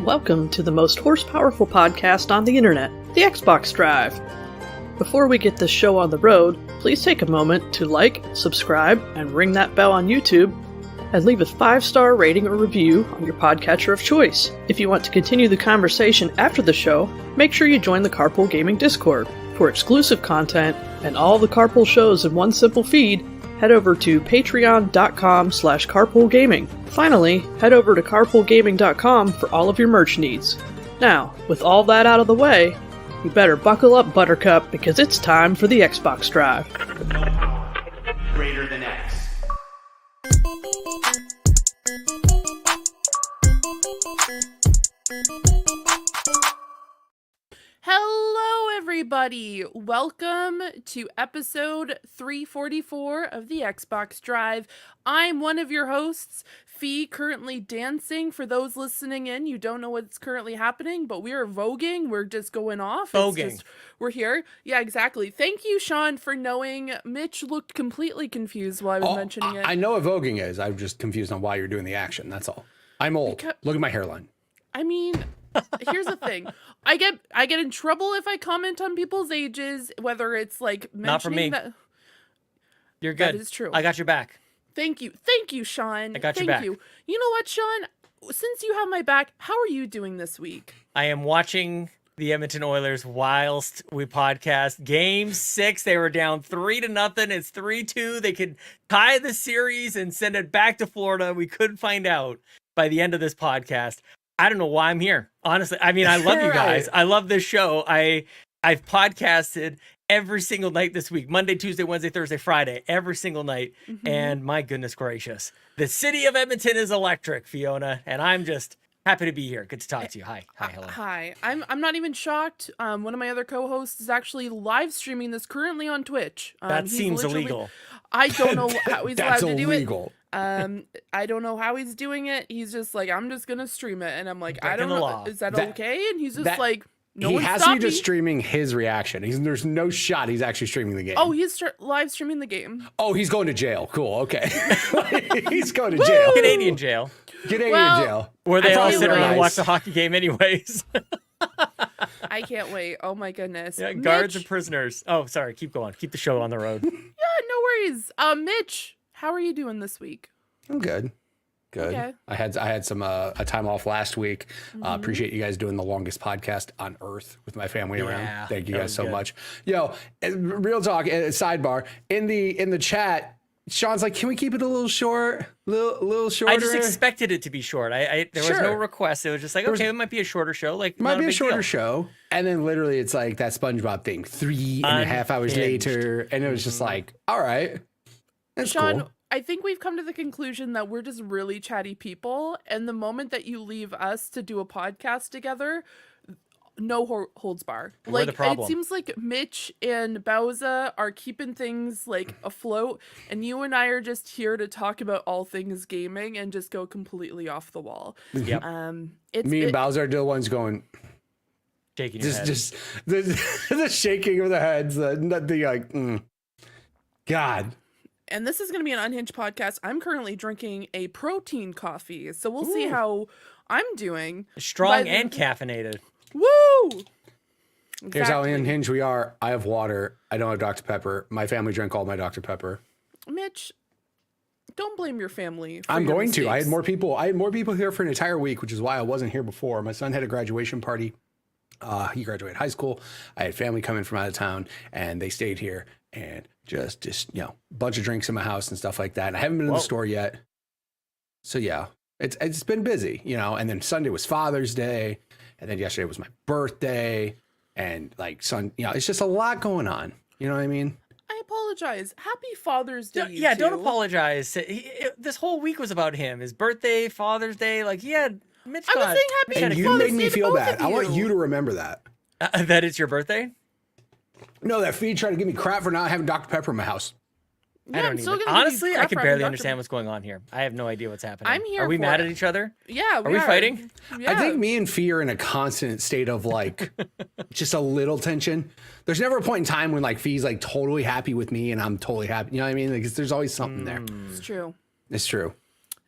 welcome to the most horse-powerful podcast on the internet, the Xbox Drive. Before we get this show on the road, please take a moment to like, subscribe, and ring that bell on YouTube, and leave a 5-star rating or review on your podcatcher of choice. If you want to continue the conversation after the show, make sure you join the Carpool Gaming Discord. For exclusive content and all the Carpool shows in one simple feed, head over to patreon.com/carpoolgaming. Finally, head over to carpoolgaming.com for all of your merch needs. Now, with all that out of the way, you better buckle up, Buttercup, because it's time for the Xbox Drive. Greater than X. Hello, everybody! Welcome to episode 344 of the Xbox Drive. I'm one of your hosts, Fee, currently dancing. For those listening in, you don't know what's currently happening, but we are voguing. We're just going off. Voguing. We're here. Yeah, exactly. Thank you, Sean, for knowing. Mitch looked completely confused while I was mentioning it. I know what voguing is. I'm just confused on why you're doing the action. That's all. I'm old. Look at my hairline. I mean, here's the thing. I get in trouble if I comment on people's ages, whether it's like mentioning Not from me. that. You're good. That is true. I got your back. Thank you, Sean. I got your Thank back. you. You know what, Sean? Since you have my back, how are you doing this week? I am watching the Edmonton Oilers whilst we podcast. Game 6, they were down 3-0. It's 3-2. They could tie the series and send it back to Florida. We couldn't find out by the end of this podcast. I don't know why I'm here. Honestly, I mean, I love you guys. I love this show. I've podcasted every single night this week. Monday, Tuesday, Wednesday, Thursday, Friday, every single night. Mm-hmm. And my goodness gracious, the city of Edmonton is electric, Fiona. And I'm just happy to be here. Good to talk to you. Hi, hello. Hi. I'm not even shocked. One of my other co-hosts is actually live streaming this currently on Twitch. That seems illegal. I don't know how he's allowed to do it. illegal. I don't know how he's doing it. He's just like, I'm just gonna stream it, and I'm like, I don't Breaking the know, law. is that okay? And he's just like, no he one has stop you just me. streaming his reaction. There's no shot he's actually streaming the game. Oh, he's live streaming the game. Oh, he's going to jail. Cool. Okay. He's going to jail. Canadian jail. Canadian jail. Where they all feel sit around and nice. watch the hockey game anyways. I can't wait. Oh my goodness. Yeah, guards Mitch, and prisoners. Oh, sorry. Keep going. Keep the show on the road. Yeah, no worries. Mitch, how are you doing this week? I'm good. Good. Okay. I had some a time off last week. Appreciate you guys doing the longest podcast on earth with my family around. Thank you that guys was so good. much. Yo, real talk. Sidebar in the chat. Sean's like, can we keep it a little short, little shorter? I just expected it to be short. There was no request. It was just like, okay, it might be a shorter show. Like, Might not be a big shorter deal. show. And then literally it's like that SpongeBob thing, 3.5 hours Unhinged. later. And it was just like, all right. That's Sean, cool. I think we've come to the conclusion that we're just really chatty people, and the moment that you leave us to do a podcast together, no holds bar. We're the It problem. seems like Mitch and Bowza are keeping things like afloat, and you and I are just here to talk about all things gaming and just go completely off the wall. Yep. Me and Bowser are the ones going, Shaking your head. just the shaking of the heads, the like, God. And this is going to be an unhinged podcast. I'm currently drinking a protein coffee, so we'll see how I'm doing. Strong By and the- caffeinated. Woo! Here's how Exactly. unhinged we are. I have water. I don't have Dr. Pepper. My family drank all my Dr. Pepper. Mitch, don't blame your family. For I'm your going to. I had mistakes. more people here for an entire week, which is why I wasn't here before. My son had a graduation party. He graduated high school. I had family coming from out of town, and they stayed here and just bunch of drinks in my house and stuff like that. And I haven't been in the store yet. So yeah, it's been busy, and then Sunday was Father's Day, and then yesterday was my birthday, and like it's just a lot going on. You know what I mean? I apologize. Happy Father's Day. you Don't two. apologize. This whole week was about him. His birthday, Father's Day. Like, Mitch I was got- saying happy Mitch had And a you Father's made me Day to feel both bad. of I want you. you to remember that. that it's your birthday? No, that feed tried to give me crap for not having Dr. Pepper in my house. Yeah, I I'm don't still even. gonna give you Honestly, I crap can for barely having understand Dr. what's going on here. I have no idea what's happening. I'm here Are we for mad it. at each other? Yeah, Are we fighting? Yeah. I think me and Fee are in a constant state of like just a little tension. There's never a point in time when like Fee's like totally happy with me and I'm totally happy. You know what I mean? Like, there's always something there. It's true. It's true.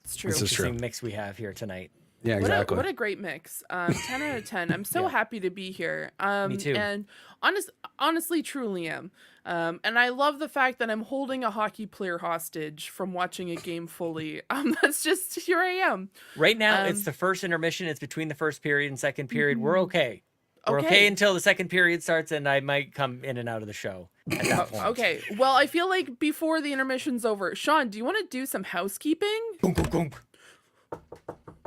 It's true. This is true. Interesting mix we have here tonight. Yeah, exactly. What a great mix. 10 out of 10. I'm so happy to be here. Me too. And honestly, truly am. And I love the fact that I'm holding a hockey player hostage from watching a game fully. That's just, here I am. Right now, it's the first intermission. It's between the first period and second period. We're okay. We're Okay. okay until the second period starts, and I might come in and out of the show at that point. Okay. Well, I feel like before the intermission's over, Sean, do you want to do some housekeeping? Boom, boom, boom.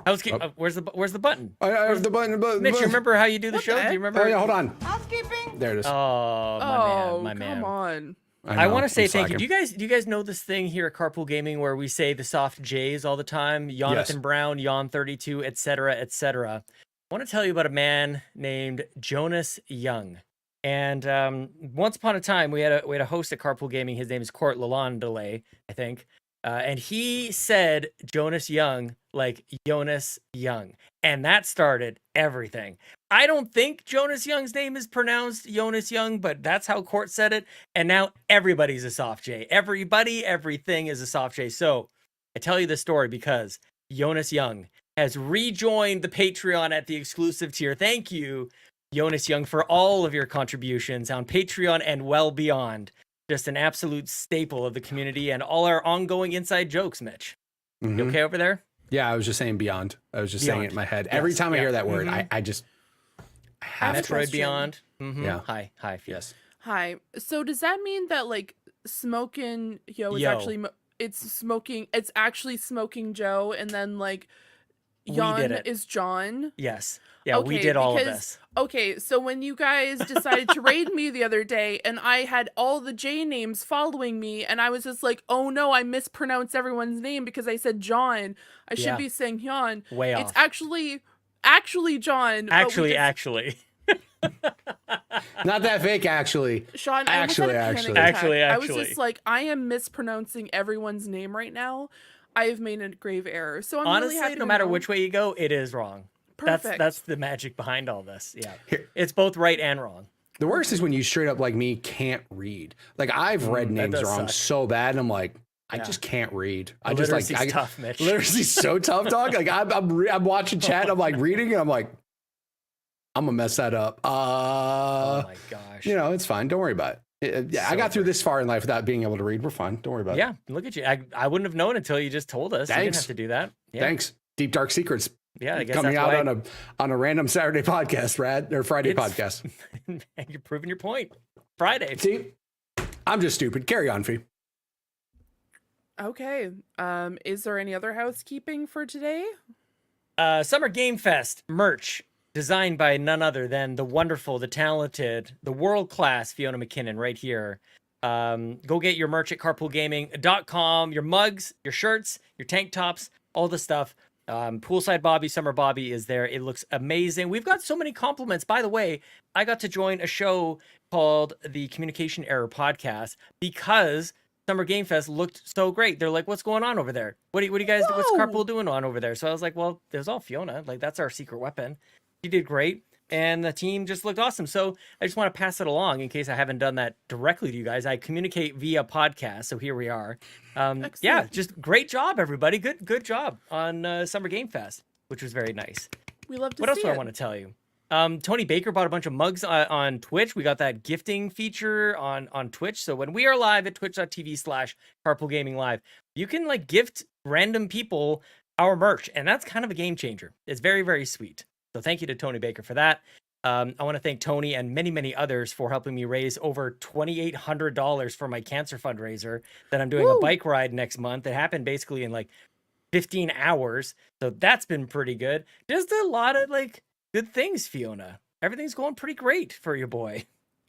Where's the button? I have the button. Mitch, you remember how you do the show? the Do you remember? Oh, yeah, hold on. Housekeeping. There it is. Oh, my man. Come on. I want to say thank you. slacking. Do you guys know this thing here at Carpool Gaming where we say the soft J's all the time? Jonathan Yes. Brown, Yon32, etc., etc. I want to tell you about a man named Jonas Young. And once upon a time, we had a host at Carpool Gaming. His name is Court Lalonde, I think. And he said Jonas Young like Jonas Young. And that started everything. I don't think Jonas Young's name is pronounced Jonas Young, but that's how Court said it. And now everybody's a soft J. Everything is a soft J. So I tell you this story because Jonas Young has rejoined the Patreon at the exclusive tier. Thank you, Jonas Young, for all of your contributions on Patreon and well beyond. Just an absolute staple of the community and all our ongoing inside jokes, Mitch. Mhm. You okay over there? Yeah, I was just saying beyond. I was just saying it in my head. Every Yes, time I yeah. hear that word, I have to. Metroid question. Beyond. Yeah. Hi. Yes. Hi. So does that mean that like Smokin Yo is Yo. actually it's actually Smokin Joe, and then like We Yon did it. is John? Yes. Yeah, we Okay, did all of because- this. Okay, so when you guys decided to raid me the other day and I had all the J names following me and I was just like, oh no, I mispronounced everyone's name because I said John. I should Yeah. be saying Yon. Way It's off. actually John. but we Actually. Not that fake, actually. Sean, I almost had a panic Actually. attack. Actually. I was just like, I am mispronouncing everyone's name right now. I have made a grave error. So I'm Honestly, really happy no to matter know. which way you go, it is wrong. Perfect. That's the magic behind all this. Yeah. Here. It's both right and wrong. The worst is when you straight up like me can't read. Like I've read that names does wrong suck. so bad, and I'm like, I Yeah. just can't read. I Literacy's just like tough, Mitch. Literacy's so tough, dog. Like I'm watching chat, and I'm like reading, and I'm like, I'm gonna mess that up. Oh my gosh. You know, it's fine. Don't worry about it. Yeah, I So got through this far in life without being able to read. We're fine. Don't worry about it. Yeah, look at you. I wouldn't have known until you just told us. You didn't Thanks. have to do that. Yeah. Thanks. Deep dark secrets Yeah, I guess coming that's out why on a random Saturday podcast, or Friday It's- podcast. you're proving your point. Friday. See, I'm just stupid. Carry on, Fee. Okay. Is there any other housekeeping for today? Summer Game Fest merch designed by none other than the wonderful, the talented, the world-class Fiona McKinnon right here. Go get your merch at carpoolgaming.com. Your mugs, your shirts, your tank tops, all the stuff. Poolside Bobby, Summer Bobby is there. It looks amazing. We've got so many compliments. By the way, I got to join a show called the Communication Error Podcast because Summer Game Fest looked so great. They're like, what's going on over there? What do you guys, what's Whoa. Carpool doing on over there? So I was like, well, there's all Fiona. Like, that's our secret weapon. She did great. And the team just looked awesome. So I just want to pass it along in case I haven't done that directly to you guys. I communicate via podcast. So here we are. Yeah, Excellent. just great job, everybody. Good job on Summer Game Fest, which was very nice. We love to What else see do I it. want to tell you? Tony Baker bought a bunch of mugs on Twitch. We got that gifting feature on Twitch. So when we are live at twitch.tv/carpoolgaming live, you can like gift random people our merch. And that's kind of a game changer. It's very, very sweet. So thank you to Tony Baker for that. I want to thank Tony and many, many others for helping me raise over $2,800 for my cancer fundraiser that I'm doing a Woo. bike ride next month. It happened basically in like 15 hours. So that's been pretty good. Just a lot of like good things, Fiona. Everything's going pretty great for your boy.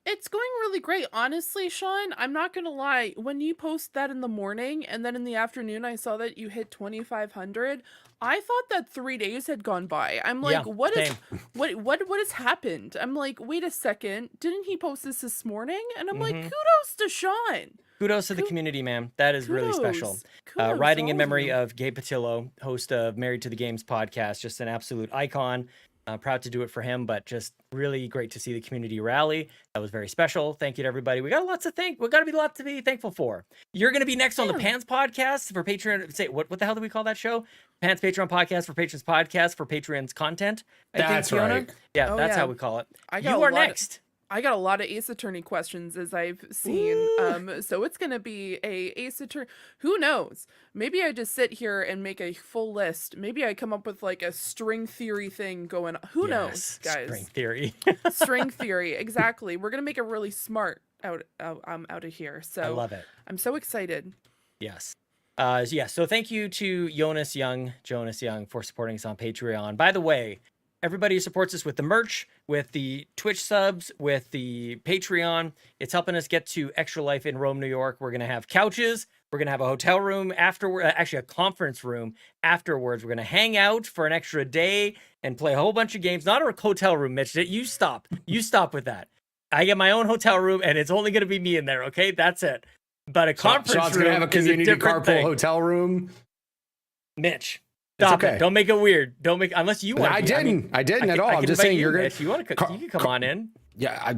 It's going really great. Honestly, Sean, I'm not going to lie. When you post that in the morning and then in the afternoon, I saw that you hit 2,500. I thought that 3 days had gone by. I'm like, Yeah, what is same. what has happened? I'm like, wait a second. Didn't he post this morning? And I'm like, Mhm. kudos to Sean. Kudos to the community, man. That is really special. Kudos Riding to in all of memory you. of Gabe Patillo, host of Married to the Games podcast, just an absolute icon. Proud to do it for him, but just really great to see the community rally. That was very special. Thank you to everybody. We got a lot to be thankful for. You're going to be next on the Pants podcast for Patreon. Say what the hell do we call that show? Pants Patreon podcast for Patrons podcast for Patrons content. That's right. Yeah, that's how we call it. You are next. I got a lot of Ace Attorney questions as I've seen. So it's going to be a Ace Attorney. Who knows? Maybe I just sit here and make a full list. Maybe I come up with like a string theory thing going on. Who knows, guys? String theory. String theory. Exactly. We're going to make it really smart out of here. So I love it. I'm so excited. Yes. So thank you to Jonas Young for supporting us on Patreon. By the way, everybody who supports us with the merch, with the Twitch subs, with the Patreon, it's helping us get to Extra Life in Rome, New York. We're going to have couches. We're going to have a hotel room afterward, actually a conference room afterwards. We're going to hang out for an extra day and play a whole bunch of games. Not a hotel room, Mitch. You stop. You stop with that. I get my own hotel room, and it's only going to be me in there, okay? That's it. But a conference Sean's room gonna have a community is a different carpool thing. hotel room. Mitch. Stop it. Don't make it weird. Don't make unless you want. I didn't at all. I'm just saying you're gonna. If you want to, you can come on in. Yeah,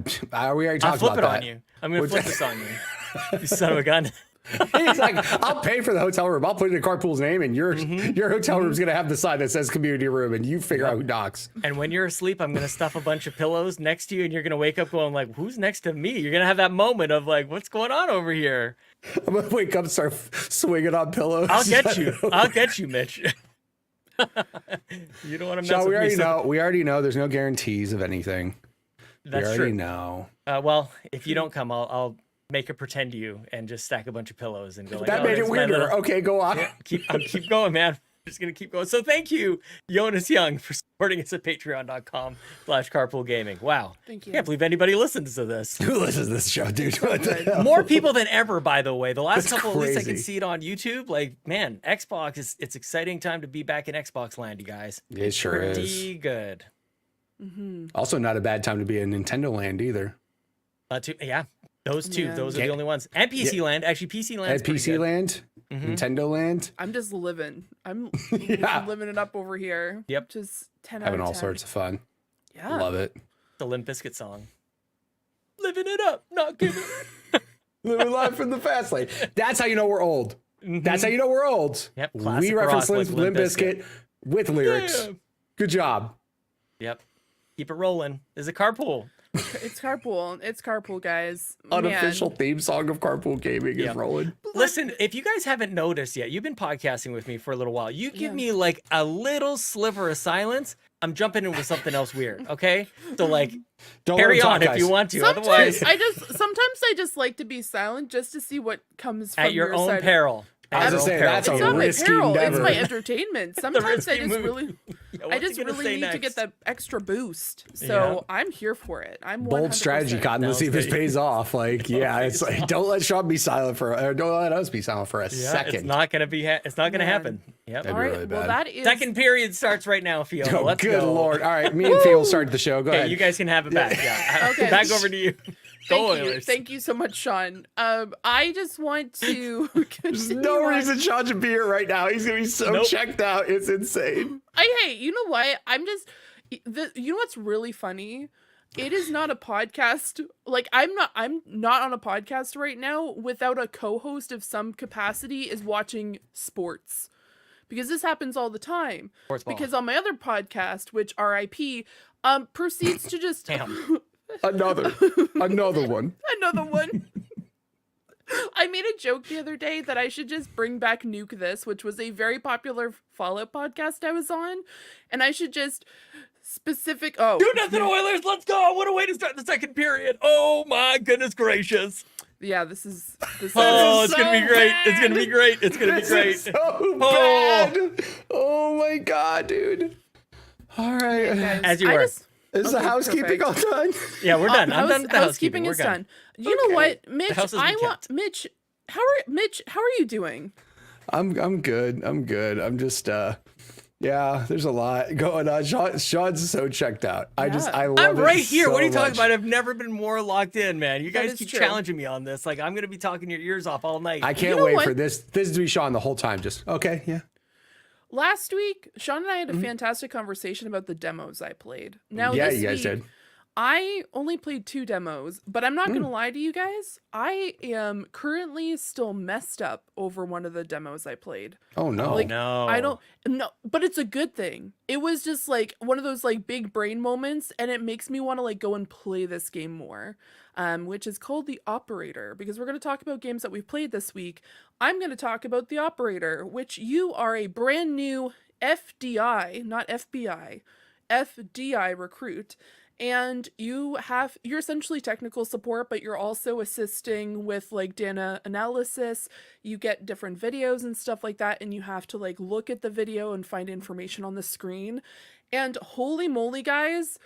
we already I'll talked flip about it that. on you. I'm gonna flip this on you. You son of a gun. He's like, I'll pay for the hotel room. I'll put it in carpool's name, and your hotel room's gonna have the sign that says community room, and you figure out who knocks. And when you're asleep, I'm gonna stuff a bunch of pillows next to you, and you're gonna wake up going like, "Who's next to me?" You're gonna have that moment of like, "What's going on over here?" I'm gonna wake up and start swinging on pillows. I'll get you. I'll get you, Mitch. You don't want to mess Sean, with me. we already know there's no guarantees of anything. That's we already true. know. Well, if you don't come, I'll make a pretend you and just stack a bunch of pillows and go like, That "Oh, made it there's my weirder. little-" Okay, go on. Yeah, keep going, man. I'm just gonna keep going. So thank you, Jonas Young, for supporting us at patreon.com/carpoolgaming. Wow. Thank you. Can't believe anybody listens to this. Who listens to this show, dude? What the hell? More people than ever, by the way. The last That's couple, at least I can crazy. see it on YouTube. Like, man, Xbox it's exciting time to be back in Xbox land, you guys. It sure is. Pretty good. Also, not a bad time to be in Nintendo land either. Yeah, those two. Yeah. Those are the only ones. And PC land. Actually, PC land. At PC land, Nintendo land, I'm just living. I'm Yeah. living it up over here. Yep. Just 10 having out of all 10. sorts of fun. Yeah. Love it. The Limp Bizkit song. Living it up, not giving it. Living life in the fast lane. That's how you know we're old. That's how you know we're old. Yep, We classic reference rock with Limp Limp Bizkit with lyrics. Yeah. Good job. Yep. Keep it rolling. There's a carpool. It's carpool. It's carpool, guys. Unofficial theme song of Carpool Gaming Yeah. is rolling. Listen, if you guys haven't noticed yet, you've been podcasting with me for a little while. You give me like a little sliver of silence, I'm jumping in with something else weird. Okay, so like Don't carry let him on talk, if you guys. want to. Sometimes Otherwise, I just like to be silent just to see what comes from at your own side. peril. I was gonna say, that's It's a not my risky peril. It's endeavor. my entertainment. Sometimes I risky just move. really, Yeah, I what's he just gonna really say need to next? get that extra boost. So Yeah. I'm here for it. I'm Bold 100%. strategy, Cotton. Let's see if this No, pays off. Like, yeah, it's like, don't let Sean be silent or don't let us be silent for a Yeah, second. it's not gonna be. It's not gonna Man. happen. Yep. That'd All be right. really Well, bad. that is Second period starts right now, Fiona. Oh, Let's good go. Lord. All right, me and Theo will start the show. Go Okay, ahead. you guys can have it back. Yeah. Okay. Back over to you. Go Thank you. Oilers. Thank you so much, Sean. I just want to There's continue no on. reason Sean should be here right now. He's gonna be so Nope. checked out. It's insane. Hey, you know what? You know what's really funny? It is not a podcast. Like I'm not on a podcast right now without a co-host of some capacity is watching sports. Because this happens all the time. Sports ball. Because on my other podcast, which RIP, proceeds to just Damn. Another one. another one. I made a joke the other day that I should just bring back Nuke This, which was a very popular Fallout podcast I was on, and I should just Do nothing, Oilers. Let's go. What a way to start the second period. Oh my goodness gracious. yeah, this is Oh, it's so gonna be great. bad. It's gonna be great. It's gonna be This great. is so bad. Oh my god, dude. All right. guys, As you I were. just- Is the Okay, housekeeping perfect. all done? Yeah, we're done. I'm done with the housekeeping. We're is done. done. You know what, Mitch? house has been kept. Mitch. How are you doing? I'm good. I'm just yeah, there's a lot going on. Sean's so checked out. I love I'm it right here. so What are you talking much. about? I've never been more locked in, man. You That guys is keep true. challenging me on this. Like I'm gonna be talking your ears off all night. I can't know wait what? for this to be Sean the whole time. Just okay, yeah. Last week, Sean and I had a fantastic conversation about the demos I played. Now, Yeah, this you guys week, did. I only played 2 demos, but I'm not going to lie to you guys. I am currently still messed up over one of the demos I played. Oh no. Like, no. I don't no, but it's a good thing. It was just like one of those like big brain moments, and it makes me want to like go and play this game more. Which is called The Operator, because we're going to talk about games that we've played this week. I'm going to talk about The Operator, which you are a brand new FDI, not FBI, FDI recruit. And you're essentially technical support, but you're also assisting with like data analysis. You get different videos and stuff like that, and you have to like look at the video and find information on the screen. And holy moly, guys,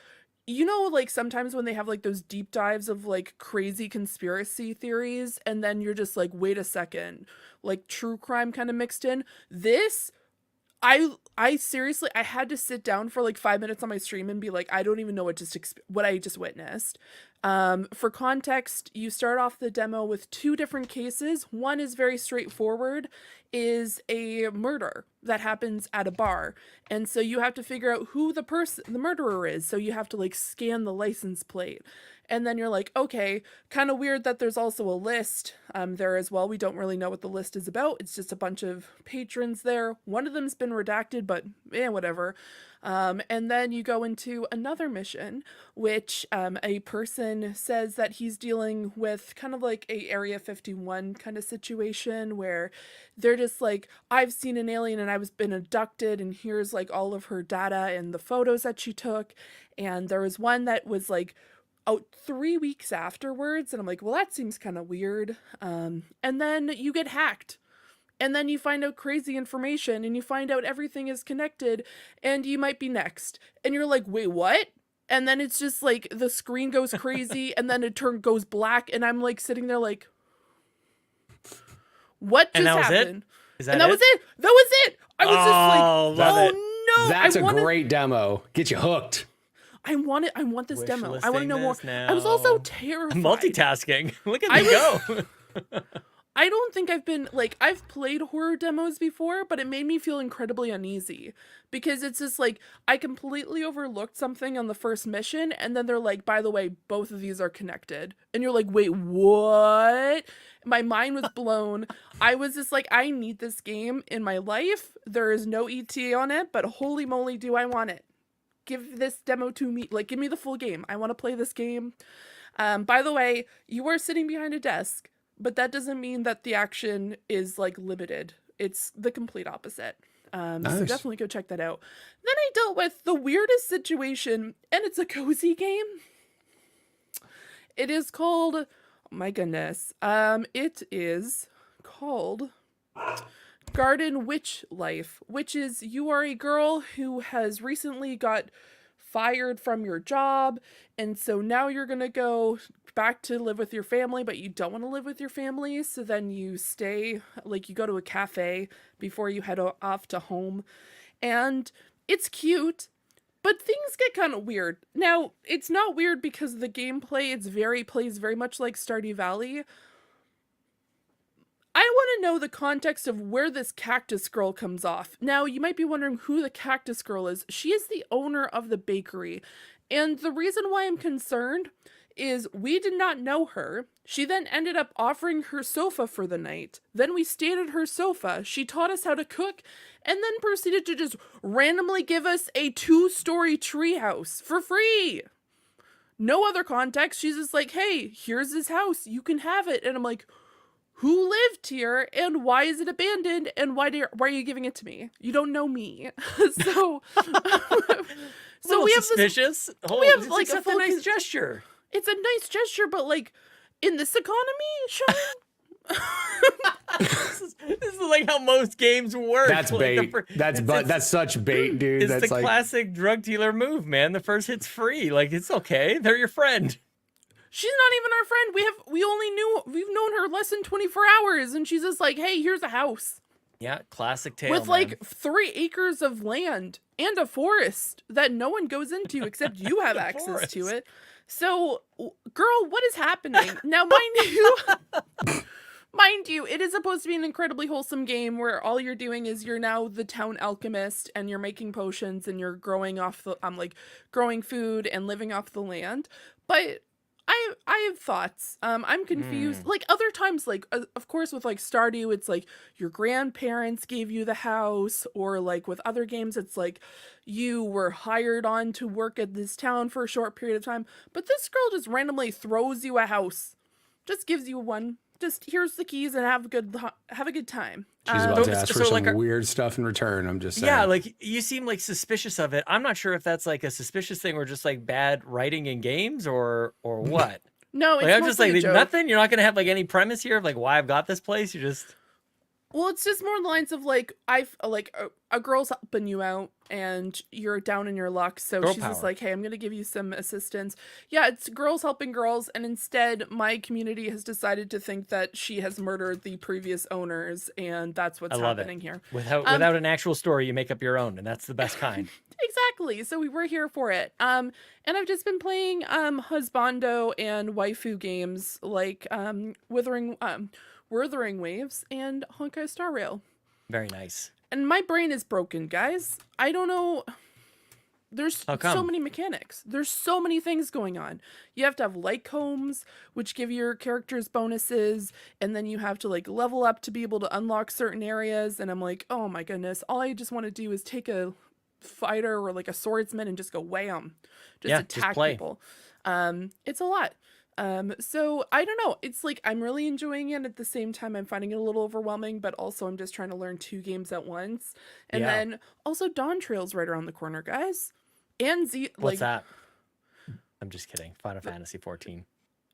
you know, like sometimes when they have like those deep dives of like crazy conspiracy theories, and then you're just like, wait a second, like true crime kind of mixed in. This, I seriously, I had to sit down for like 5 minutes on my stream and be like, I don't even know what I just witnessed. For context, you start off the demo with 2 different cases. One is very straightforward, is a murder that happens at a bar. And so you have to figure out who the murderer is. So you have to like scan the license plate. And then you're like, okay, kind of weird that there's also a list there as well. We don't really know what the list is about. It's just a bunch of patrons there. One of them's been redacted, but whatever. And then you go into another mission, which a person says that he's dealing with kind of like a Area 51 kind of situation where they're just like, I've seen an alien and I was been abducted, and here's like all of her data and the photos that she took. And there was one that was like out 3 weeks afterwards, and I'm like, well, that seems kind of weird. And then you get hacked. And then you find out crazy information, and you find out everything is connected, and you might be next. And you're like, wait, what? And then it's just like the screen goes crazy, and then it goes black, and I'm like sitting there like, what just happened? That was it. That was it. I was just like, love it. no. That's a great demo. Get you hooked. I want this demo. I want to know more. Now. I was also terrified. Multitasking. Look at me go. I don't think I've played horror demos before, but it made me feel incredibly uneasy because it's just like, I completely overlooked something on the first mission, and then they're like, by the way, both of these are connected. And you're like, wait, what? My mind was blown. I was just like, I need this game in my life. There is no ETA on it, but holy moly, do I want it. Give this demo to me. Like, give me the full game. I want to play this game. By the way, you are sitting behind a desk, but that doesn't mean that the action is like limited. It's the complete opposite. Nice. So definitely go check that out. Then I dealt with the weirdest situation, and it's a cozy game. It is called, oh my goodness. It is called Garden Witch Life, which is, you are a girl who has recently got fired from your job, and so now you're gonna go back to live with your family, but you don't want to live with your family, so then you stay, like, you go to a cafe before you head off to home, and it's cute, but things get kind of weird. Now, it's not weird because the gameplay, plays very much like Stardew Valley. I want to know the context of where this cactus girl comes off. Now, you might be wondering who the cactus girl is. She is the owner of the bakery. And the reason why I'm concerned is we did not know her. She then ended up offering her sofa for the night. Then we stayed at her sofa. She taught us how to cook, and then proceeded to just randomly give us a 2-story treehouse for free. No other context. She's just like, hey, here's this house. You can have it. And I'm like, who lived here, and why is it abandoned, and why are you giving it to me? You don't know me. So we have suspicious. We have like a nice gesture. It's a nice gesture, but like, in this economy, Sean? This is like how most games work. That's like bait. That's such bait, dude. It's that's the classic drug dealer move, man. The first hit's free. Like, it's okay. They're your friend. She's not even our friend. We've known her less than 24 hours, and she's just like, hey, here's a house. Yeah, classic tale, with like 3 acres of land and a forest that no one goes into except you have access to it. So, girl, what is happening? Now, Mind you, it is supposed to be an incredibly wholesome game where all you're doing is you're now the town alchemist and you're making potions and you're growing off the growing food and living off the land. But I have thoughts. I'm confused. Like other times, like of course with like Stardew, it's like your grandparents gave you the house, or like with other games, it's like you were hired on to work at this town for a short period of time. But this girl just randomly throws you a house, just gives you one. Just here's the keys and have a good time. She's about to ask for some like weird stuff in return. I'm just saying. Yeah, like you seem like suspicious of it. I'm not sure if that's like a suspicious thing or just like bad writing in games or what. No, it's like, I'm just mostly like a joke. nothing. You're not gonna have like any premise here of like why I've got this place. You just Well, it's just more the lines of like a girl's helping you out and you're down in your luck, so Girl she's just power. like, hey, I'm gonna give you some assistance. Yeah, it's girls helping girls, and instead my community has decided to think that she has murdered the previous owners, and that's what's I love happening it. here. Without an actual story, you make up your own, and that's the best kind. Exactly. So we were here for it. And I've just been playing husbando and waifu games like Wuthering Waves and Honkai Star Rail. Very nice. And my brain is broken, guys. I don't know. There's How come? so many mechanics. There's so many things going on. You have to have light combs, which give your characters bonuses, and then you have to like level up to be able to unlock certain areas. And I'm like, oh my goodness, all I just want to do is take a fighter or like a swordsman and just go wham, just attack play. people. It's a lot. So I don't know. It's like I'm really enjoying it. At the same time, I'm finding it a little overwhelming, but also I'm just trying to learn 2 games at once. And Yeah. then also Dawn Trail's right around the corner, guys. And What's that? I'm just kidding. Final Fantasy 14.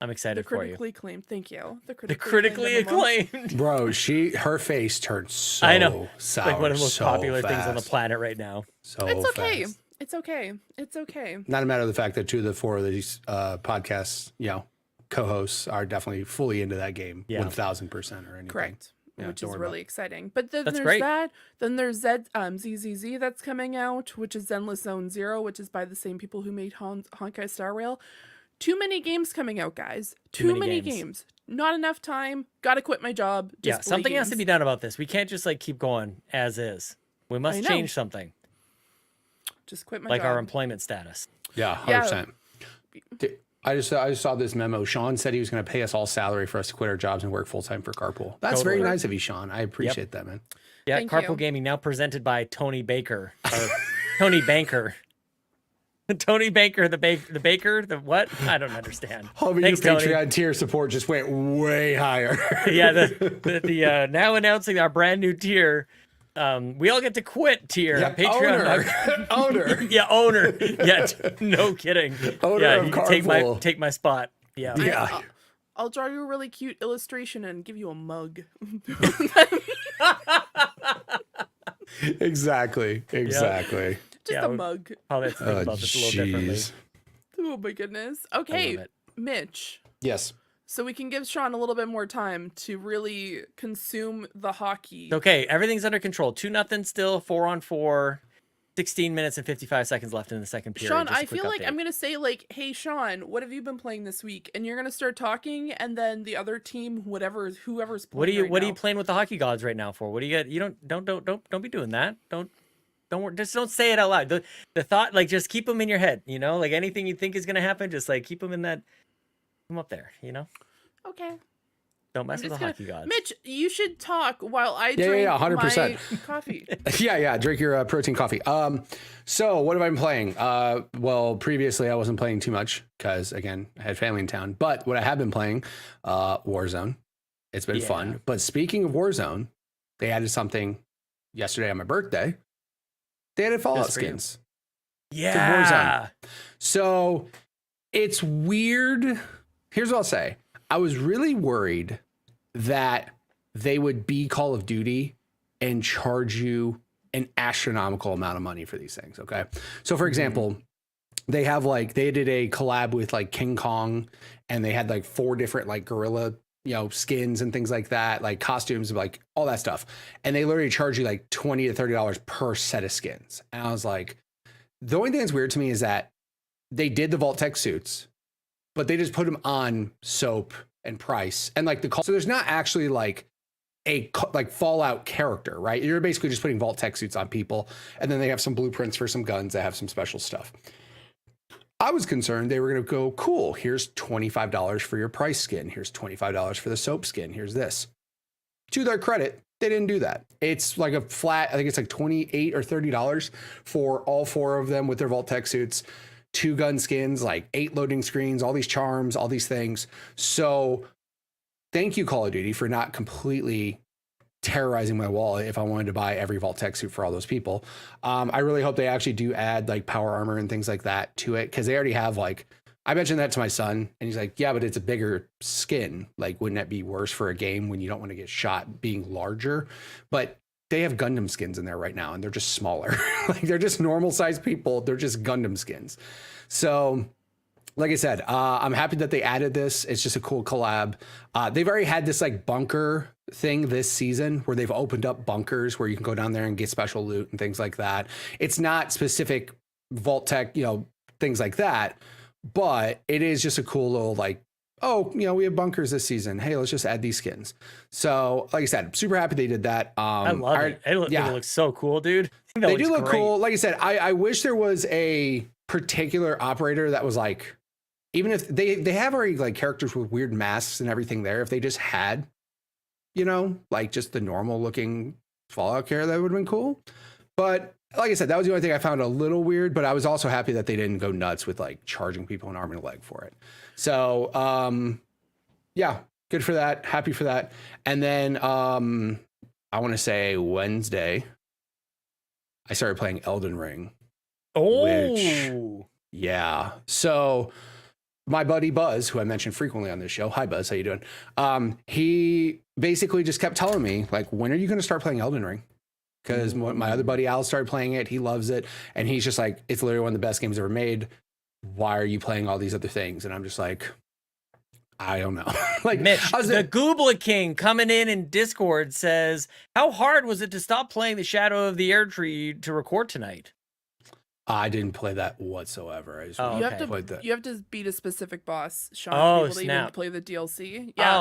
I'm The excited for you. critically acclaimed. Thank you. The critically acclaimed. Bro, her face turned so I know. sour. Like one of the most so popular things on the fast. planet right now. So It's okay. fast. It's okay. It's okay. Not a matter of the fact that 2 of the 4 of these podcasts, co-hosts are definitely fully into that game, Yeah. 1000% or anything. Correct. Yeah, Which don't is worry really about exciting. But then That's there's great. that. Then there's ZZZ that's coming out, which is Zenless Zone Zero, which is by the same people who made Honkai Star Rail. Too many games coming out, guys. Too many games. Not enough time. Gotta quit my job. Yeah, Just play something has to games. be done about this. We can't just like keep going as is. We I must know. change something, Just quit my like job. our employment status. Yeah, 100%. I just saw this memo. Sean said he was going to pay us all salary for us to quit our jobs and work full time for Carpool. That's very Totally. nice of you, Sean. I appreciate that, man. Yeah, Thank Carpool you. Gaming now presented by Tony Baker or Tony Banker. Tony Banker, the baker, the what? I don't understand. Hobby, Thanks, your Tony. Patreon tier support just went way higher. Yeah, the now announcing our brand new tier. We all get to quit tier on Patreon. Owner. Yeah, owner. Yeah, no kidding. Owner yeah, of you can Carpool. take my spot. Yeah. Yeah. I'll draw you a really cute illustration and give you a mug. Exactly. Just Yeah, a we- mug. Probably have to think about this a little differently. jeez. Oh my goodness. I Okay, love it. Mitch. Yes. So we can give Sean a little bit more time to really consume the hockey. Okay, everything's under control. 2-0 still, 4-on-4. 16 minutes and 55 seconds left in the second period. Sean, Just a I quick feel like update. I'm going to say like, "Hey Sean, what have you been playing this week?" And you're going to start talking, and then the other team, whoever's playing What are you right now. playing with the hockey gods right now for? What do you get? You don't be doing that. Don't just don't say it out loud. The thought, like, just keep them in your head, like anything you think is going to happen, just like keep them in that, them up there, Okay. Don't mess I'm with the just gonna- hockey gods. Mitch, you should talk while I drink 100%. my coffee. Yeah. Drink your protein coffee. So what have I been playing? Well, previously I wasn't playing too much because again, I had family in town. But what I have been playing, Warzone. It's been Yeah. fun. But speaking of Warzone, they added something yesterday on my birthday. They added Fallout Good for you. skins. Yeah. So it's weird. Here's what I'll say. I was really worried that they would be Call of Duty and charge you an astronomical amount of money for these things. Okay. So for example, they did a collab with like King Kong and they had like 4 different like gorilla, skins and things like that, like costumes, like all that stuff. And they literally charge you like $20 to $30 per set of skins. And I was like, the only thing that's weird to me is that they did the Vault Tech suits, but they just put them on Soap and price and like so there's not actually like a like Fallout character, right? You're basically just putting vault tech suits on people, and then they have some blueprints for some guns that have some special stuff. I was concerned they were going to go, cool, here's $25 for your price skin. Here's $25 for the soap skin. Here's this. To their credit, they didn't do that. It's like a flat, I think it's like $28 or $30 for all 4 of them with their vault tech suits, 2 gun skins, like 8 loading screens, all these charms, all these things. So thank you, Call of Duty, for not completely terrorizing my wallet if I wanted to buy every vault tech suit for all those people. I really hope they actually do add like power armor and things like that to it, because they already have like, I mentioned that to my son and he's like, yeah, but it's a bigger skin. Like, wouldn't that be worse for a game when you don't want to get shot being larger? But they have Gundam skins in there right now and they're just smaller. Like, they're just normal sized people. They're just Gundam skins. So like I said, I'm happy that they added this. It's just a cool collab. They've already had this like bunker thing this season where they've opened up bunkers where you can go down there and get special loot and things like that. It's not specific vault tech, you know, things like that, but it is just a cool little like, oh, you know, we have bunkers this season. Hey, let's just add these skins. So like I said, super happy they did that. I love it. It looks so cool, dude. They do look cool. Like I said, I wish there was a particular operator that was like, even if they have already like characters with weird masks and everything there, if they just had, you know, like just the normal looking Fallout character, that would have been cool. But like I said, that was the only thing I found a little weird, but I was also happy that they didn't go nuts with like charging people an arm and a leg for it. So yeah, good for that. Happy for that. And then I want to say Wednesday, I started playing Elden Ring. Yeah. So my buddy Buzz, who I mentioned frequently on this show, hi Buzz, how you doing? He basically just kept telling me, like, when are you going to start playing Elden Ring? Because my other buddy Al started playing it, he loves it, and he's just like, it's literally one of the best games ever made. Why are you playing all these other things? And I'm just like, I don't know. Like, Mitch, the Goobla King coming in Discord says, how hard was it to stop playing the Shadow of the Air Tree to record tonight? I didn't play that whatsoever. I just you have to beat a specific boss, Sean, to be able to even play the DLC. Yeah.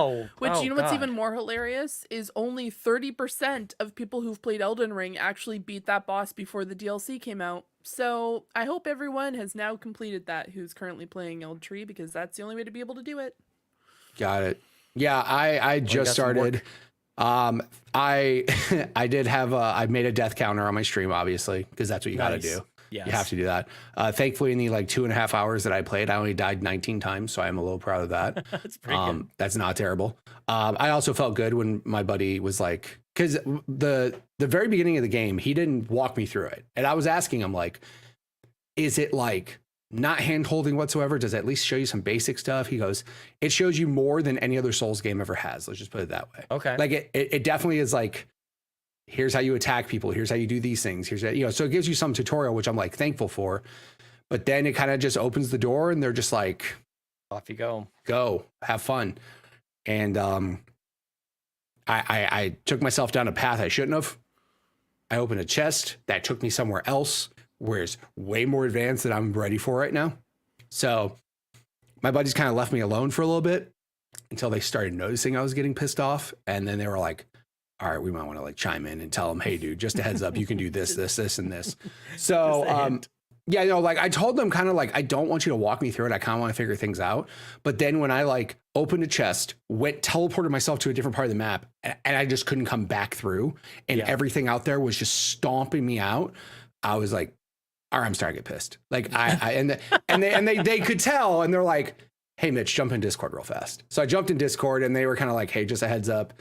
You know what's even more hilarious is only 30% of people who've played Elden Ring actually beat that boss before the DLC came out. So I hope everyone has now completed that who's currently playing Elden Tree, because that's the only way to be able to do it. Got it. Yeah, I just started. I did have I made a death counter on my stream, obviously, because that's what you got to do. Yes. You have to do that. Thankfully, in the like 2.5 hours that I played, I only died 19 times, so I'm a little proud of that. That's pretty good. That's not terrible. I also felt good when my buddy was like, because the very beginning of the game, he didn't walk me through it, and I was asking him like, is it like not hand holding whatsoever? Does it at least show you some basic stuff? He goes, it shows you more than any other Souls game ever has. Let's just put it that way. Okay. Like it definitely is like, here's how you attack people. Here's how you do these things. Here's how, you know, so it gives you some tutorial, which I'm like thankful for, but then it kind of just opens the door and they're just like, off you go, have fun. And, I took myself down a path I shouldn't have. I opened a chest that took me somewhere else where it's way more advanced than I'm ready for right now. So my buddies kind of left me alone for a little bit until they started noticing I was getting pissed off. And then they were like, all right, we might want to like chime in and tell them, hey dude, just a heads up, you can do this, this, and this. So, yeah, you know, like I told them kind of like, I don't want you to walk me through it. I kind of want to figure things out. But then when I like opened a chest, teleported myself to a different part of the map, and I just couldn't come back through, and everything out there was just stomping me out, I was like, all right, I'm starting to get pissed. Like they could tell, and they're like, hey Mitch, jump in Discord real fast. So I jumped in Discord, and they were kind of like, hey, just a heads up,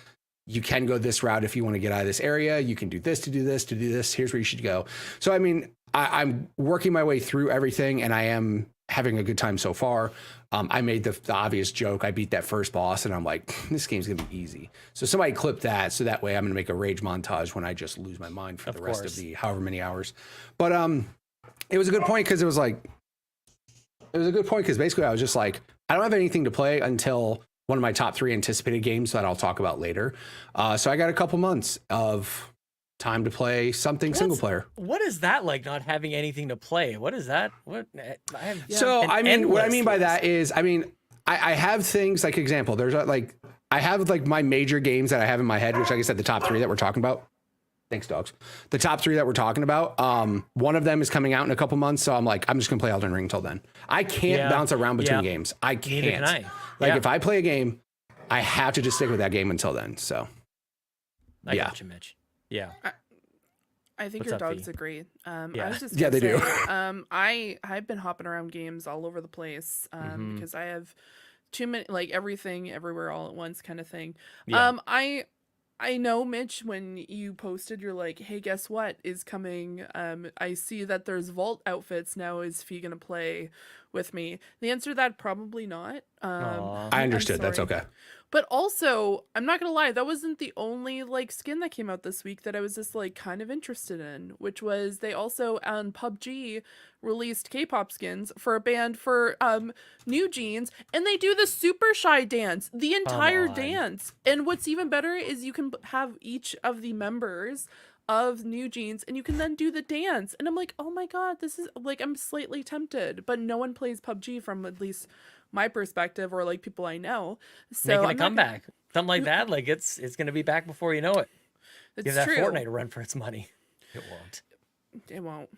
you can go this route if you want to get out of this area. You can do this to do this, to do this. Here's where you should go. So, I mean, I'm working my way through everything, and I am having a good time so far. I made the obvious joke. I beat that first boss, and I'm like, this game's going to be easy. So somebody clip that, so that way I'm going to make a rage montage when I just lose my mind for the rest of the however many hours. But it was a good point because basically I was just like, I don't have anything to play until one of my top 3 anticipated games that I'll talk about later. So I got a couple months of time to play something single player. What is that like, not having anything to play? What is that? What? What I mean by that is, I mean, I have things like example. There's like I have like my major games that I have in my head, which like I said, the top 3 that we're talking about. Thanks, dogs. The top 3 that we're talking about. One of them is coming out in a couple months, so I'm like, I'm just gonna play Elden Ring until then. I can't bounce around between games. I can't. Neither can I. Like if I play a game, I have to just stick with that game until then. So I got you, Mitch. Yeah. I think What's your up, dogs Fee? agree. I was just Yeah, gonna they do. say, I've been hopping around games all over the place because I have too many, like everything, everywhere, all at once kind of thing. Yeah. I know, Mitch, when you posted, you're like, hey, guess what is coming? I see that there's vault outfits now. Is Fee gonna play with me? The answer to that, probably not. Aw. I understood. That's sorry. okay. But also, I'm not gonna lie, that wasn't the only like skin that came out this week that I was just like kind of interested in, which was they also on PUBG released K-pop skins for a band for New Jeans, and they do the Super Shy dance, the entire on. dance. And what's even better is you can have each of the members of New Jeans and you can then do the dance. And I'm like, oh my god, this is like, I'm slightly tempted, but no one plays PUBG from at least my perspective or like people I know. So Making a I'm not comeback. Something like that. Like it's gonna be back before you know it. It's Give that true. Fortnite a run for its money. It won't. It won't.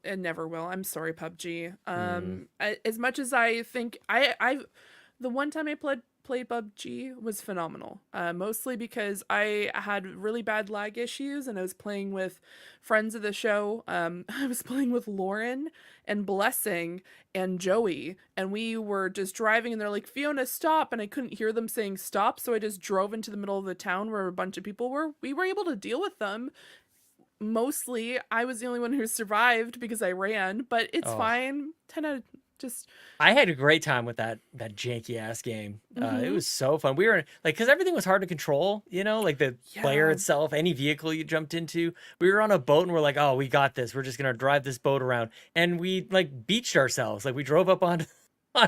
It never will. I'm sorry, PUBG. As much as I think I the one time I played PUBG was phenomenal. Mostly because I had really bad lag issues and I was playing with friends of the show. I was playing with Lauren and Blessing and Joey, and we were just driving and they're like, Fiona, stop, and I couldn't hear them saying stop, so I just drove into the middle of the town where a bunch of people were. We were able to deal with them. Mostly I was the only one who survived because I ran, but it's fine. 10 out of just I had a great time with that janky ass game. It was so fun. We were like, because everything was hard to control, you know, like the player itself, any vehicle you jumped into. We were on a boat and we're like, oh, we got this. We're just gonna drive this boat around, and we like beached ourselves. Like we drove up onto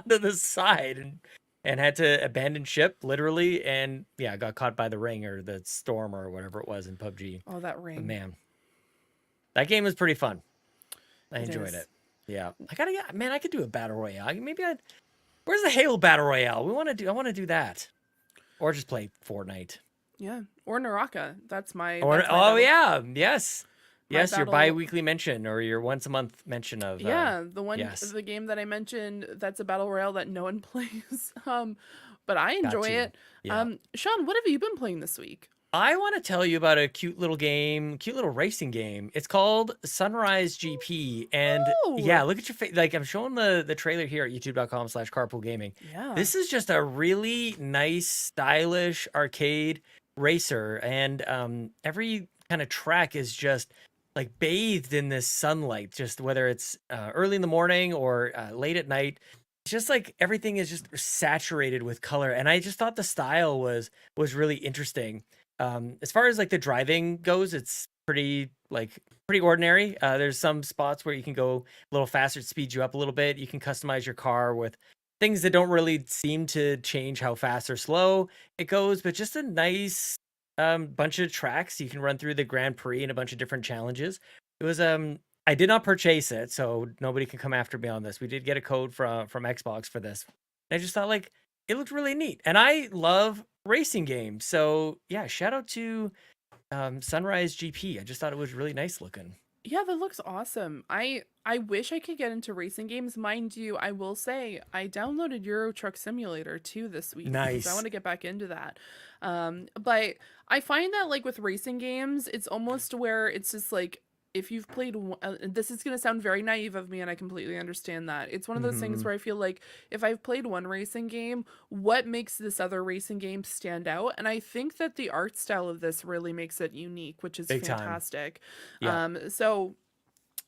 the side and had to abandon ship literally, and got caught by the ring or the storm or whatever it was in PUBG. oh, that ring. But man, that game was pretty fun. I It enjoyed is. it. Yeah, I could do a battle royale. Where's the Halo battle royale? I want to do that, or just play Fortnite. Yeah, or Naraka. That's my. Or that's my battle. yes, your battle- bi-weekly mention or your once a month mention of. Yeah, the one, yes. the game that I mentioned, that's a battle royale that no one plays. But I enjoy you. it. Yeah. Sean, what have you been playing this week? I want to tell you about a cute little racing game. It's called Sunrise GP, and Oh! look at your face. Like I'm showing the trailer here at youtube.com/carpoolgaming. Yeah. This is just a really nice, stylish arcade racer, and every kind of track is just like bathed in this sunlight. Just whether it's early in the morning or late at night, it's just like everything is just saturated with color. And I just thought the style was really interesting. As far as like the driving goes, it's pretty ordinary. There's some spots where you can go a little faster, it speeds you up a little bit. You can customize your car with things that don't really seem to change how fast or slow it goes, but just a nice bunch of tracks. You can run through the Grand Prix and a bunch of different challenges. It was I did not purchase it, so nobody can come after me on this. We did get a code from Xbox for this. And I just thought like it looked really neat, and I love racing games. So yeah, shout out to Sunrise GP. I just thought it was really nice looking. Yeah, that looks awesome. I wish I could get into racing games. Mind you, I will say I downloaded Euro Truck Simulator 2 this week. Nice. Because I want to get back into that. But I find that like with racing games, it's almost where it's just like, if you've played this is going to sound very naive of me, and I completely understand that. It's one of those things where I feel like if I've played one racing game, what makes this other racing game stand out? And I think that the art style of this really makes it unique, which is Big time. fantastic. Yeah. So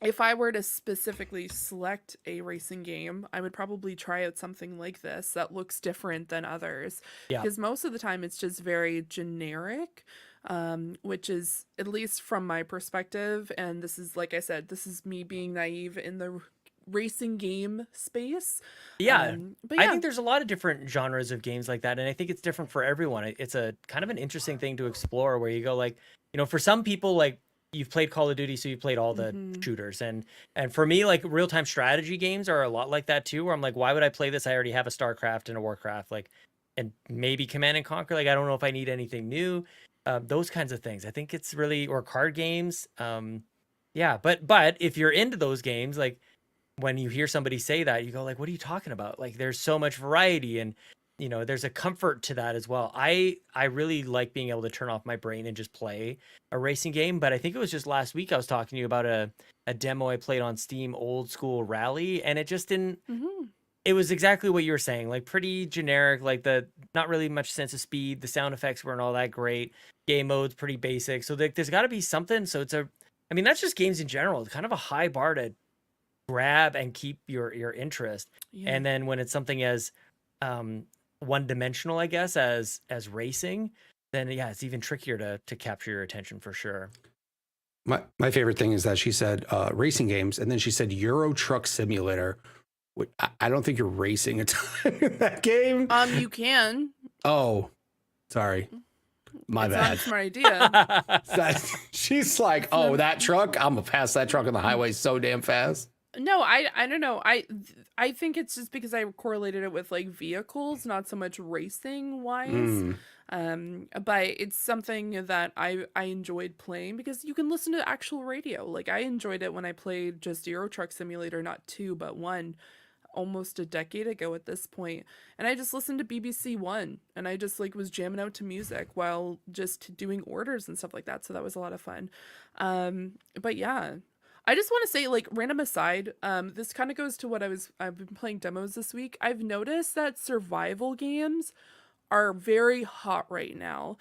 if I were to specifically select a racing game, I would probably try out something like this that looks different than others. Yeah. Because most of the time it's just very generic. Which is, at least from my perspective, and this is, like I said, this is me being naive in the racing game space. Yeah. But I think there's a lot of different genres of games like that, and I think it's different for everyone. It's a kind of an interesting thing to explore, where you go like, you know, for some people, like you've played Call of Duty, so you've played all the Mhm. shooters, and for me, like real-time strategy games are a lot like that too, where I'm like, why would I play this? I already have a StarCraft and a Warcraft, like, and maybe Command and Conquer. Like, I don't know if I need anything new. Those kinds of things. I think it's really, or card games. Yeah, but if you're into those games, like when you hear somebody say that, you go like, what are you talking about? Like, there's so much variety, and there's a comfort to that as well. I really like being able to turn off my brain and just play a racing game. But I think it was just last week I was talking to you about a demo I played on Steam, Old School Rally, and it just didn't. Mhm. It was exactly what you were saying, like pretty generic, like the not really much sense of speed. The sound effects weren't all that great. Game mode's pretty basic. So there's got to be something. So I mean, that's just games in general. It's kind of a high bar to grab and keep your interest. Yeah. And then when it's something as one dimensional, I guess, as racing, then yeah, it's even trickier to capture your attention for sure. My favorite thing is that she said racing games, and then she said Euro Truck Simulator. I don't think you're racing a ton in that game. You can. Oh, sorry. My It's not a bad. smart idea. She's like, oh, that truck, I'm gonna pass that truck on the highway so damn fast. No, I don't know. I think it's just because I correlated it with like vehicles, not so much racing wise. But it's something that I enjoyed playing because you can listen to actual radio. Like I enjoyed it when I played just Euro Truck Simulator, not 2 but 1, almost a decade ago at this point. And I just listened to BBC One, and I just like was jamming out to music while just doing orders and stuff like that. So that was a lot of fun. But yeah. I just want to say, like, random aside, this kind of goes to what I've been playing demos this week. I've noticed that survival games are very hot right now.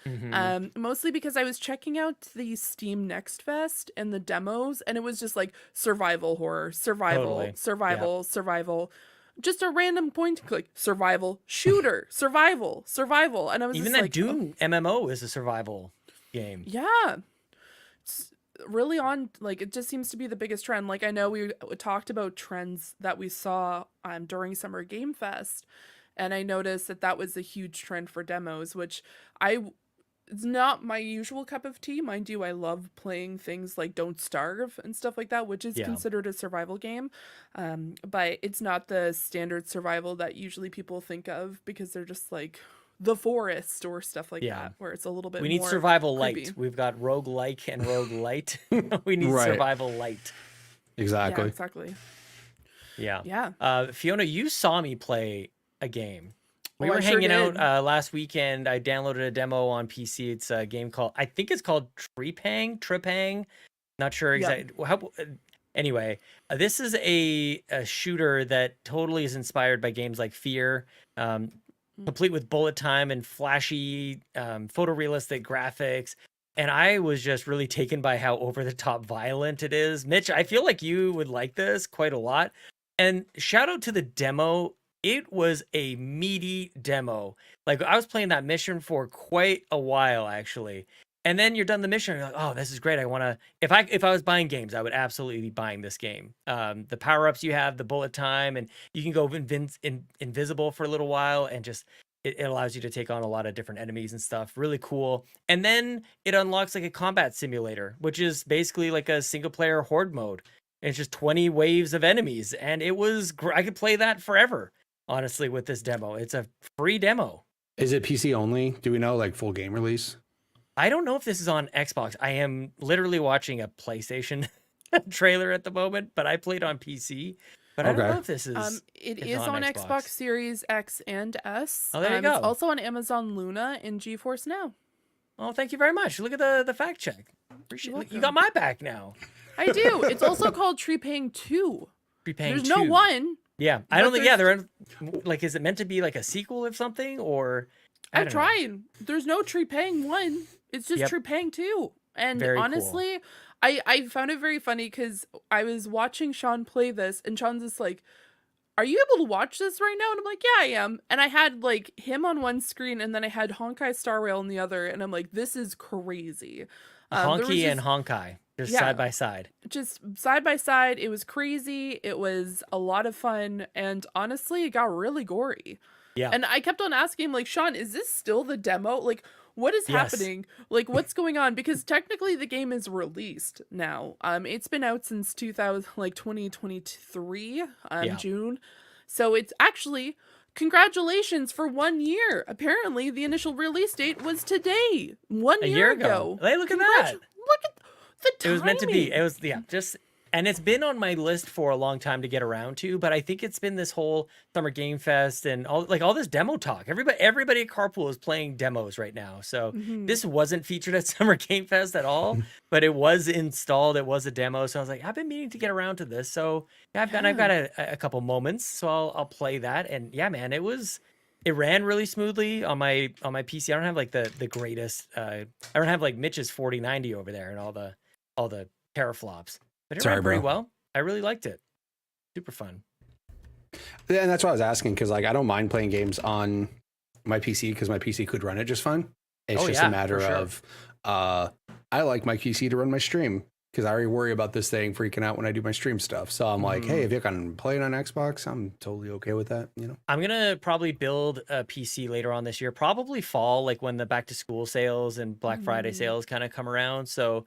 Mostly because I was checking out the Steam Next Fest and the demos, and it was just like survival horror, Totally. survival. Just a random point and click, survival, shooter, survival. And I was Even just that like, Doom MMO is a survival game. yeah. Really on, like, it just seems to be the biggest trend. Like, I know we talked about trends that we saw during Summer Game Fest, and I noticed that was a huge trend for demos, which it's not my usual cup of tea. Mind you, I love playing things like Don't Starve and stuff like that, which is considered a survival game. But it's not the standard survival that usually people think of, because they're just like The Forest or stuff like that, where it's a little bit We need more survival creepy. light. We've got rogue like and rogue light. We need Right. survival light. Exactly. Yeah, exactly. Yeah. Yeah. Fiona, you saw me play a game. We Oh, I were sure hanging did. out PC. I downloaded a demo on PC. It's a game called, I think it's called Tripang. Not sure Yep. exactly. Anyway, this is a shooter that totally is inspired by games like Fear, complete with bullet time and flashy, photorealistic graphics. And I was just really taken by how over the top violent it is. Mitch, I feel like you would like this quite a lot. And shout out to the demo. It was a meaty demo. Like, I was playing that mission for quite a while, actually. And then you're done the mission, and you're like, oh, this is great. I want to, if I was buying games, I would absolutely be buying this game. The power-ups you have, the bullet time, and you can go invisible for a little while, and just, it allows you to take on a lot of different enemies and stuff. Really cool. And then it unlocks like a combat simulator, which is basically like a single-player horde mode. And it's just 20 waves of enemies. And it was, I could play that forever, honestly, with this demo. It's a free demo. Is it PC only? Do we know, like, full game release? I don't know if this is on Xbox. I am literally watching a PlayStation trailer at the moment, but I played on PC. But I don't know if this is. It is on Xbox Series X and S. Oh, there you go. It's also on Amazon Luna and GeForce Now. Oh, thank you very much. Look at the fact check. Appreciate it. You got my back now. I do. It's also called Trepang 2. Trepang There's 2. no 1. Yeah, I don't think. Yeah, they're like. Is it meant to be like a sequel of something, or? I'm trying. There's no Trepang 1. It's just Trepang 2. And Very honestly, cool. I found it very funny because I was watching Sean play this, and Sean's just like, are you able to watch this right now? And I'm like, yeah, I am. And I had like him on one screen, and then I had Honkai Star Rail on the other, and I'm like, this is crazy. Honky and Honkai, just side by side. Just side by side. It was crazy. It was a lot of fun. And honestly, it got really gory. Yeah. And I kept on asking him, like, Sean, is this still the demo? Like, what is Yes. happening? Like, what's going on? Because technically the game is released now. It's been out since 2023, Yeah. June. So it's actually, congratulations for 1 year. Apparently the initial release date was today, A year ago. Hey, look at that. Look at the timing. It was meant to be. It was, yeah, just, and it's been on my list for a long time to get around to, but I think it's been this whole Summer Game Fest and all this demo talk. Everybody at Carpool is playing demos right now. So this wasn't featured at Summer Game Fest at all, but it was installed. It was a demo. So I was like, I've been meaning to get around to this. So yeah, I've got a couple moments. So I'll play that. And yeah, man, it ran really smoothly on my PC. I don't have like the greatest, I don't have like Mitch's 4090 over there and all the teraflops. But it ran pretty well. I really liked it. Super fun. Yeah, and that's what I was asking, because like I don't mind playing games on my PC because my PC could run it just fine. It's just a matter of I like my PC to run my stream, because I already worry about this thing freaking out when I do my stream stuff. So I'm like, hey, if you can play it on Xbox, I'm totally okay with that. You know, I'm gonna probably build a PC later on this year, probably fall, like when the back to school sales and Black Friday sales kind of come around. So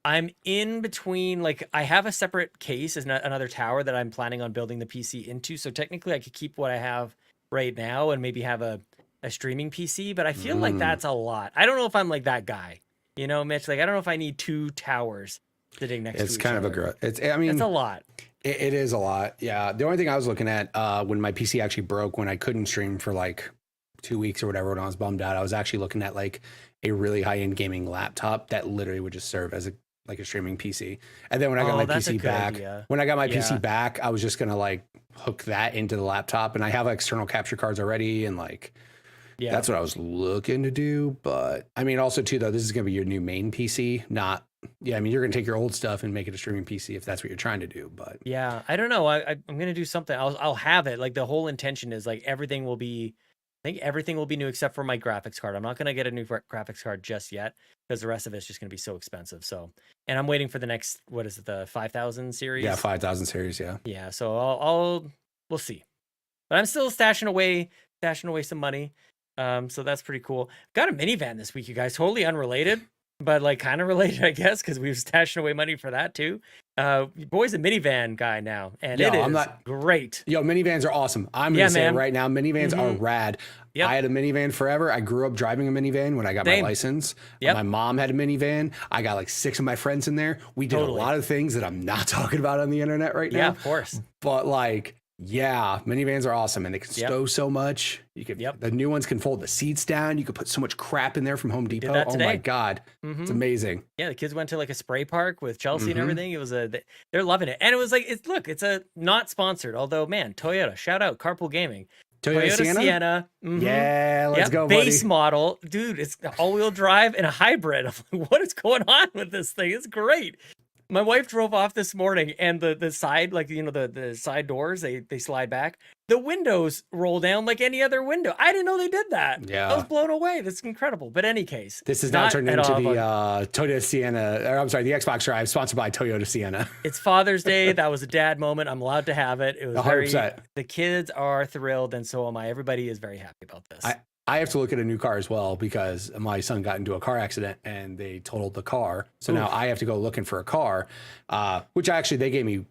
I'm in between, like I have a separate case as another tower that I'm planning on building the PC into. So technically I could keep what I have right now and maybe have a streaming PC, but I feel like that's a lot. I don't know if I'm like that guy, you know, Mitch, like I don't know if I need 2 towers sitting next to each other. It's kind of it's a lot. It is a lot. Yeah. The only thing I was looking at when my PC actually broke, when I couldn't stream for like 2 weeks or whatever, when I was bummed out, I was actually looking at like a really high-end gaming laptop that literally would just serve as a streaming PC. And then when I got my PC back, I was just gonna like hook that into the laptop, and I have external capture cards already, and like that's what I was looking to do. But I mean, also too though, this is gonna be your new main PC, not I mean, you're gonna take your old stuff and make it a streaming PC if that's what you're trying to do. But yeah, I don't know. I'm gonna do something. I'll have it. Like the whole intention is like everything will be new except for my graphics card. I'm not going to get a new graphics card just yet because the rest of it's just going to be so expensive. So, and I'm waiting for the next, what is it, the 5000 series? Yeah, 5000 series, yeah. Yeah, so we'll see. But I'm still stashing away some money. So that's pretty cool. Got a minivan this week, you guys. Totally unrelated, but like kind of related, I guess, because we were stashing away money for that too. Boy's a minivan guy now, and it is great. Yo, minivans are awesome. I'm gonna say it right now, minivans are rad. Yep. I had a minivan forever. I grew up driving a minivan when I got my license. My mom had a minivan. I got like 6 of my friends in there. We did a lot of things that I'm not talking about on the internet right now. Yeah, of course. But like, yeah, minivans are awesome, and they can stow so much. You could the new ones can fold the seats down. You could put so much crap in there from Home Depot. Oh my god, it's amazing. Yeah, the kids went to like a spray park with Chelsea and everything. It was they're loving it, and it was like it's a not sponsored. Although man, Toyota, shout out Carpool Gaming. Toyota Sienna. Yeah, let's go, buddy. Base model, dude. It's all-wheel drive and a hybrid. I'm like, what is going on with this thing? It's great. My wife drove off this morning, and the side, like, you know, the side doors, they slide back. The windows roll down like any other window. I didn't know they did that. Yeah. I was blown away. That's incredible. But any case. This is now turned into the Toyota Sienna, or I'm sorry, the Xbox Drive, sponsored by Toyota Sienna. It's Father's Day. That was a dad moment. I'm allowed to have it. It was 100%. The kids are thrilled, and so am I. Everybody is very happy about this. I have to look at a new car as well, because my son got into a car accident and they totaled the car. So now I have to go looking for a car, which actually they gave me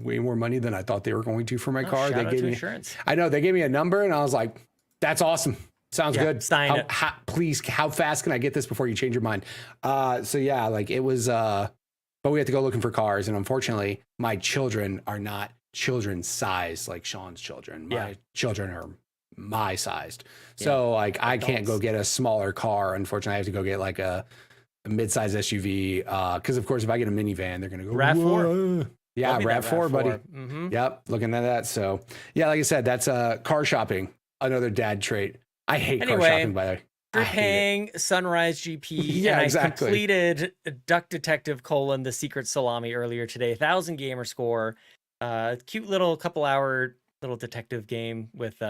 way more money than I thought they were going to for my car. They gave me insurance. I know, they gave me a number, and I was like, that's awesome. Sounds good. Sign it. Please, how fast can I get this before you change your mind? So yeah, like it was, but we had to go looking for cars. And unfortunately, my children are not children's size like Sean's children. My children are my sized. So like I can't go get a smaller car. Unfortunately, I have to go get like a mid-size SUV. Cause of course, if I get a minivan, they're going to go RAV4. Yeah, RAV4, buddy. Mm-hmm. Yep. Looking at that. So yeah, like I said, that's car shopping. Another dad trait. I hate car shopping, by the way. You're paying Sunrise GP. Yeah, and exactly. I completed Duck Detective: The Secret Salami earlier today. 1,000 gamer score. Cute little couple-hour little detective game with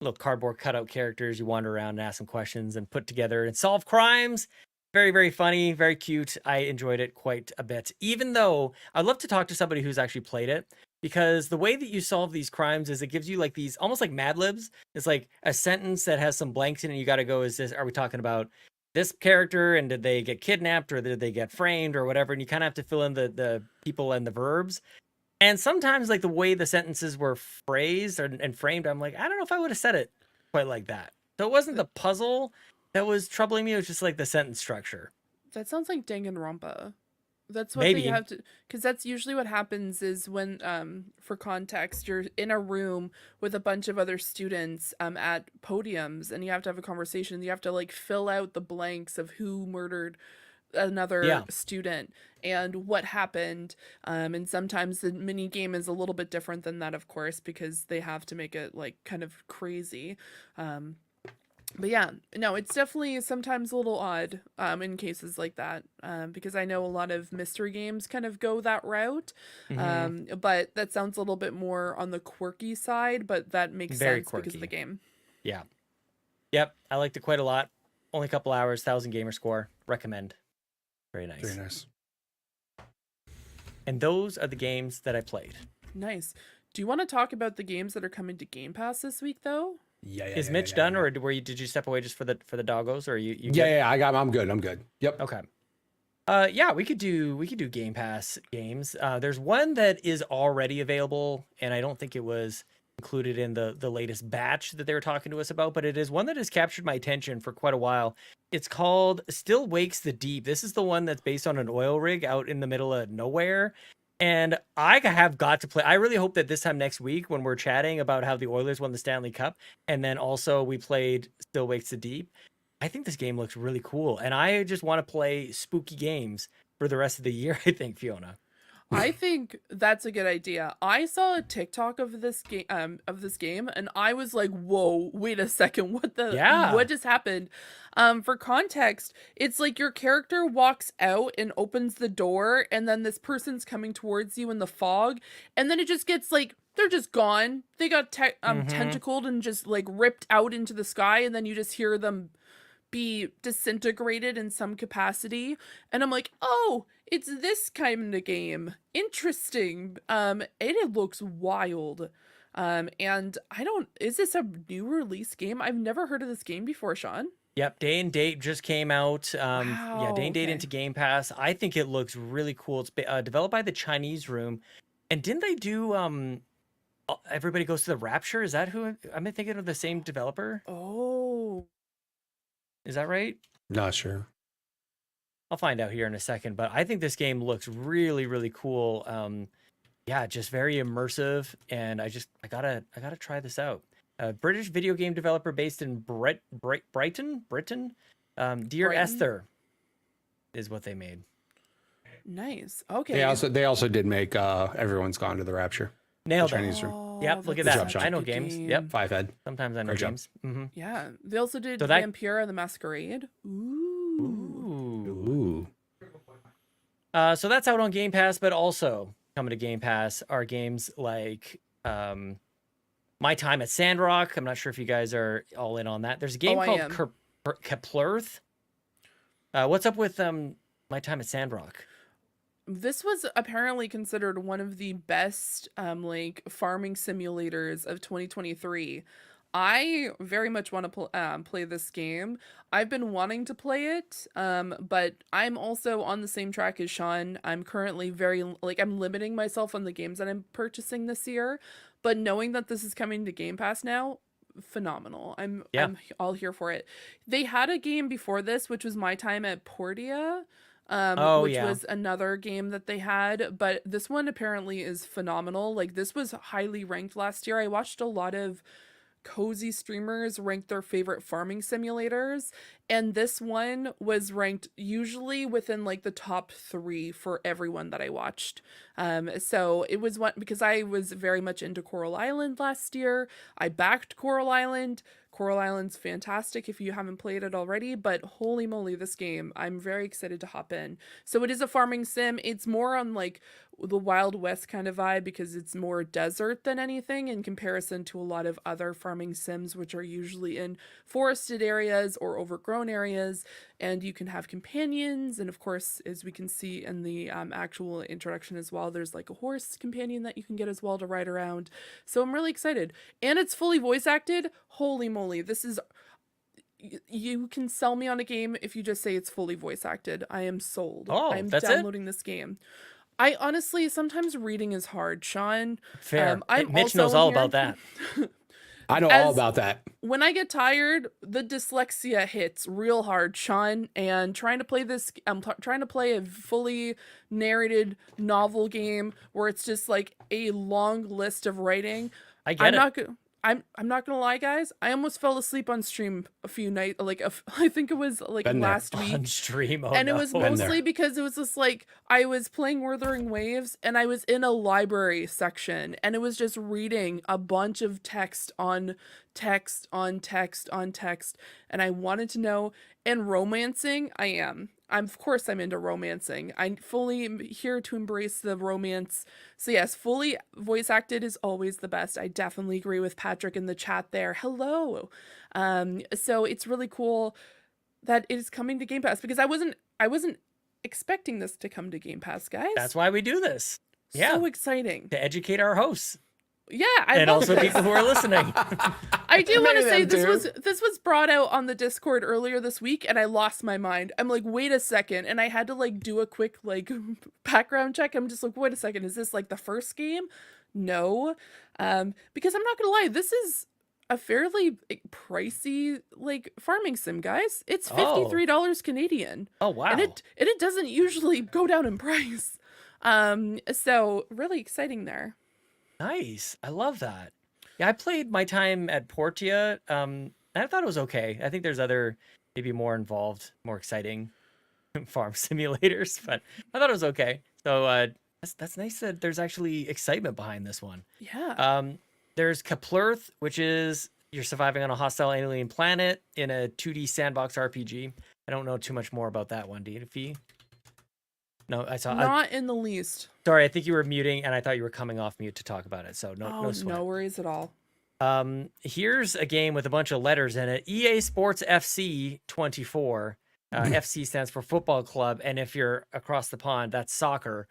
little cardboard cutout characters. You wander around and ask some questions and put together and solve crimes. Very, very funny, very cute. I enjoyed it quite a bit, even though I'd love to talk to somebody who's actually played it, because the way that you solve these crimes is it gives you like these almost like Mad Libs. It's like a sentence that has some blanks in it. You got to go, are we talking about this character, and did they get kidnapped or did they get framed or whatever? And you kind of have to fill in the people and the verbs. And sometimes, like, the way the sentences were phrased and framed, I'm like, I don't know if I would have said it quite like that. So it wasn't the puzzle that was troubling me. It was just like the sentence structure. That sounds like Danganronpa. That's what Maybe. they have to, because that's usually what happens is when, for context, you're in a room with a bunch of other students at podiums, and you have to have a conversation. You have to like fill out the blanks of who murdered another student and what happened. And sometimes the mini game is a little bit different than that, of course, because they have to make it like kind of crazy. But yeah, no, it's definitely sometimes a little odd in cases like that, because I know a lot of mystery games kind of go that route. But that sounds a little bit more on the quirky side, but that makes sense because of the game. Yeah. Yep. I liked it quite a lot. Only a couple hours, 1,000 gamer score. Recommend. Very nice. Very nice. And those are the games that I played. Nice. Do you want to talk about the games that are coming to Game Pass this week, though? Is Mitch done, or did you step away just for the doggos, or you Yeah, I'm good. Yep. Okay. Yeah, we could do Game Pass games. There's one that is already available, and I don't think it was included in the latest batch that they were talking to us about, but it is one that has captured my attention for quite a while. It's called Still Wakes the Deep. This is the one that's based on an oil rig out in the middle of nowhere. And I have got to play. I really hope that this time next week, when we're chatting about how the Oilers won the Stanley Cup, and then also we played Still Wakes the Deep, I think this game looks really cool. And I just want to play spooky games for the rest of the year, I think, Fiona. I think that's a good idea. I saw a TikTok of this game, and I was like, "Whoa, wait a second! What just happened?" For context, it's like your character walks out and opens the door, and then this person's coming towards you in the fog, and then it just gets like they're just gone. They got tentacled and just like ripped out into the sky, and then you just hear them be disintegrated in some capacity, and I'm like, oh, it's this kind of game. Interesting. It looks wild. And is this a new release game? I've never heard of this game before, Sean. Yep, Day and Date just came out. Wow, yeah, Day and Date into Game Pass. I think it looks really cool. It's developed by the Chinese Room, and didn't they do Everybody Goes to the Rapture? Is that who am I thinking of? The same developer? Oh. Is that right? Not sure. I'll find out here in a second, but I think this game looks really, really cool. Yeah, just very immersive, and I gotta try this out. British video game developer based in Brighton. Dear Brighton? Esther is what they made. Nice. Okay. They also did make Everyone's Gone to the Rapture. Nailed the it. Chinese Room. Yep, look at that's that. such a I know good games. game. Yep. Five Head. Sometimes I know Great job. games. Mm-hmm. Yeah. They also did So that- Vampira the Masquerade. Ooh. Ooh. So that's out on Game Pass, but also coming to Game Pass are games like My Time at Sandrock. I'm not sure if you guys are all in on that. There's a game I called am. Keplerth. What's up with My Time at Sandrock? This was apparently considered one of the best like farming simulators of 2023. I very much want to play this game. I've been wanting to play it, but I'm also on the same track as Sean. I'm currently I'm limiting myself on the games that I'm purchasing this year, but knowing that this is coming to Game Pass now, phenomenal. I'm all here for it. They had a game before this, which was My Time at Portia. Which was another game that they had, but this one apparently is phenomenal. Like, this was highly ranked last year. I watched a lot of cozy streamers rank their favorite farming simulators, and this one was ranked usually within like the top 3 for everyone that I watched. So it was one because I was very much into Coral Island last year. I backed Coral Island. Coral Island's fantastic if you haven't played it already, but holy moly, this game, I'm very excited to hop in. So it is a farming sim. It's more on like the Wild West kind of vibe because it's more desert than anything in comparison to a lot of other farming sims, which are usually in forested areas or overgrown areas, and you can have companions. And of course, as we can see in the actual introduction as well, there's like a horse companion that you can get as well to ride around. So I'm really excited, and it's fully voice acted. Holy moly, this is you can sell me on a game if you just say it's fully voice acted. I am sold. Oh, I'm that's it? downloading this game. I honestly, sometimes reading is hard, Sean. Fair. I'm Mitch knows also all here- about that. I know all about that. When I get tired, the dyslexia hits real hard, Sean, and trying to play trying to play a fully narrated novel game where it's just like a long list of writing. I get it. I'm not gonna lie, guys. I almost fell asleep on stream a few nights, I think it was like Been there. last week. On stream, And it was Been mostly there. because it was just like I was playing Wuthering Waves and I was in a library section and it was just reading a bunch of text on text on text on text. And I wanted to know, and romancing, of course I'm into romancing. I'm fully here to embrace the romance. So yes, fully voice acted is always the best. I definitely agree with Patrick in the chat there. Hello. So it's really cool that it is coming to Game Pass because I wasn't expecting this to come to Game Pass, guys. That's why we do this. Yeah. So exciting. To educate our hosts. Yeah, I And love also this. people who are listening. I do want to Many say of them this was brought out on the Discord earlier this week and I lost my mind. I'm like, wait a second, and I had to like do a quick like background check. I'm just like, wait a second, is this like the first game? No. Because I'm not gonna lie, this is a fairly pricey like farming sim, guys. It's $53 Canadian. Oh, wow. And it doesn't usually go down in price. So really exciting there. Nice. I love that. Yeah, I played my time at Portia. I thought it was okay. I think there's other, maybe more involved, more exciting farm simulators, but I thought it was okay. So that's nice that there's actually excitement behind this one. Yeah. There's Kaplurth, which is you're surviving on a hostile alien planet in a 2D sandbox RPG. I don't know too much more about that one, do you, Fee? No, I saw. Not in the least. Sorry, I think you were muting, and I thought you were coming off mute to talk about it. So no sweat. No worries at all. Here's a game with a bunch of letters in it. EA Sports FC 24. FC stands for Football Club, and if you're across the pond, that's soccer.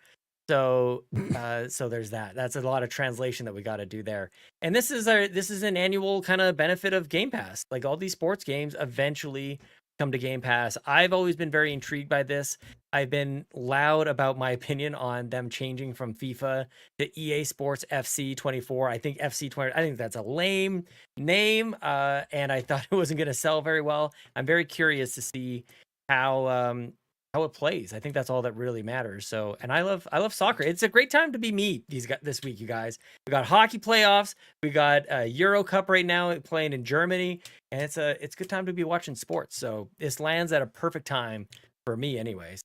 So there's that. That's a lot of translation that we got to do there. And this is an annual kind of benefit of Game Pass. Like all these sports games eventually come to Game Pass. I've always been very intrigued by this. I've been loud about my opinion on them changing from FIFA to EA Sports FC 24. I think FC 20. I think that's a lame name, and I thought it wasn't going to sell very well. I'm very curious to see how it plays. I think that's all that really matters. So, and I love soccer. It's a great time to be me this week, you guys. We got hockey playoffs. We got Euro Cup right now playing in Germany, and it's a good time to be watching sports. So this lands at a perfect time for me, anyways.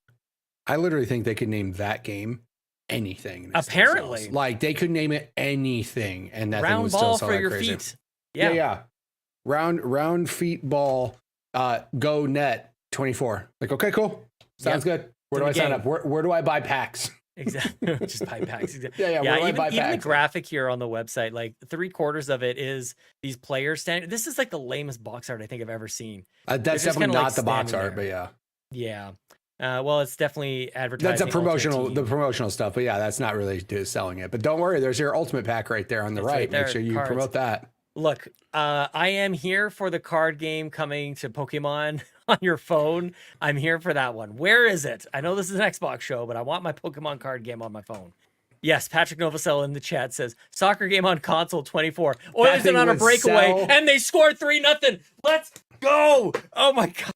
I literally think they could name that game anything. Apparently, like they could name it anything, and that thing round would ball still sell for like your crazy. feet. Yeah. Round feet ball. Go net 24. Like, okay, cool. Sounds good. Where do I sign up? Where do I buy packs? Exactly. Just buy packs. Exactly. Yeah. Where do I buy even the packs? graphic here on the website, like 3/4 of it is these players standing. This is like the lamest box art I think I've ever seen. That's just definitely kinda, not like, the box standing art, but yeah. Yeah. Well, it's definitely advertising. That's the promotional stuff, but yeah, that's not really selling it. But don't worry, there's your ultimate pack right there on the It's right. right there, Make sure you cards. promote that. Look, I am here for the card game coming to Pokemon on your phone. I'm here for that one. Where is it? I know this is an Xbox show, but I want my Pokemon card game on my phone. Yes, Patrick Novosel in the chat says soccer game on console 24. Oilers thing on a would breakaway sell. and they scored 3-0. Let's go! Oh my god.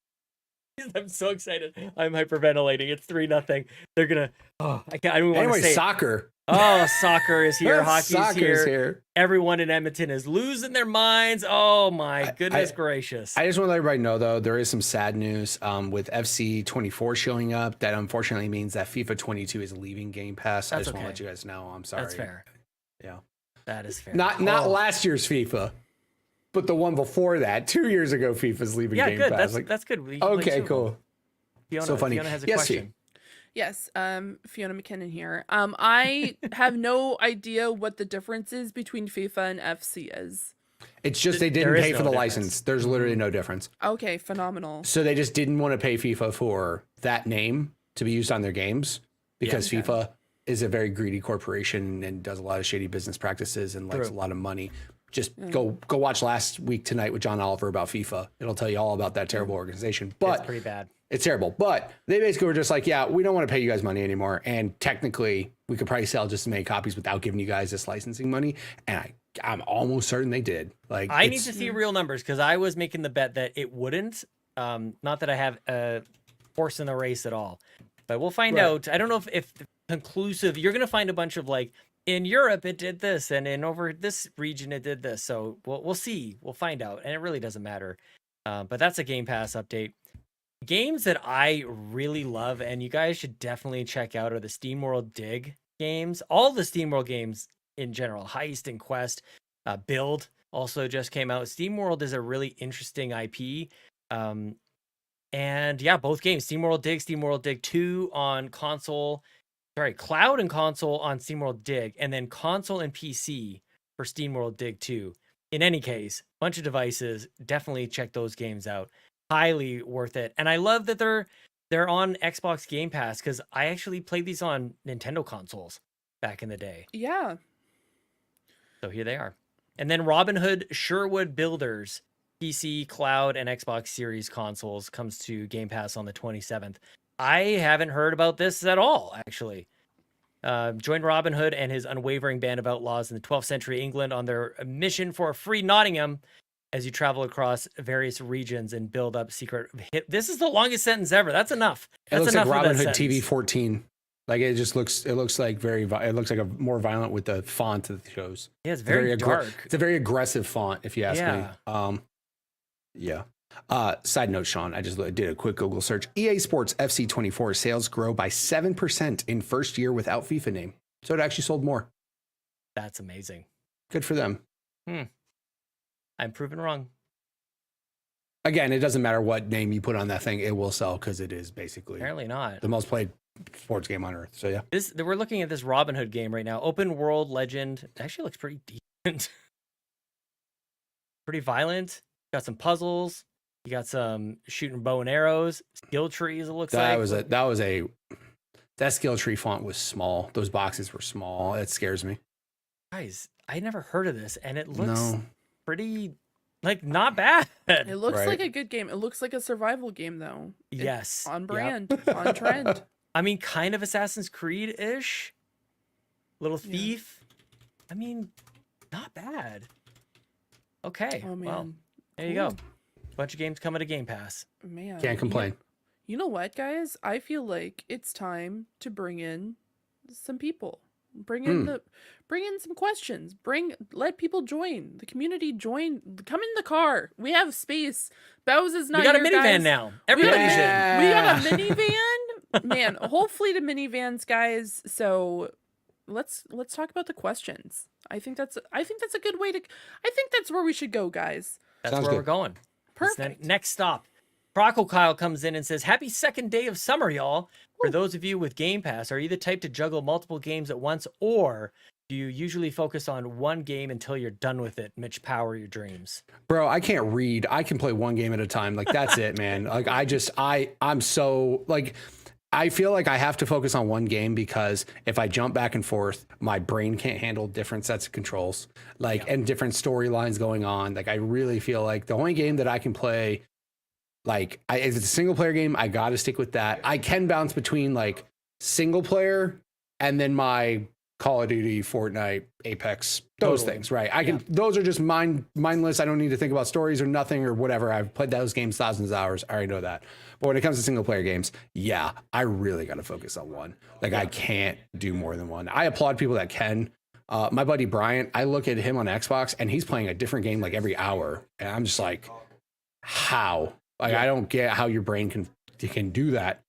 I'm so excited. I'm hyperventilating. It's 3-0. They're gonna. Oh, I can't. I don't want to Anyway, say. soccer. Oh, soccer is here. Hockey's Soccer's here. Everyone in Edmonton is losing their minds. Oh my goodness gracious. I just want to let everybody know, though, there is some sad news with FC 24 showing up. That unfortunately means that FIFA 22 is leaving Game Pass. I just want to let you guys know. I'm sorry. That's fair. Yeah. That is fair. Not last year's FIFA, but the one before that. 2 years ago, FIFA's leaving Game good. Pass. That's good. We can play Okay, two of them. cool. Fiona, So funny. Fiona has a Yes, question. Yes, Fiona McKinnon here. I have no idea what the difference is between FIFA and FC is. It's just they didn't There is pay no for the difference. license. There's literally no difference. Okay, phenomenal. So they just didn't want to pay FIFA for that name to be used on their games because FIFA is a very greedy corporation and does a lot of shady business practices and likes True. a lot of money. Just go watch Last Week Tonight with John Oliver about FIFA. It'll tell you all about that terrible organization. But It's pretty bad. It's terrible. But they basically were just like, yeah, we don't want to pay you guys money anymore. And technically, we could probably sell just as many copies without giving you guys this licensing money. And I'm almost certain they did. Like, I need to see real numbers because I was making the bet that it wouldn't. Not that I have a horse in the race at all, but we'll find out. I don't know if conclusive. You're gonna find a bunch of like in Europe it did this, and in over this region it did this. So we'll see. We'll find out, and it really doesn't matter. But that's a Game Pass update. Games that I really love, and you guys should definitely check out, are the SteamWorld Dig games. All the SteamWorld games in general, Heist and Quest, Build also just came out. SteamWorld is a really interesting IP. And yeah, both games, SteamWorld Dig 2 on console, cloud and console on SteamWorld Dig, and then console and PC for SteamWorld Dig 2. In any case, bunch of devices, definitely check those games out. Highly worth it. And I love that they're on Xbox Game Pass because I actually played these on Nintendo consoles back in the day. Yeah. So here they are. And then Robin Hood Sherwood Builders, PC, cloud, and Xbox Series consoles comes to Game Pass on the 27th. I haven't heard about this at all, actually. Join Robin Hood and his unwavering band of outlaws in the 12th century England on their mission for a free Nottingham as you travel across various regions and build up secret hit. This is the longest sentence ever. That's enough. That's it looks enough like Robin Hood sentence. TV 14. Like it looks like it looks like a more violent with the font that it shows. Yeah, it's very dark. It's a very aggressive font, if you ask Yeah. me. Yeah. Side note, Sean, I just did a quick Google search. EA Sports FC 24 sales grow by 7% in first year without FIFA name. So it actually sold more. That's amazing. Good for them. I'm proven wrong. Again, it doesn't matter what name you put on that thing, it will sell because it is basically Apparently not. the most played sports game on earth. So yeah. We're looking at this Robin Hood game right now. Open world legend. It actually looks pretty decent. Pretty violent. Got some puzzles. You got some shooting bow and arrows, skill trees. It looks like that skill tree font was small. Those boxes were small. It scares me. Guys, I never heard of this, and it looks pretty like not bad. It looks Right. like a good game. It looks like a survival game, though. It's Yes, on Yep. brand, on trend. I mean, kind of Assassin's Creed ish. Little thief. I mean, not bad. Okay. Oh man, Well, there you go. Bunch of games coming to Game Pass. man. Can't complain. You know what, guys? I feel like it's time to bring in some people. Bring in some questions. Let people join. The community join. Come in the car. We have space. Bowes is not We got a here, minivan guys. now. Everybody's in. We got a minivan. Man, a whole fleet of minivans, guys. So let's talk about the questions. I think that's a good way to. I think that's where we should go, guys. That's Sounds where good. we're going. It's Perfect. Next stop. CrocoKyle comes in and says, "Happy second day of summer, y'all. For those of you with Game Pass, are you the type to juggle multiple games at once, or do you usually focus on one game until you're done with it? Mitch, power your dreams." Bro, I can't read. I can play one game at a time. Like that's it, man. Like I'm so like I feel like I have to focus on one game because if I jump back and forth, my brain can't handle different sets of controls, and different storylines going on. Like I really feel like the only game that I can play, if it's a single player game, I got to stick with that. I can bounce between like single player and then my Call of Duty, Fortnite, Apex, those Totally. things, right? Those are just mindless. I don't need to think about stories or nothing or whatever. I've played those games thousands of hours. I already know that. But when it comes to single player games, yeah, I really got to focus on one. I can't do more than one. I applaud people that can. My buddy Bryant, I look at him on Xbox and he's playing a different game like every hour. And I'm just like, how? I don't get how your brain can do that.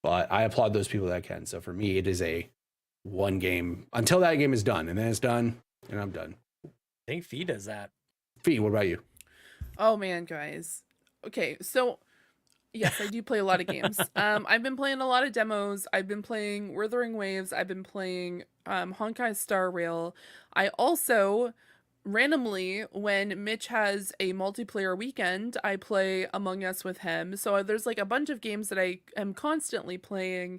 But I applaud those people that can. So for me, it is a one game until that game is done, and then it's done and I'm done. I think Fee does that. Fee, what about you? Oh man, guys. Okay, so yes, I do play a lot of games. I've been playing a lot of demos. I've been playing Wuthering Waves. I've been playing Honkai Star Rail. I also randomly, when Mitch has a multiplayer weekend, I play Among Us with him. So there's like a bunch of games that I am constantly playing.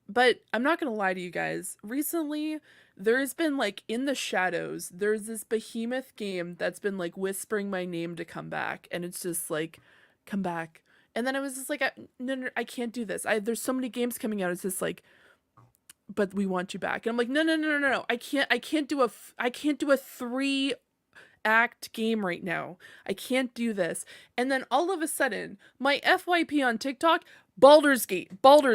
But I'm not gonna lie to you guys. Recently, there's been like in the shadows, there's this behemoth game that's been like whispering my name to come back, and it's just like, come back. And then I was just like, no, I can't do this. There's so many games coming out. It's just like, but we want you back. And I'm like, no. I can't do a 3-act game right now. I can't do this. And then all of a sudden, my FYP on TikTok, Baldur's Gate. And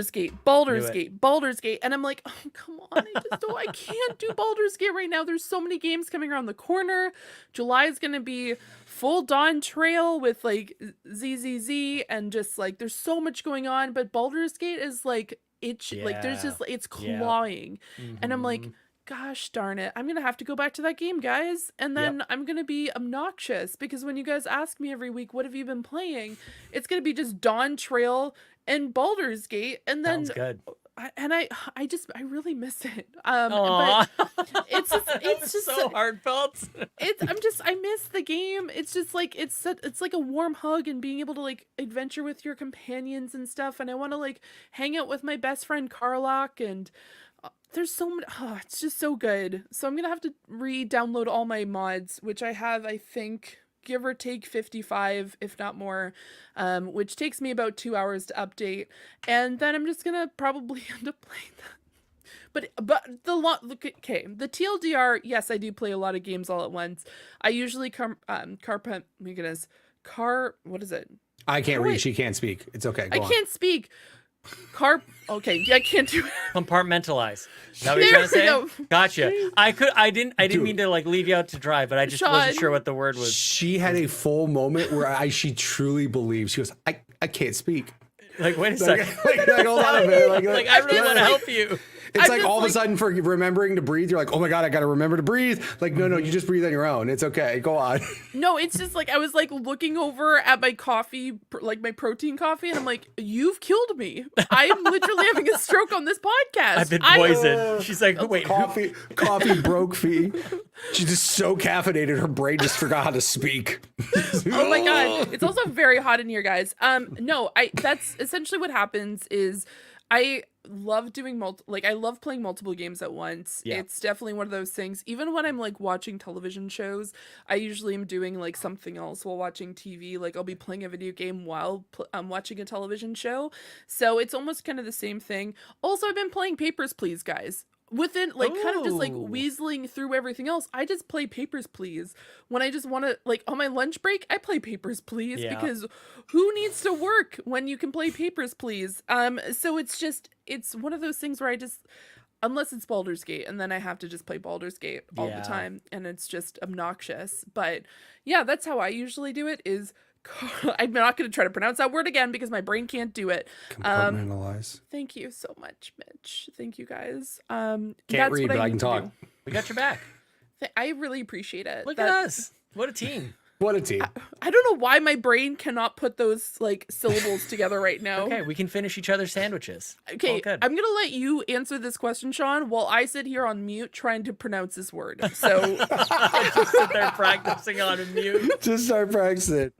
I'm like, oh, come on. I can't do Baldur's Gate right now. There's so many games coming around the corner. July is going to be full Dawn Trail with like ZZZ and just like, there's so much going on, but Baldur's Gate is like, like there's just, it's clawing. And I'm like, gosh darn it, I'm gonna have to go back to that game, guys, and then I'm gonna be obnoxious because when you guys ask me every week what have you been playing, it's gonna be just Dawn Trail and Baldur's Gate, and then good. I really miss it. But it's just so heartfelt. I miss the game. It's just like it's like a warm hug and being able to like adventure with your companions and stuff, and I want to like hang out with my best friend Carlock, and there's so many, it's just so good. So I'm gonna have to re-download all my mods, which I have, I think, give or take 55, if not more, which takes me about 2 hours to update, and then I'm just gonna probably end up playing that. But the TLDR, yes, I do play a lot of games all at once. I usually what is it? I can't read. She can't speak. It's okay. Go on. Can't speak. Okay, yeah, I can't do it. Compartmentalize. Is that what you're trying to say? Go. Gotcha. I didn't mean to like leave you out to dry, but I just wasn't sure what the word was. She had a full moment where she truly believed. She goes, I can't speak. Like, wait a second. Like, hold on a minute. Like I really want to help you. It's like all of a sudden for remembering to breathe, you're like, oh my God, I got to remember to breathe. Like, no, you just breathe on your own. It's okay. Go on. No, it's just like, I was like looking over at my coffee, like my protein coffee, and I'm like, you've killed me. I'm literally having a stroke on this podcast. I've been poisoned. She's like, wait. Coffee broke Fee. She's just so caffeinated, her brain just forgot how to speak. Oh my God. It's also very hot in here, guys. No, that's essentially what happens is I love doing I love playing multiple games at once. Yeah. It's definitely one of those things. Even when I'm like watching television shows, I usually am doing like something else while watching TV. Like I'll be playing a video game while I'm watching a television show. So it's almost kind of the same thing. Also, I've been playing Papers, Please, guys. Within like kind of just like weaseling through everything else, I just play Papers, Please. When I just want to like on my lunch break, I play Papers, Please, because who needs to work when you can play Papers, Please? So it's one of those things where I just, unless it's Baldur's Gate, and then I have to just play Baldur's Gate all the time, and it's just obnoxious. But yeah, that's how I usually do it. I'm not going to try to pronounce that word again because my brain can't do it. Compartmentalize. Thank you so much, Mitch. Thank you, guys. Can't read, but I can talk. We got your back. I really appreciate it. Look at us. What a team. What a team. I don't know why my brain cannot put those like syllables together right now. Okay, we can finish each other's sandwiches. Okay, I'm going to let you answer this question, Sean, while I sit here on mute trying to pronounce this word. So just sit there practicing on mute. Just start practicing.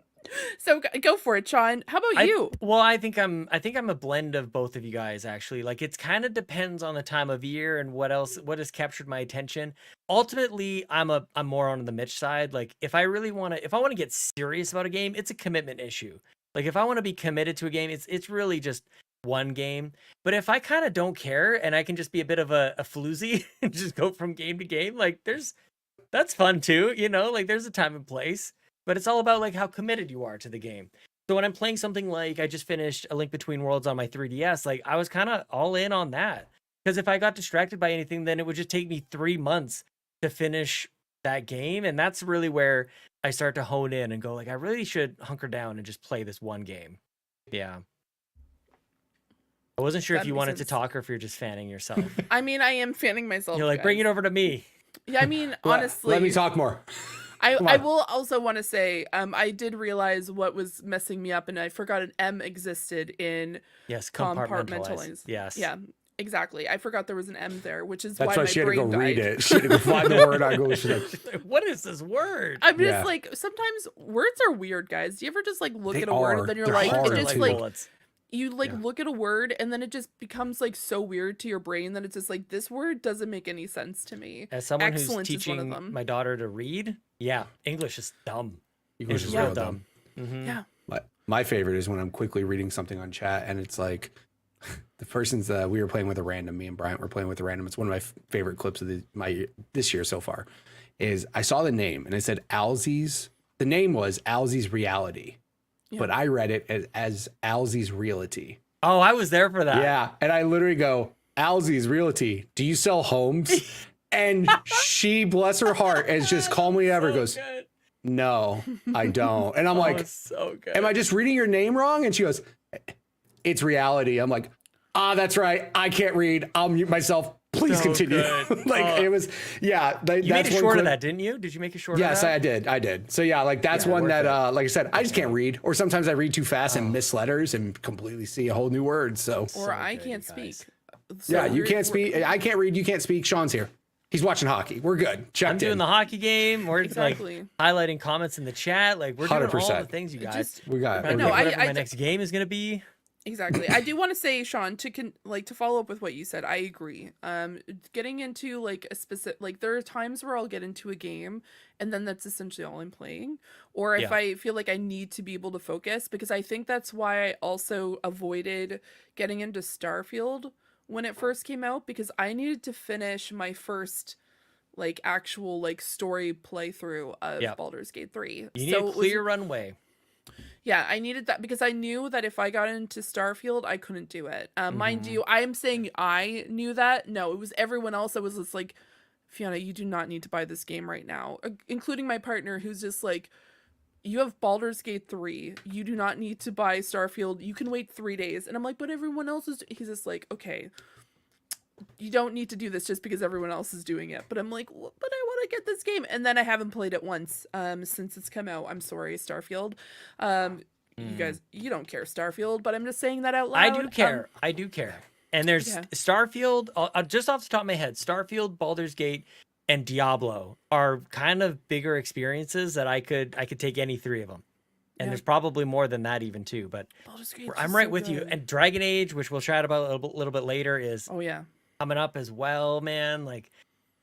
So go for it, Sean. How about you? Well, I think I'm a blend of both of you guys, actually. Like it's kind of depends on the time of year and what has captured my attention. Ultimately, I'm more on the Mitch side. Like if I want to get serious about a game, it's a commitment issue. Like if I want to be committed to a game, it's really just one game. But if I kind of don't care and I can just be a bit of a floozy and just go from game to game, like that's fun too, like there's a time and place. But it's all about like how committed you are to the game. So when I'm playing something like I just finished A Link Between Worlds on my 3DS, like I was kind of all in on that. Because if I got distracted by anything, then it would just take me 3 months to finish that game. And that's really where I start to hone in and go like, I really should hunker down and just play this one game. Yeah. I wasn't sure if you wanted to talk or if you're just fanning yourself. I mean, I am fanning myself. You're like, guys. Bring it over to me. Yeah, I mean, honestly. Let me talk more. I will also want to say, I did realize what was messing me up, and I forgot an M existed in compartmentalize. Yes. Yeah, exactly. I forgot there was an M there, which is That's why she my had to brain go died. read it. She had to go find the word on Google. She's like, what is this word? I'm just like, sometimes words are weird, guys. Do you ever just like look at a word and then you're They're like, hard. it just like like, bullets. you look at a word and then it just becomes like so weird to your brain that it's just like, this word doesn't make any sense to me. As someone Excellent who's is one of teaching them. my daughter to read, yeah, English is dumb. English It's is real real dumb. Yeah. My favorite is when I'm quickly reading something on chat and it's like the person's we were playing with a random. Me and Bryant were playing with a random. It's one of my favorite clips of this year so far. Is I saw the name and it said Alzie's. The name was Alzie's Reality, but I read it as Alzie's Realty. Oh, I was there for that. Yeah, and I literally go, Alzie's Realty. Do you sell homes? And she, bless her heart, as just calmly ever goes, good. no, I don't. And I'm like, it's so good. am I just reading your name wrong? And she goes, it's Reality. I'm like, that's right. I can't read. I'll mute myself. Please So continue. good. It was, yeah. You made that's a one short of clip. that, didn't you? Did you make a short of Yes, that? I did. So yeah, like that's one worth that, it. like I said, I just can't read, or sometimes I read too fast and miss letters and completely see a whole new word. So Or I good, can't you speak. guys. So yeah, you we're- can't speak. I can't read. You can't speak. Sean's here. He's watching hockey. We're good. Checked I'm doing in. the hockey game. We're Exactly. like highlighting comments in the chat. Like we're doing all 100%. the things, you guys. Just- we got. I We're know No, good. whatever I- my next game is gonna be. Exactly. I do want to say, Sean, to follow up with what you said, I agree. Getting into like a specific, like there are times where I'll get into a game and then that's essentially all I'm playing. Or if Yeah. I feel like I need to be able to focus, because I think that's why I also avoided getting into Starfield when it first came out, because I needed to finish my first like actual like story playthrough of Yeah. Baldur's Gate 3. You need So a it was- clear runway. yeah, I needed that because I knew that if I got into Starfield, I couldn't do it. Mind you, I am saying I knew that. No, it was everyone else that was just like, Fiona, you do not need to buy this game right now, including my partner, who's just like, you have Baldur's Gate 3. You do not need to buy Starfield. You can wait 3 days. And I'm like, but everyone else is. He's just like, okay, you don't need to do this just because everyone else is doing it. But I'm like, well, but I want to get this game. And then I haven't played it once since it's come out. I'm sorry, Starfield. You guys, you don't care, Starfield, but I'm just saying that out loud. I do care. I do care. And there's Yeah. Starfield, just off the top of my head, Starfield, Baldur's Gate, and Diablo are kind of bigger experiences that I could take any three of them. And Yeah. there's probably more than that even too. But Baldur's Gate's I'm just right so with you. good. And Dragon Age, which we'll chat about a little bit later, is Oh yeah. coming up as well, man. Like,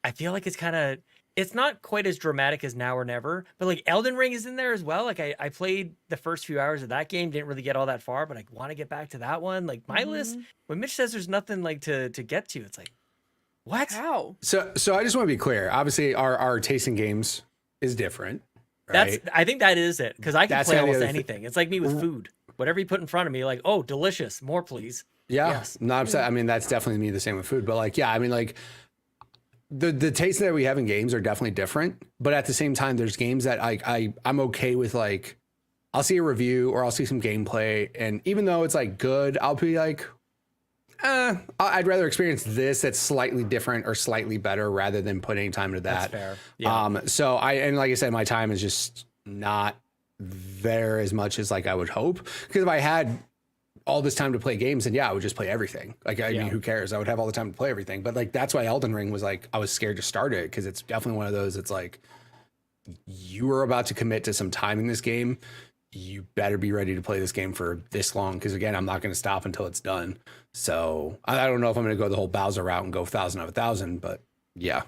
I feel like it's not quite as dramatic as Now or Never, but like Elden Ring is in there as well. Like I played the first few hours of that game, didn't really get all that far, but I want to get back to that one. Like my list, when Mitch says there's nothing like to get to, it's like, what? How? So I just want to be clear. Obviously, our taste in games is different. Right? I think that is it, because I can That's play the only almost other anything. It's like me with food. Whatever you put in front of me, like, oh, delicious, more please. Yeah, Yes. not upset. I mean, that's definitely me the same with food. But like, yeah, I mean, like the tastes that we have in games are definitely different. But at the same time, there's games that I'm okay with. Like, I'll see a review or I'll see some gameplay, and even though it's like good, I'll be like, I'd rather experience this that's slightly different or slightly better rather than put any time into that. That's fair. Yeah. So and like I said, my time is just not there as much as like I would hope, because if I had all this time to play games, and yeah, I would just play everything. Like, I mean, who cares? I would have all the time to play everything. But like, that's why Elden Ring was like, I was scared to start it, because it's definitely one of those. It's like, you are about to commit to some time in this game. You better be ready to play this game for this long, because again, I'm not going to stop until it's done. So I don't know if I'm going to go the whole Bowser route and go 1,000 of 1,000, but yeah,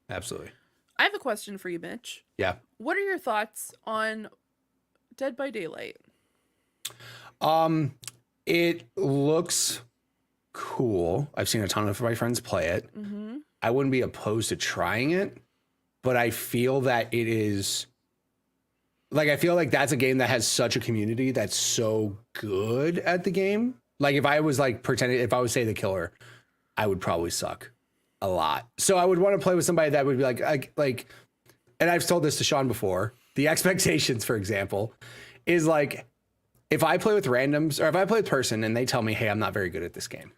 absolutely. I have a question for you, Mitch. Yeah. What are your thoughts on Dead by Daylight? It looks cool. I've seen a ton of my friends play it. Mm-hmm. I wouldn't be opposed to trying it, but I feel that it is like, I feel like that's a game that has such a community that's so good at the game. Like, if I was like pretending, if I was say the killer, I would probably suck a lot. So I would want to play with somebody that would be like, and I've told this to Sean before, the expectations, for example, is like, if I play with randoms or if I play with a person and they tell me, hey, I'm not very good at this game,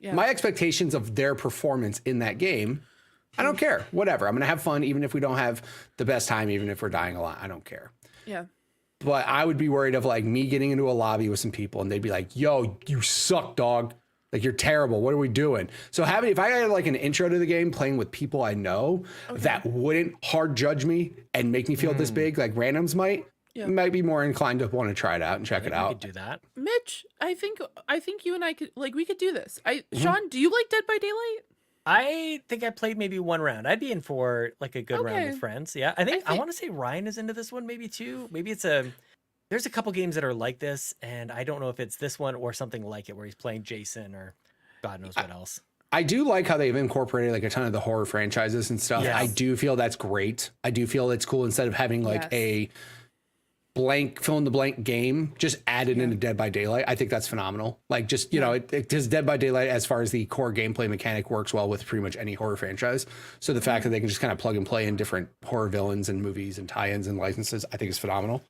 Yeah. my expectations of their performance in that game, I don't care. Whatever. I'm going to have fun, even if we don't have the best time, even if we're dying a lot. I don't care. Yeah. But I would be worried of like me getting into a lobby with some people and they'd be like, yo, you suck, dog. Like, you're terrible. What are we doing? So if I had like an intro to the game playing with people I know that wouldn't hard judge me and make me feel this big, like randoms might, might be more inclined to want to try it out and check it We out. could do that. Mitch, I think you and I could we could do this. Sean, do you like Dead by Daylight? I think I played maybe one round. I'd be in for like a good round Okay. with friends. Yeah, I want to say Ryan is into this one, maybe too. Maybe there's a couple games that are like this, and I don't know if it's this one or something like it where he's playing Jason or God knows what else. I do like how they've incorporated like a ton of the horror franchises and stuff. Yes. I do feel that's great. I do feel it's cool instead of having like a blank fill in the blank game, just add it into Dead by Daylight. I think that's phenomenal. Like just, you know, it does Dead by Daylight as far as the core gameplay mechanic works well with pretty much any horror franchise. So the fact that they can just kind of plug and play in different horror villains and movies and tie-ins and licenses, I think is phenomenal.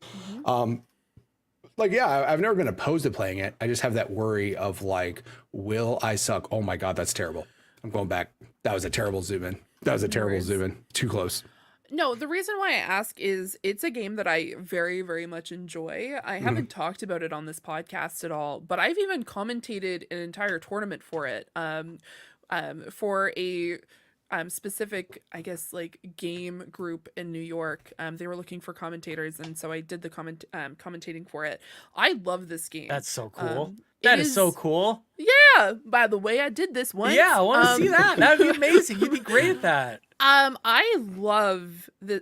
Like, yeah, I've never been opposed to playing it. I just have that worry of like, will I suck? Oh my God, that's terrible. I'm going back. That was a terrible zoom in. Too close. No, the reason why I ask is it's a game that I very, very much enjoy. I haven't talked about it on this podcast at all, but I've even commentated an entire tournament for it. For a specific, I guess, like game group in New York. They were looking for commentators, and so I did the commentating for it. I love this game. That's so cool. That is so cool. Yeah. By the way, I did this once. Yeah, I want to see that. That would be amazing. You'd be great at that. I love the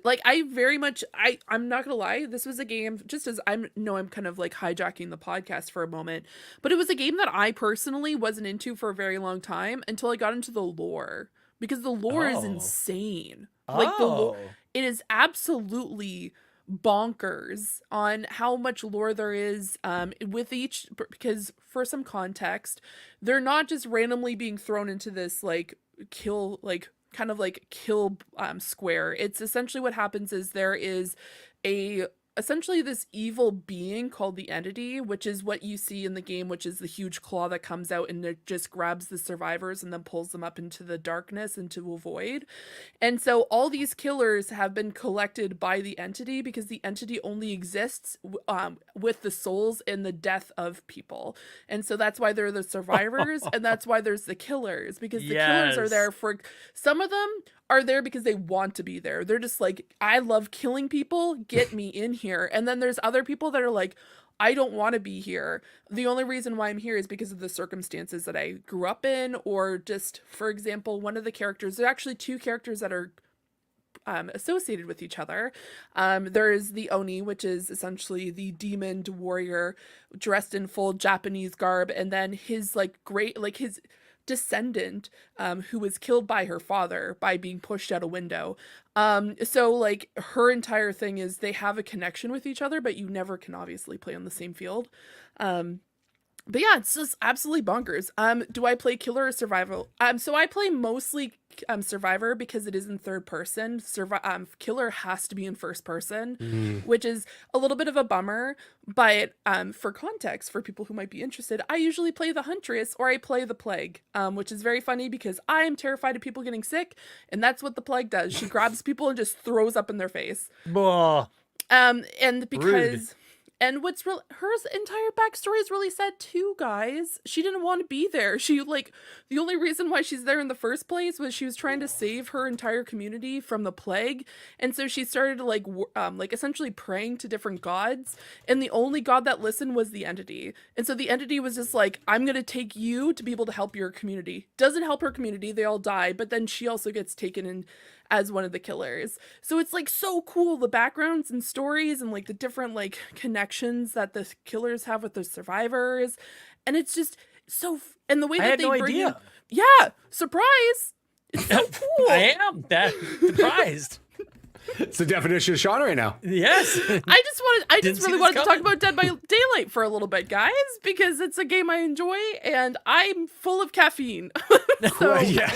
I'm not gonna lie, this was a game, just as I'm kind of like hijacking the podcast for a moment, but it was a game that I personally wasn't into for a very long time until I got into the lore, because the lore is insane. Like the lore, it is absolutely bonkers on how much lore there is with each, because for some context, they're not just randomly being thrown into this like kill square. It's essentially what happens is there is essentially this evil being called the Entity, which is what you see in the game, which is the huge claw that comes out and it just grabs the survivors and then pulls them up into the darkness, into a void. And so all these killers have been collected by the Entity, because the Entity only exists with the souls and the death of people. And so that's why they're the survivors and that's why there's the killers, because the killers are there for, some of them are there because they want to be there. They're just like, I love killing people, get me in here. And then there's other people that are like, I don't want to be here. The only reason why I'm here is because of the circumstances that I grew up in, or just, for example, one of the characters, there are actually two characters that are associated with each other. There is the Oni, which is essentially the demon warrior dressed in full Japanese garb, and then his his descendant who was killed by her father by being pushed out a window. So like her entire thing is they have a connection with each other, but you never can obviously play on the same field. But yeah, it's just absolutely bonkers. Do I play killer or survival? So I play mostly survivor because it is in third person. Killer has to be in first person, which is a little bit of a bummer. But for context, for people who might be interested, I usually play the Huntress or I play the Plague, which is very funny because I am terrified of people getting sick, and that's what the Plague does. She grabs people and just throws up in their face. And because. Rude. And what's real, her entire backstory is really sad too, guys. She didn't want to be there. She the only reason why she's there in the first place was she was trying to save her entire community from the plague. And so she started essentially praying to different gods. And the only god that listened was the Entity. And so the Entity was just like, I'm going to take you to be able to help your community. Doesn't help her community. They all die. But then she also gets taken in as one of the killers. So it's like so cool, the backgrounds and stories and like the different like connections that the killers have with the survivors. And it's just so and the way that they bring in, yeah, surprise. It's so cool. I am that surprised. It's the definition of Sean right now. Yes. I just really wanted to talk about Dead by Daylight for a little bit, guys, because it's a game I enjoy and I'm full of caffeine. So yeah.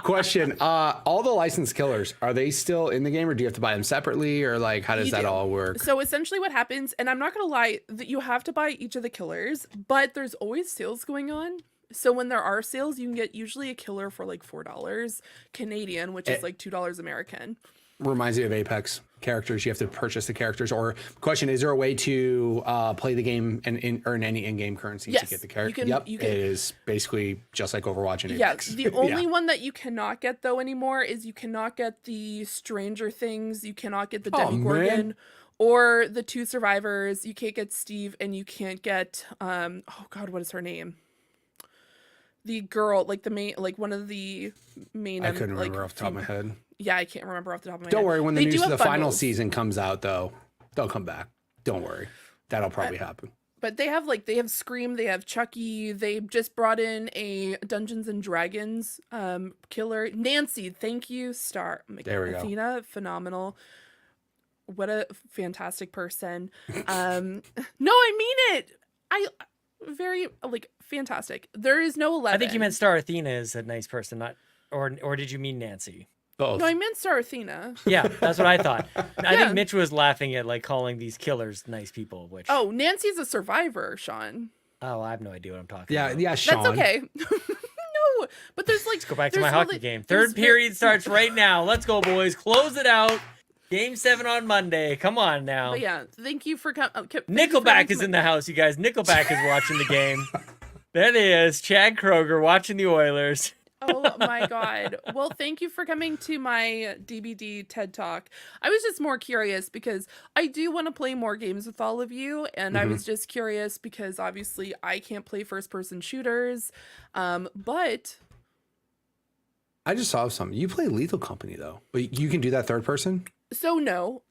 Question, all the licensed killers, are they still in the game, or do you have to buy them separately, or like how does that all work? So essentially what happens, and I'm not gonna lie, that you have to buy each of the killers, but there's always sales going on. So when there are sales, you can get usually a killer for like $4 Canadian, which is like $2 American. Reminds me of Apex characters. You have to purchase the characters. Or question, is there a way to play the game and earn any in-game currency to get the character? It is basically just like Overwatch and Apex. Yeah, the only one that you cannot get though anymore is you cannot get the Stranger Things, you cannot get the Demigorgon, or the two survivors. You can't get Steve, and you can't get oh god, what is her name? The girl, like the main, like one of the main. I couldn't remember off the top of my head. Yeah, I can't remember off the top of my head. Don't worry, when They the do news, have the final bundles. season comes out, though, they'll come back. Don't worry, that'll probably happen. But they have Scream, they have Chucky, they just brought in a Dungeons and Dragons killer. Nancy, thank you, star. There we go. Athena, phenomenal. What a fantastic person. No, I mean it. I very fantastic. There is no 11. I think you meant Star Athena is a nice person, not or did you mean Nancy? Both. No, I meant Star Athena. Yeah, that's what I thought. I Yeah. think Mitch was laughing at calling these killers nice people, which Oh, Nancy's a survivor, Sean. I have no idea what I'm talking yeah, about. yeah, Sean. That's okay. No, but there's Let's go back to there's my hockey game. Third period starts right now. Let's go, boys. Close it out. Game 7 on Monday. Come on now. But yeah, thank you for coming. Nickelback is in the house, you guys. Nickelback is watching the game. There he is. Chad Kroger watching the Oilers. Oh my god. Well, thank you for coming to my DBD TED Talk. I was just more curious because I do want to play more games with all of you, and I was just curious because obviously I can't play first person shooters. But I just saw something. You play Lethal Company though, but you can do that third person. so no.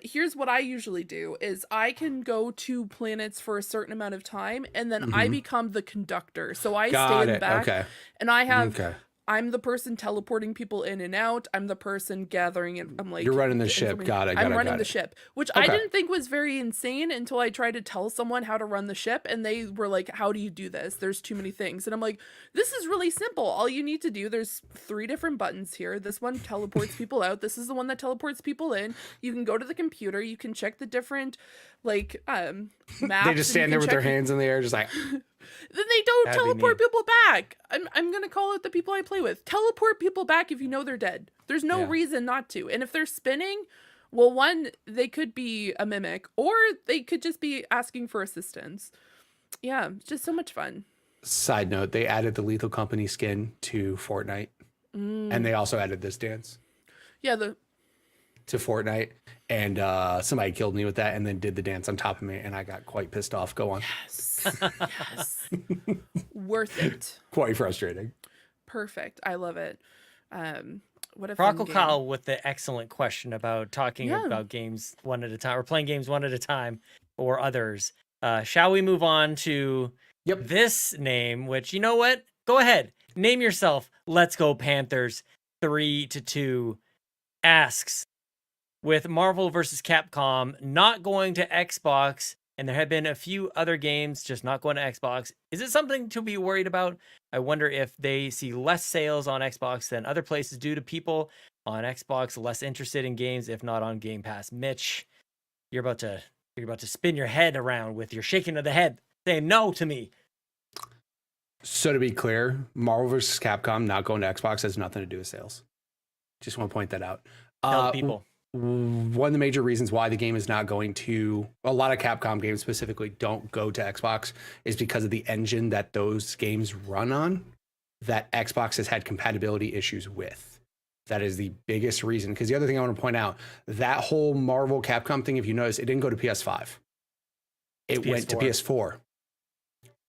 Here's what I usually do is I can go to planets for a certain amount of time and then I become the conductor. So I Got stay in it. the back Okay. and I have Okay. I'm the person teleporting people in and out. I'm the person gathering it. I'm like, You're running the ship. Got it. I'm Got it. running Got the it. ship, which I Okay. didn't think was very insane until I tried to tell someone how to run the ship, and they were like, "How do you do this? There's too many things." And I'm like, "This is really simple. All you need to do. There's 3 different buttons here. This one teleports people out. This is the one that teleports people in. You can go to the computer. You can check the different maps. They just stand there with their hands in the air, just like. Then they don't That'd be teleport neat. people back. I'm gonna call out the people I play with. Teleport people back if you know they're dead. There's no Yeah. reason not to. And if they're spinning, well, one, they could be a mimic, or they could just be asking for assistance. Yeah, it's just so much fun. Side note: they added the Lethal Company skin to Fortnite, and they also added this dance Yeah, to Fortnite. And somebody killed me with that, and then did the dance on top of me, and I got quite pissed off. Go on. yes. Worth it. Quite frustrating. Perfect. I love it. What a fun game. CrocoKyle with the excellent question about talking Yeah. about games one at a time, or playing games one at a time, or others. Shall we move on to this name, which, you know what? Go ahead. Name yourself. Let's go Panthers 3-2 asks, with Marvel versus Capcom not going to Xbox, and there have been a few other games just not going to Xbox, is it something to be worried about? I wonder if they see less sales on Xbox than other places due to people on Xbox less interested in games, if not on Game Pass. Mitch, you're about to spin your head around with your shaking of the head, saying no to me. So to be clear, Marvel vs. Capcom not going to Xbox has nothing to do with sales. Just want to point that out. Tell the people. One of the major reasons why the game is not going to, a lot of Capcom games specifically don't go to Xbox, is because of the engine that those games run on that Xbox has had compatibility issues with. That is the biggest reason. Because the other thing I want to point out, that whole Marvel Capcom thing, if you notice, it didn't go to PS5. It went to PS4.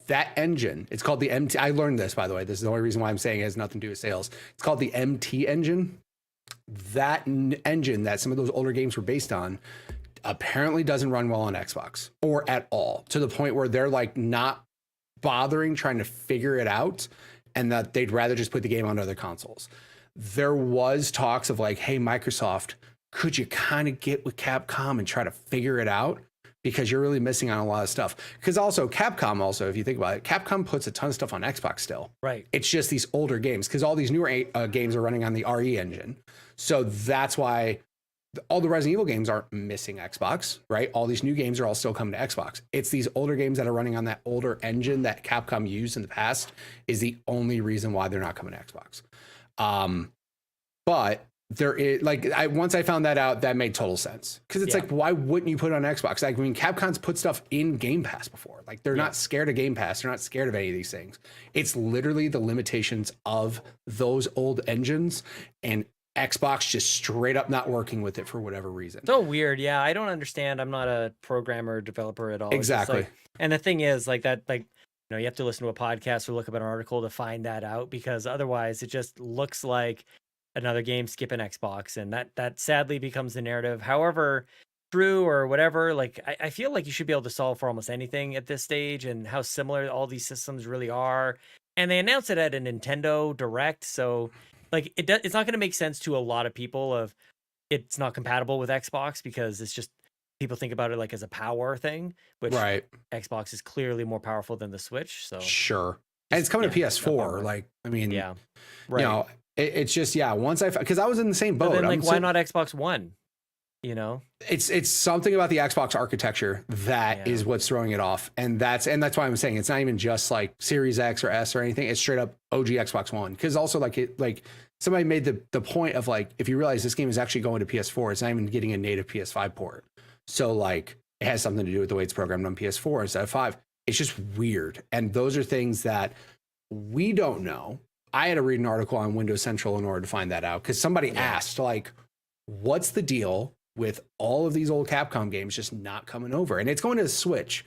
That engine, it's called the MT. I learned this, by the way. This is the only reason why I'm saying it has nothing to do with sales. It's called the MT engine. That engine that some of those older games were based on apparently doesn't run well on Xbox or at all, to the point where they're like not bothering trying to figure it out, and that they'd rather just put the game on other consoles. There was talks of like, hey, Microsoft, could you kind of get with Capcom and try to figure it out? Because you're really missing on a lot of stuff. Because also Capcom, also, if you think about it, Capcom puts a ton of stuff on Xbox still. Right. It's just these older games, because all these newer games are running on the RE engine. So that's why all the Resident Evil games aren't missing Xbox, right? All these new games are all still coming to Xbox. It's these older games that are running on that older engine that Capcom used in the past is the only reason why they're not coming to Xbox. But there is once I found that out, that made total sense, because it's like, why wouldn't you put it on Xbox? Like, I mean, Capcom's put stuff in Game Pass before. Like, they're not scared of Game Pass. They're not scared of any of these things. It's literally the limitations of those old engines, and Xbox just straight up not working with it for whatever reason. So weird. Yeah, I don't understand. I'm not a programmer or developer at all. It's just Exactly. like, and the thing is, like that, like, you have to listen to a podcast or look up an article to find that out, because otherwise it just looks like another game skipping Xbox, and that sadly becomes the narrative. However true or whatever, like I feel like you should be able to solve for almost anything at this stage, and how similar all these systems really are. And they announced it at a Nintendo Direct, so like it's not going to make sense to a lot of people of it's not compatible with Xbox, because it's just people think about it like as a power thing, which Right. Xbox is clearly more powerful than the Switch. So Sure. And it's coming to PS4. Like, I mean, yeah, right. you know, it's just, once because I was in the same boat. But then, like, I'm why not Xbox One? It's something about the Xbox architecture that is what's throwing it off. And that's why I'm saying it's not even just like Series X or S or anything. It's straight up OG Xbox One. Because also like somebody made the point of like, if you realize this game is actually going to PS4, it's not even getting a native PS5 port. So like it has something to do with the way it's programmed on PS4 instead of 5. It's just weird. And those are things that we don't know. I had to read an article on Windows Central in order to find that out, because somebody asked, like, what's the deal with all of these old Capcom games just not coming over? And it's going to the Switch.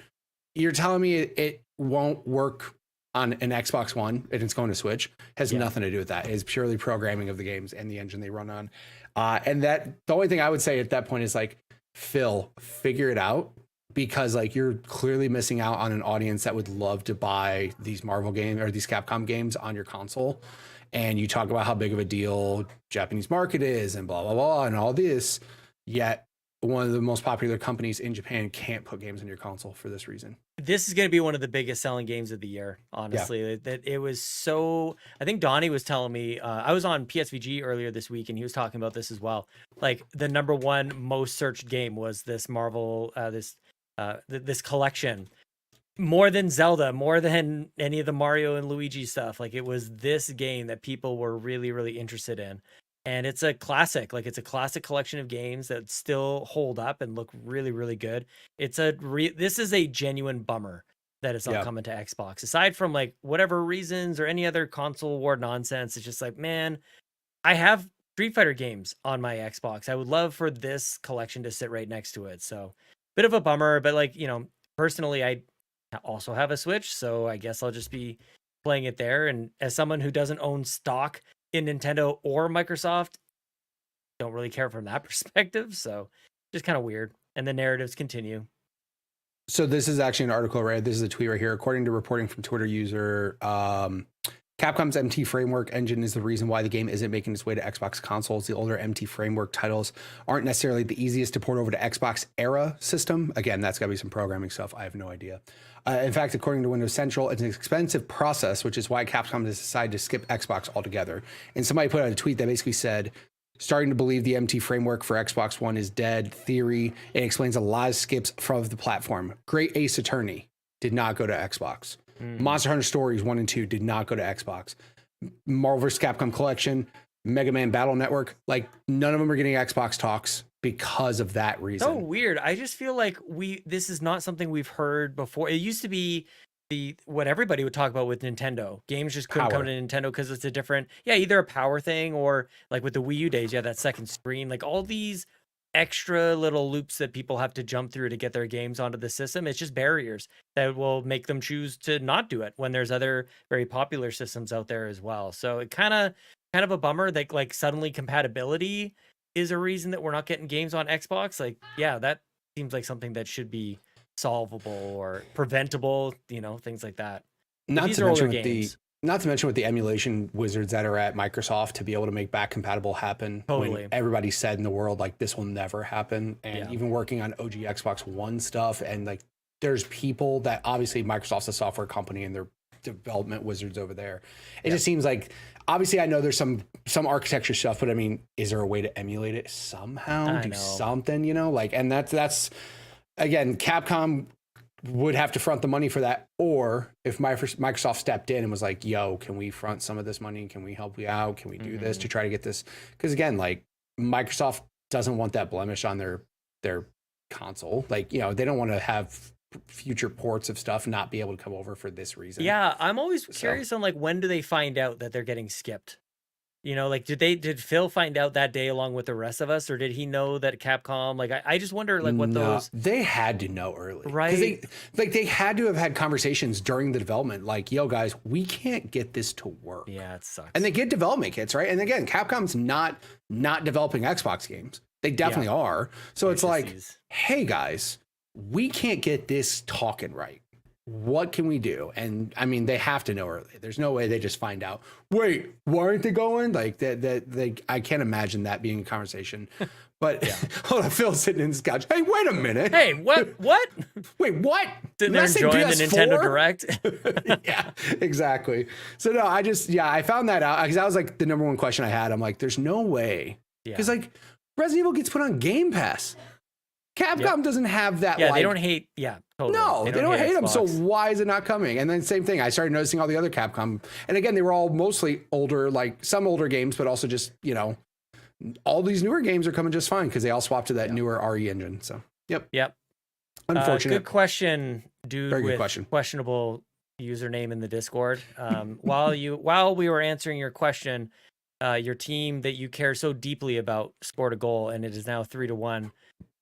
You're telling me it won't work on an Xbox One and it's going to Switch? Has nothing to do with that. It's purely programming of the games and the engine they run on. And that the only thing I would say at that point is like, Phil, figure it out, because like you're clearly missing out on an audience that would love to buy these Marvel games or these Capcom games on your console. And you talk about how big of a deal Japanese market is and blah, blah, blah, and all this. Yet one of the most popular companies in Japan can't put games on your console for this reason. This is going to be one of the biggest selling games of the year, honestly. That it was so, I think Donnie was telling me, I was on PSVG earlier this week, and he was talking about this as well. Like the number one most searched game was this Marvel, this collection, more than Zelda, more than any of the Mario and Luigi stuff. Like it was this game that people were really, really interested in. And it's a classic, like it's a classic collection of games that still hold up and look really, really good. It's this is a genuine bummer that it's not coming to Xbox. Aside from like whatever reasons or any other console war nonsense, it's just like, man, I have Street Fighter games on my Xbox. I would love for this collection to sit right next to it. So bit of a bummer, but like, personally, I also have a Switch, so I guess I'll just be playing it there. And as someone who doesn't own stock in Nintendo or Microsoft, don't really care from that perspective. So just kind of weird. And the narratives continue. So this is actually an article, right? This is a tweet right here. According to reporting from Twitter user, Capcom's MT Framework engine is the reason why the game isn't making its way to Xbox consoles. The older MT Framework titles aren't necessarily the easiest to port over to Xbox era system. Again, that's got to be some programming stuff. I have no idea. In fact, according to Windows Central, it's an expensive process, which is why Capcom has decided to skip Xbox altogether. And somebody put out a tweet that basically said, starting to believe the MT Framework for Xbox One is dead theory. It explains a lot of skips from the platform. Great Ace Attorney did not go to Xbox. Monster Hunter Stories 1 and 2 did not go to Xbox. Marvel vs. Capcom Collection, Mega Man Battle Network, like none of them are getting Xbox talks because of that reason. So weird. I just feel like this is not something we've heard before. It used to be what everybody would talk about with Nintendo. Games just couldn't come to Nintendo because it's a different, either a power thing or like with the Wii U days, that second screen, like all these extra little loops that people have to jump through to get their games onto the system. It's just barriers that will make them choose to not do it when there's other very popular systems out there as well. So it kind of a bummer that like suddenly compatibility is a reason that we're not getting games on Xbox. Like, that seems like something that should be solvable or preventable, things like that. Not to mention with the emulation wizards that are at Microsoft to be able to make back compatible happen. Totally. When everybody said in the world, like, this will never happen. And even working on OG Xbox One stuff. And like, there's people that obviously Microsoft's a software company and their development wizards over there. It just seems like, obviously I know there's some architecture stuff, but I mean, is there a way to emulate it somehow? Do something, like, and that's again, Capcom would have to front the money for that. Or if Microsoft stepped in and was like, yo, can we front some of this money? Can we help you out? Can we do this to try to get this? Because again, like Microsoft doesn't want that blemish on their console. Like, they don't want to have future ports of stuff not be able to come over for this reason. I'm always curious on like, when do they find out that they're getting skipped? You know, like did Phil find out that day along with the rest of us, or did he know that Capcom? Like, I just wonder, like, what those they had to know early, 'cause right? They had to have had conversations during the development, like, yo guys, we can't get this to work. Yeah, it sucks. And they get development kits, right? And again, Capcom's not developing Xbox games. They definitely are. So it's like, hey guys, we can't get this talking right. What can we do? And I mean, they have to know early. There's no way they just find out, wait, why aren't they going? Like that I can't imagine that being a conversation. But hold on, Phil's sitting in his couch. Hey, wait a minute. Hey, what? Wait, what? Sitting there enjoying the Nintendo Direct. Yeah, exactly. So no, I found that out because that was like the number one question I had. I'm like, there's no way. Because like Resident Evil gets put on Game Pass. Capcom doesn't have that. Yeah, they don't hate. Yeah, totally. No, they don't hate them. So Xbox. why is it not coming? And then same thing. I started noticing all the other Capcom, and again, they were all mostly older, like some older games, but also just all these newer games are coming just fine because they all swapped to that newer RE engine. So yep. Unfortunate. Good question, dude. Very good with question. Questionable username in the Discord. While we were answering your question, your team that you care so deeply about scored a goal, and it is now 3-1.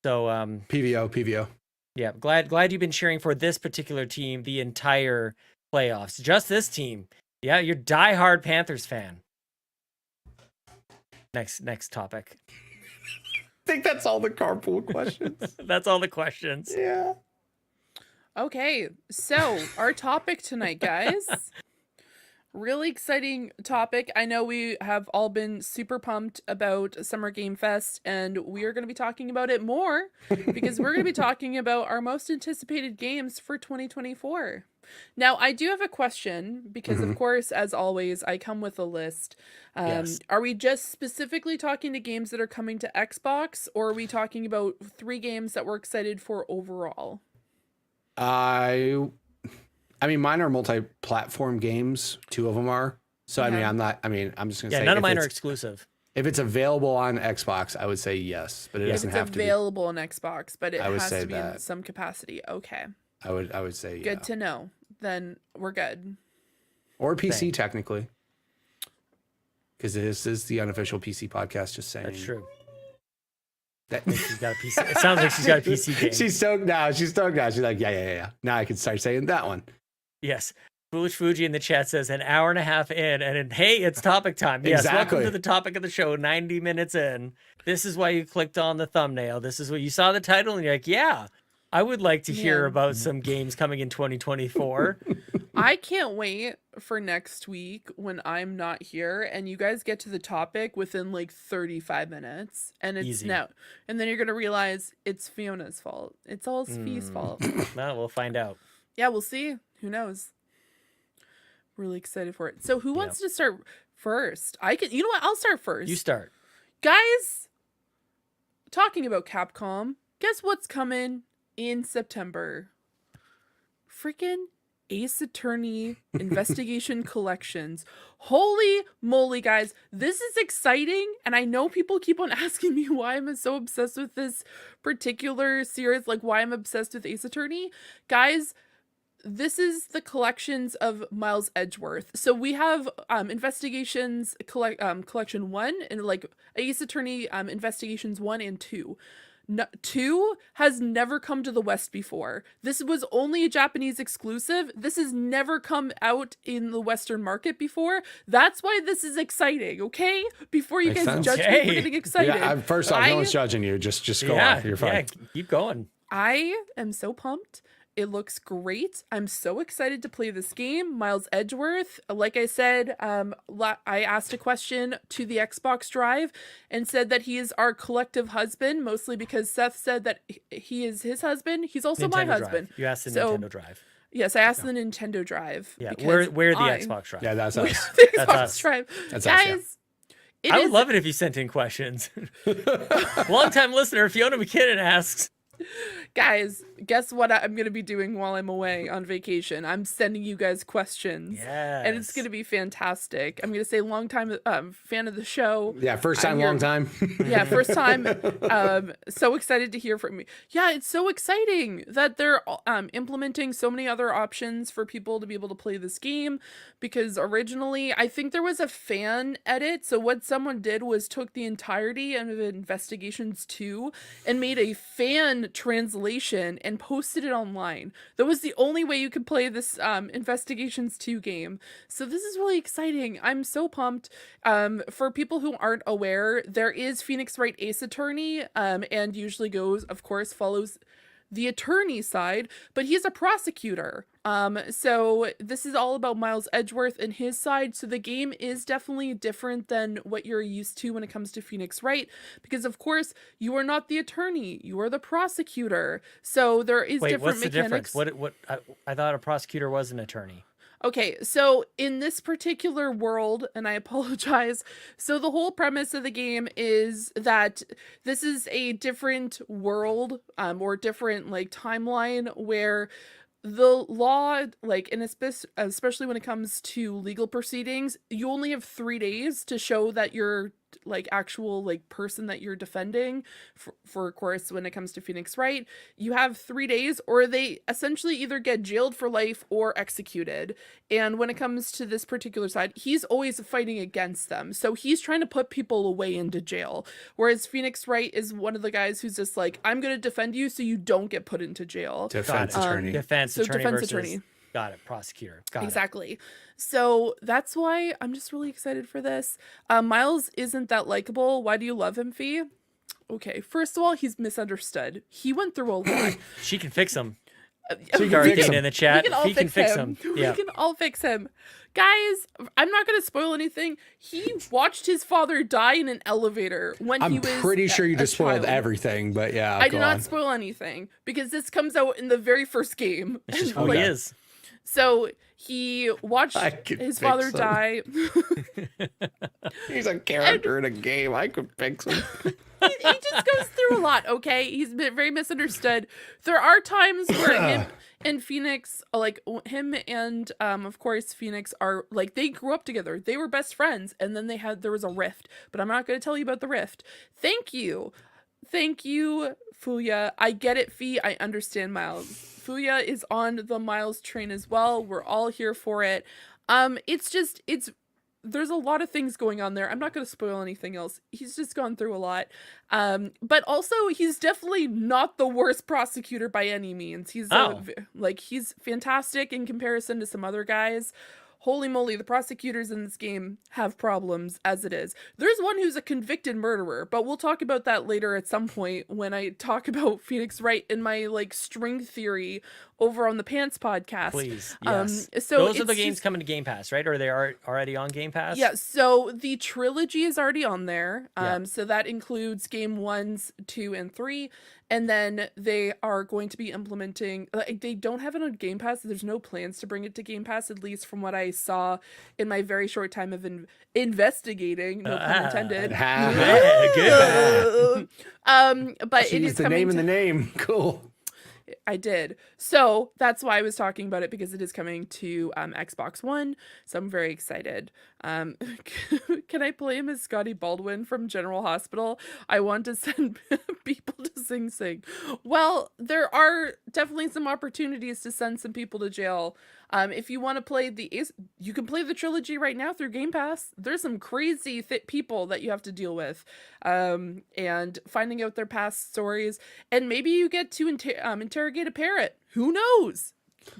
So PVO. Yeah, glad you've been cheering for this particular team the entire playoffs. Just this team. Yeah, you're diehard Panthers fan. Next topic. I think that's all the carpool questions. That's all the questions. Yeah. Okay, so our topic tonight, guys. Really exciting topic. I know we have all been super pumped about Summer Game Fest, and we are going to be talking about it more because we're going to be talking about our most anticipated games for 2024. Now, I do have a question because, of course, as always, I come with a list. Yes. Are we just specifically talking to games that are coming to Xbox, or are we talking about 3 games that we're excited for overall? I mean, mine are multi-platform games. 2 of them are. So, I mean, I'm just going to say. None of mine are exclusive. If it's available on Xbox, I would say yes, but it doesn't have to be. It's available on Xbox, but it has to be in that. some capacity. Okay. I would say Good to know. Then we're good. Or PC, technically. Because this is the unofficial PC podcast, just saying. That's true. She's got a PC. It sounds like she's got a PC game. She's stoked now. She's like, yeah. Now I can start saying that one. Yes. Foolish Fuji in the chat says an hour and a half in, and hey, it's topic time. Yes, Exactly. welcome to the topic of the show, 90 minutes in. This is why you clicked on the thumbnail. This is what you saw the title, and you're like, yeah, I would like to hear about some games coming in 2024. I can't wait for next week when I'm not here and you guys get to the topic within like 35 minutes and it's Easy. now. And then you're going to realize it's Fiona's fault. It's all Fee's fault. Well, we'll find out. Yeah, we'll see. Who knows? Really excited for it. So who wants to start first? You know what? I'll start first. You start. Guys, talking about Capcom, guess what's coming in September? Freaking Ace Attorney Investigation Collections. Holy moly, guys. This is exciting. And I know people keep on asking me why I'm so obsessed with this particular series, like why I'm obsessed with Ace Attorney. Guys, this is the collections of Miles Edgeworth. So we have Investigations Collection 1 and like Ace Attorney Investigations 1 and 2. 2 has never come to the West before. This was only a Japanese exclusive. This has never come out in the Western market before. That's why this is exciting, okay? Before you guys judge me for getting excited. Yeah, first off, no one's judging you. Just go on. You're fine. Yeah, keep going. I am so pumped. It looks great. I'm so excited to play this game. Miles Edgeworth, like I said, I asked a question to the Xbox Drive and said that he is our collective husband, mostly because Seth said that he is his husband. He's also my husband. You asked the Nintendo Drive. Yes, I asked the Nintendo Drive. Yeah, we're the Xbox Drive. Yeah, that's us. The Xbox That's us. Drive. That's Guys, us, I would love it if you sent in questions. Long-time listener Fiona McKinnon asks. Guys, guess what I'm going to be doing while I'm away on vacation? I'm sending you guys questions. And it's going to be fantastic. I'm going to say long time fan of the show. Yeah, first time, long time. Yeah, first time. So excited to hear from you. Yeah, it's so exciting that they're implementing so many other options for people to be able to play this game, because originally I think there was a fan edit. So what someone did was took the entirety of Investigations 2 and made a fan translation and posted it online. That was the only way you could play this Investigations 2 game. So this is really exciting. I'm so pumped. For people who aren't aware, there is Phoenix Wright Ace Attorney, and usually follows the attorney side, but he's a prosecutor. So this is all about Miles Edgeworth and his side. So the game is definitely different than what you're used to when it comes to Phoenix Wright, because of course you are not the attorney, you are the prosecutor. So there is different what's mechanics. The difference? I thought a prosecutor was an attorney. Okay, so in this particular world, and I apologize, so the whole premise of the game is that this is a different world, or different like timeline where the law, like, and especially when it comes to legal proceedings, you only have 3 days to show that you're like actual like person that you're defending. For of course, when it comes to Phoenix Wright, you have 3 days, or they essentially either get jailed for life or executed. And when it comes to this particular side, he's always fighting against them, so he's trying to put people away into jail, whereas Phoenix Wright is one of the guys who's just like, I'm going to defend you so you don't get put into jail. Defense attorney. Defense attorney. Attorney. Got it. Prosecutor. Got it. Exactly. So that's why I'm just really excited for this. Miles isn't that likable. Why do you love him, Fee? Okay, first of all, he's misunderstood. He went through a lot. She can fix him. She can fix him. In the chat. We can all fix him. Guys, I'm not going to spoil anything. He watched his father die in an elevator when he was pretty sure you just spoiled child. Everything, but yeah. I did not spoil anything, because this comes out in the very first game. It's just who he is. So he watched his father die. He's a character in a game. I could fix him. He just goes through a lot, okay? He's been very misunderstood. There are times where him and Phoenix, like him and of course Phoenix are like, they grew up together. They were best friends, and then there was a rift. But I'm not going to tell you about the rift. Thank you, Fuya. I get it, Fee. I understand Miles. Fuya is on the Miles train as well. We're all here for it. There's a lot of things going on there. I'm not going to spoil anything else. He's just gone through a lot. But also, he's definitely not the worst prosecutor by any means. He's he's fantastic in comparison to some other guys. Holy moly, the prosecutors in this game have problems as it is. There's one who's a convicted murderer, but we'll talk about that later at some point when I talk about Phoenix Wright in my like string theory over on the Pants podcast. Please, yes. So those are the games coming to Game Pass, right? Or they are already on Game Pass? Yeah, so the trilogy is already on there. Yeah. So that includes game 1, 2, and 3. And then they are going to be implementing, like, they don't have it on Game Pass. There's no plans to bring it to Game Pass, at least from what I saw in my very short time of investigating. No pun intended. Good. But She it is used the coming name in to- the name. Cool. I did. So that's why I was talking about it, because it is coming to Xbox One. So I'm very excited. Can I play him as Scotty Baldwin from General Hospital? I want to send people to Sing Sing. Well, there are definitely some opportunities to send some people to jail. If you want to play you can play the trilogy right now through Game Pass. There's some crazy people that you have to deal with, and finding out their past stories, and maybe you get to interrogate a parrot. Who knows?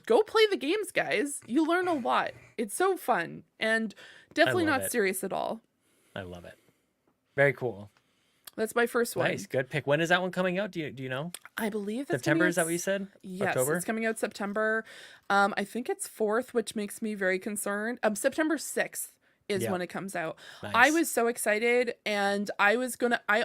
Go play the games, guys. You learn a lot. It's so fun, and definitely love not it. serious at all. I love it. Very cool. That's my first one. Nice. Good pick. When is that one coming out? Do you know? I believe that's September, coming is that out what you said? Yes, October? it's coming out September. I think it's 4th, which makes me very concerned. September 6th is Yeah. when it comes out. Nice. I was so excited, and I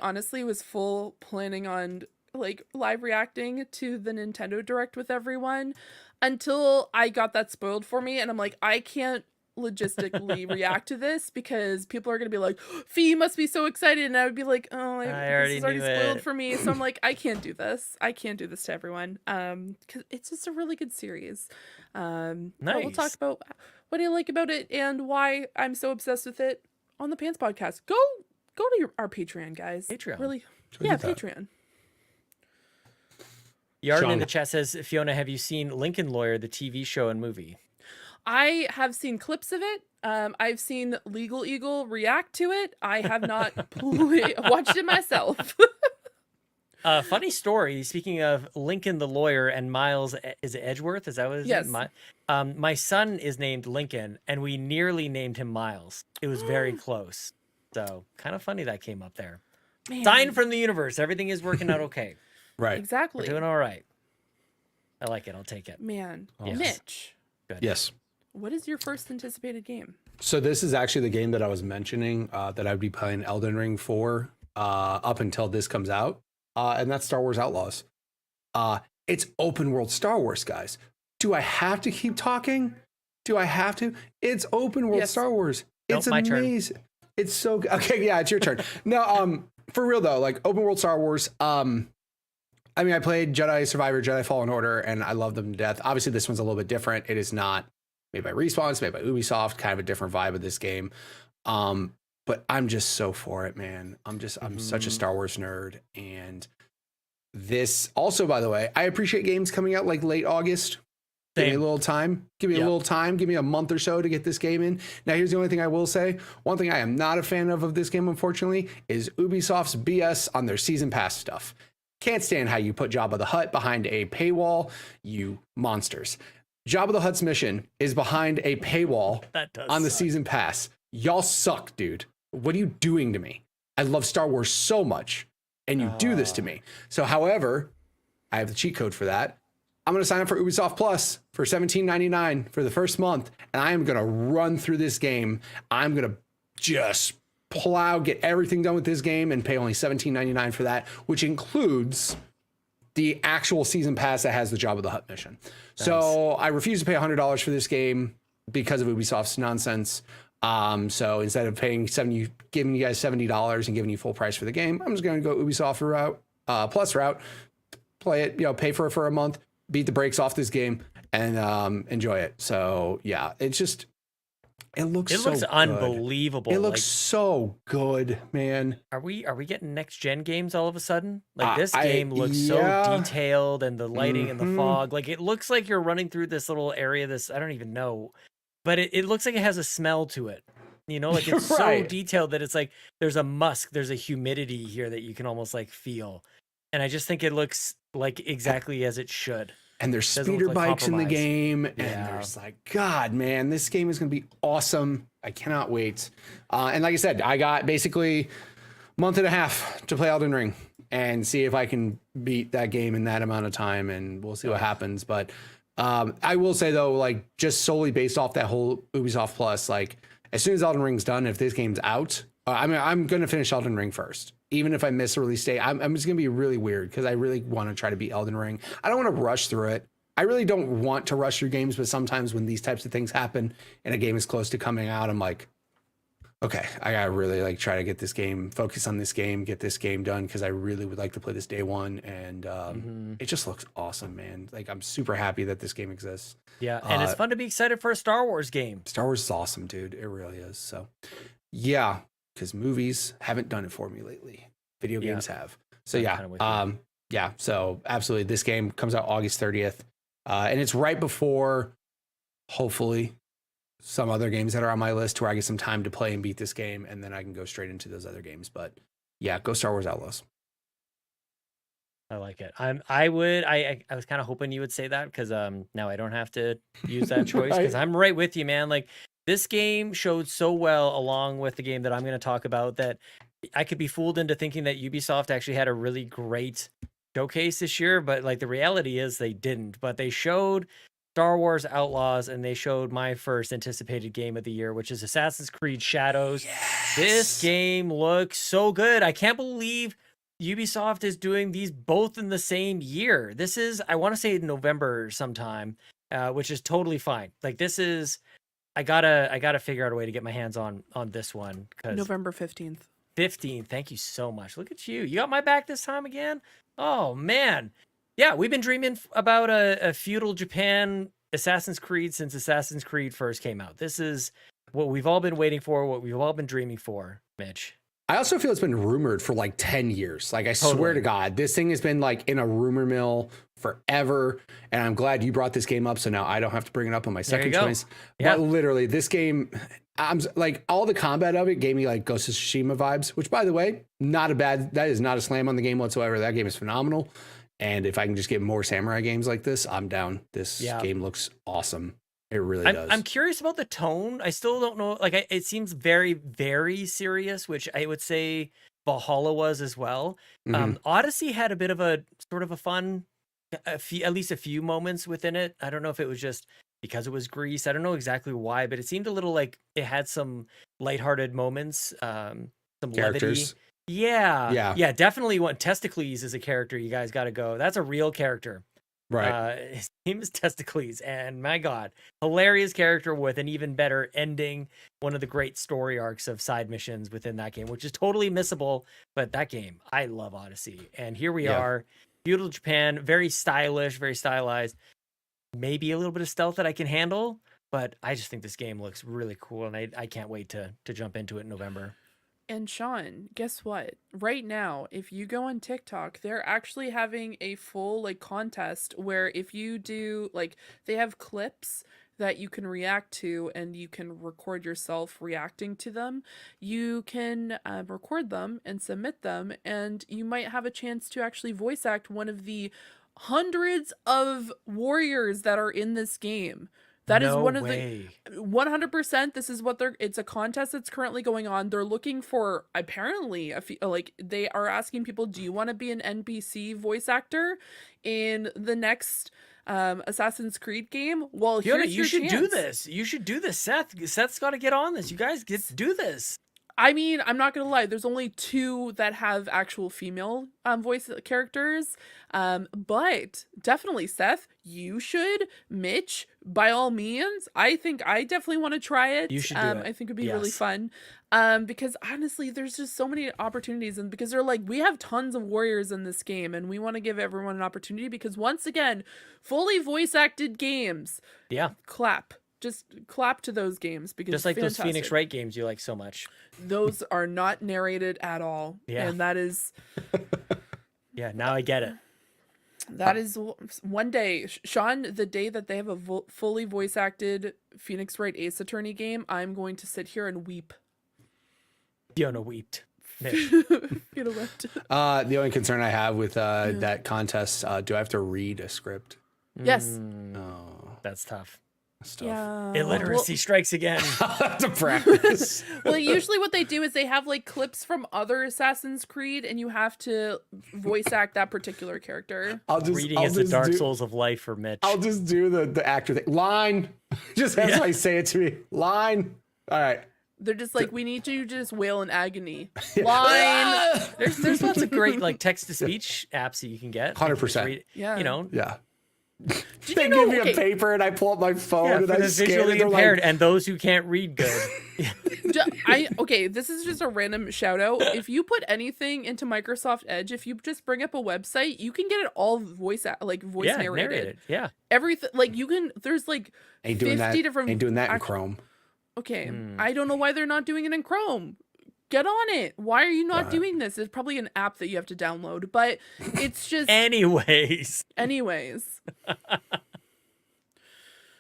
honestly was full planning on like live reacting to the Nintendo Direct with everyone until I got that spoiled for me, and I'm like, I can't logistically react to this because people are gonna be like, Fee must be so excited, and I would be like, oh, I this already is already knew spoiled it. for me. So I'm like, I can't do this. I can't do this to everyone. Because it's just a really good series. But we'll talk Nice. about what I like about it and why I'm so obsessed with it on the Pants podcast. Go to our Patreon, guys. Patreon. Really, we yeah, do that? Patreon. Yarden in Sean. the chat says, Fiona, have you seen Lincoln Lawyer, the TV show and movie? I have seen clips of it. I've seen Legal Eagle react to it. I have not watched it myself. Funny story. Speaking of Lincoln the lawyer and Miles, is it Edgeworth? Is that what his Yes. name? My son is named Lincoln, and we nearly named him Miles. It was very close. So kind of funny that came up there. Man, Sign from the universe. Everything is working out okay. Right. We're exactly. doing all right. I like it. I'll take it. Man, Yes. Mitch, Yes. what is your first anticipated game? So this is actually the game that I was mentioning that I'd be playing Elden Ring for up until this comes out, and that's Star Wars Outlaws. It's open world Star Wars, guys. Do I have to keep talking? Do I have to? It's open world Yes. Star Wars. Nope, It's my turn. amazing. It's so good. Okay, yeah, it's your turn. No, for real though, like open world Star Wars. I mean, I played Jedi Survivor, Jedi Fallen Order, and I love them to death. Obviously, this one's a little bit different. It is not made by Respawn, it's made by Ubisoft, kind of a different vibe of this game. But I'm just so for it, man. I'm such a Star Wars nerd. And this also, by the way, I appreciate games coming out like late August. Give me a Same. little time. Give me a Yep. little time. Give me a month or so to get this game in. Now, here's the only thing I will say. One thing I am not a fan of this game, unfortunately, is Ubisoft's BS on their season pass stuff. Can't stand how you put Jabba the Hutt behind a paywall, you monsters. Jabba the Hutt's mission is behind a paywall That does on the suck. season pass. Y'all suck, dude. What are you doing to me? I love Star Wars so much, and you do this to me. So, however, I have the cheat code for that. I'm going to sign up for Ubisoft Plus for $17.99 for the first month, and I am going to run through this game. I'm going to just get everything done with this game and pay only $17.99 for that, which includes the actual season pass that has the Jabba the Hutt mission. So I refuse to pay $100 for this game because of Ubisoft's nonsense. So instead of giving you guys $70 and giving you full price for the game, I'm just going to go Ubisoft route, Plus route, play it, pay for it for a month, beat the brakes off this game, and enjoy it. So yeah, it looks so good. Unbelievable. It looks so good, man. Are we getting next gen games all of a sudden? Like this I- game looks yeah. so detailed, and the lighting and the Mhm. fog. Like it looks like you're running through this little area. I don't even know, but it looks like it has a smell to it. You know, like it's so Right. detailed that it's like there's a musk, there's a humidity here that you can almost like feel. And I just think it looks like exactly as it should. And there's Doesn't look speeder like bikes in the compromise. game, and Yeah. there's like, God, man, this game is going to be awesome. I cannot wait. And like I said, I got basically a month and a half to play Elden Ring and see if I can beat that game in that amount of time, and we'll see what happens. But I will say though, like just solely based off that whole Ubisoft Plus, like as soon as Elden Ring's done, if this game's out, I'm going to finish Elden Ring first. Even if I miss a release date, I'm just going to be really weird because I really want to try to beat Elden Ring. I don't want to rush through it. I really don't want to rush through games, but sometimes when these types of things happen and a game is close to coming out, I'm like, okay, I got to really like try to get this game, focus on this game, get this game done because I really would like to play this day one. And it just looks awesome, man. Like I'm super happy that this game exists. Yeah, and it's fun to be excited for a Star Wars game. Star Wars is awesome, dude. It really is. So, yeah, because movies haven't done it for me lately. Video Yeah. games have. So I'm yeah, kinda with you. yeah. So absolutely, this game comes out August 30th, and it's right before, hopefully, some other games that are on my list where I get some time to play and beat this game, and then I can go straight into those other games. But yeah, go Star Wars Outlaws. I like it. I was kind of hoping you would say that because now I don't have to use that choice because Right. I'm right with you, man. Like this game showed so well along with the game that I'm going to talk about that I could be fooled into thinking that Ubisoft actually had a really great showcase this year, but like the reality is they didn't. But they showed Star Wars Outlaws and they showed my first anticipated game of the year, which is Assassin's Creed Shadows. This game looks so good. I can't believe Ubisoft is doing these both in the same year. This is, I want to say November sometime, which is totally fine. Like this is I gotta figure out a way to get my hands on this one because November 15th. 15. Thank you so much. Look at you. You got my back this time again. Oh man, yeah. We've been dreaming about a feudal Japan Assassin's Creed since Assassin's Creed first came out. This is what we've all been waiting for. What we've all been dreaming for, Mitch. I also feel it's been rumored for like 10 years. Like, I swear to God, this thing has been like in a rumor mill forever. And I'm glad you brought this game up. So now I don't have to bring it up on my second choice. Yeah. But literally, this game, I'm like, all the combat of it gave me like Ghost of Tsushima vibes, which, by the way, that is not a slam on the game whatsoever. That game is phenomenal. And if I can just get more samurai games like this, I'm down. This game looks awesome. It really does. I'm curious about the tone. I still don't know. Like, it seems very, very serious, which I would say Valhalla was as well. Odyssey had a bit of a sort of a fun, at least a few moments within it. I don't know if it was just because it was Greece. I don't know exactly why, but it seemed a little like it had some lighthearted moments, some Characters. levity. Yeah. Definitely. Testicles is a character you guys got to go. That's a real character. Right. His name is Testicles, and my God, hilarious character with an even better ending. One of the great story arcs of side missions within that game, which is totally missable. But that game, I love Odyssey, and here we are, feudal Japan, very stylish, very stylized. Maybe a little bit of stealth that I can handle, but I just think this game looks really cool, and I can't wait to jump into it in November. And Sean, guess what? Right now, if you go on TikTok, they're actually having a full like contest where if you do like they have clips that you can react to and you can record yourself reacting to them. You can record them and submit them, and you might have a chance to actually voice act one of the hundreds of warriors that are in this game. That is one of the 100%. This is what it's a contest that's currently going on. They're looking for apparently they are asking people, do you want to be an NPC voice actor in the next Assassin's Creed game? Well, you should do this. You should do this, Seth. Seth's got to get on this. You guys get to do this. I mean, I'm not gonna lie. There's only 2 that have actual female voice characters, but definitely Seth, you should. Mitch, by all means. I think I definitely want to try it. You should do it. I think it'd be really fun, because honestly, there's just so many opportunities, and because they're like, we have tons of warriors in this game, and we want to give everyone an opportunity because once again, fully voice acted games. Yeah, Just clap to those games because just like fantastic. those Phoenix Wright games you like so much. Those are not narrated at all. Yeah. And that is... Yeah, now I get it. That is one day. Sean, the day that they have a fully voice acted Phoenix Wright Ace Attorney game, I'm going to sit here and weep. Fiona wept. Fiona wept. The only concern I have with that contest, do I have to read a script? Yes. Oh, that's tough. Stuff. Yeah. Illiteracy strikes again. To practice. Well, usually what they do is they have like clips from other Assassin's Creed, and you have to voice act that particular character. Reading is the Dark Souls of life for Mitch. I'll just do the actor thing. Line. Just have somebody say it to me. Line. All right. They're just like, we need you to just wail in agony. Line. There's lots of great like text to speech apps that you can get. 100%. Yeah. You know. Yeah. They give me a paper and I pull up my phone and I scan visually it. Impaired and those who can't read good. Okay, this is just a random shout out. If you put anything into Microsoft Edge, if you just bring up a website, you can get it all voice narrated. Yeah. Everything, like you can. There's like 50 different. Ain't doing that in Chrome. Okay, I don't know why they're not doing it in Chrome. Get on it. Why are you not doing this? It's probably an app that you have to download, but it's just... Anyways.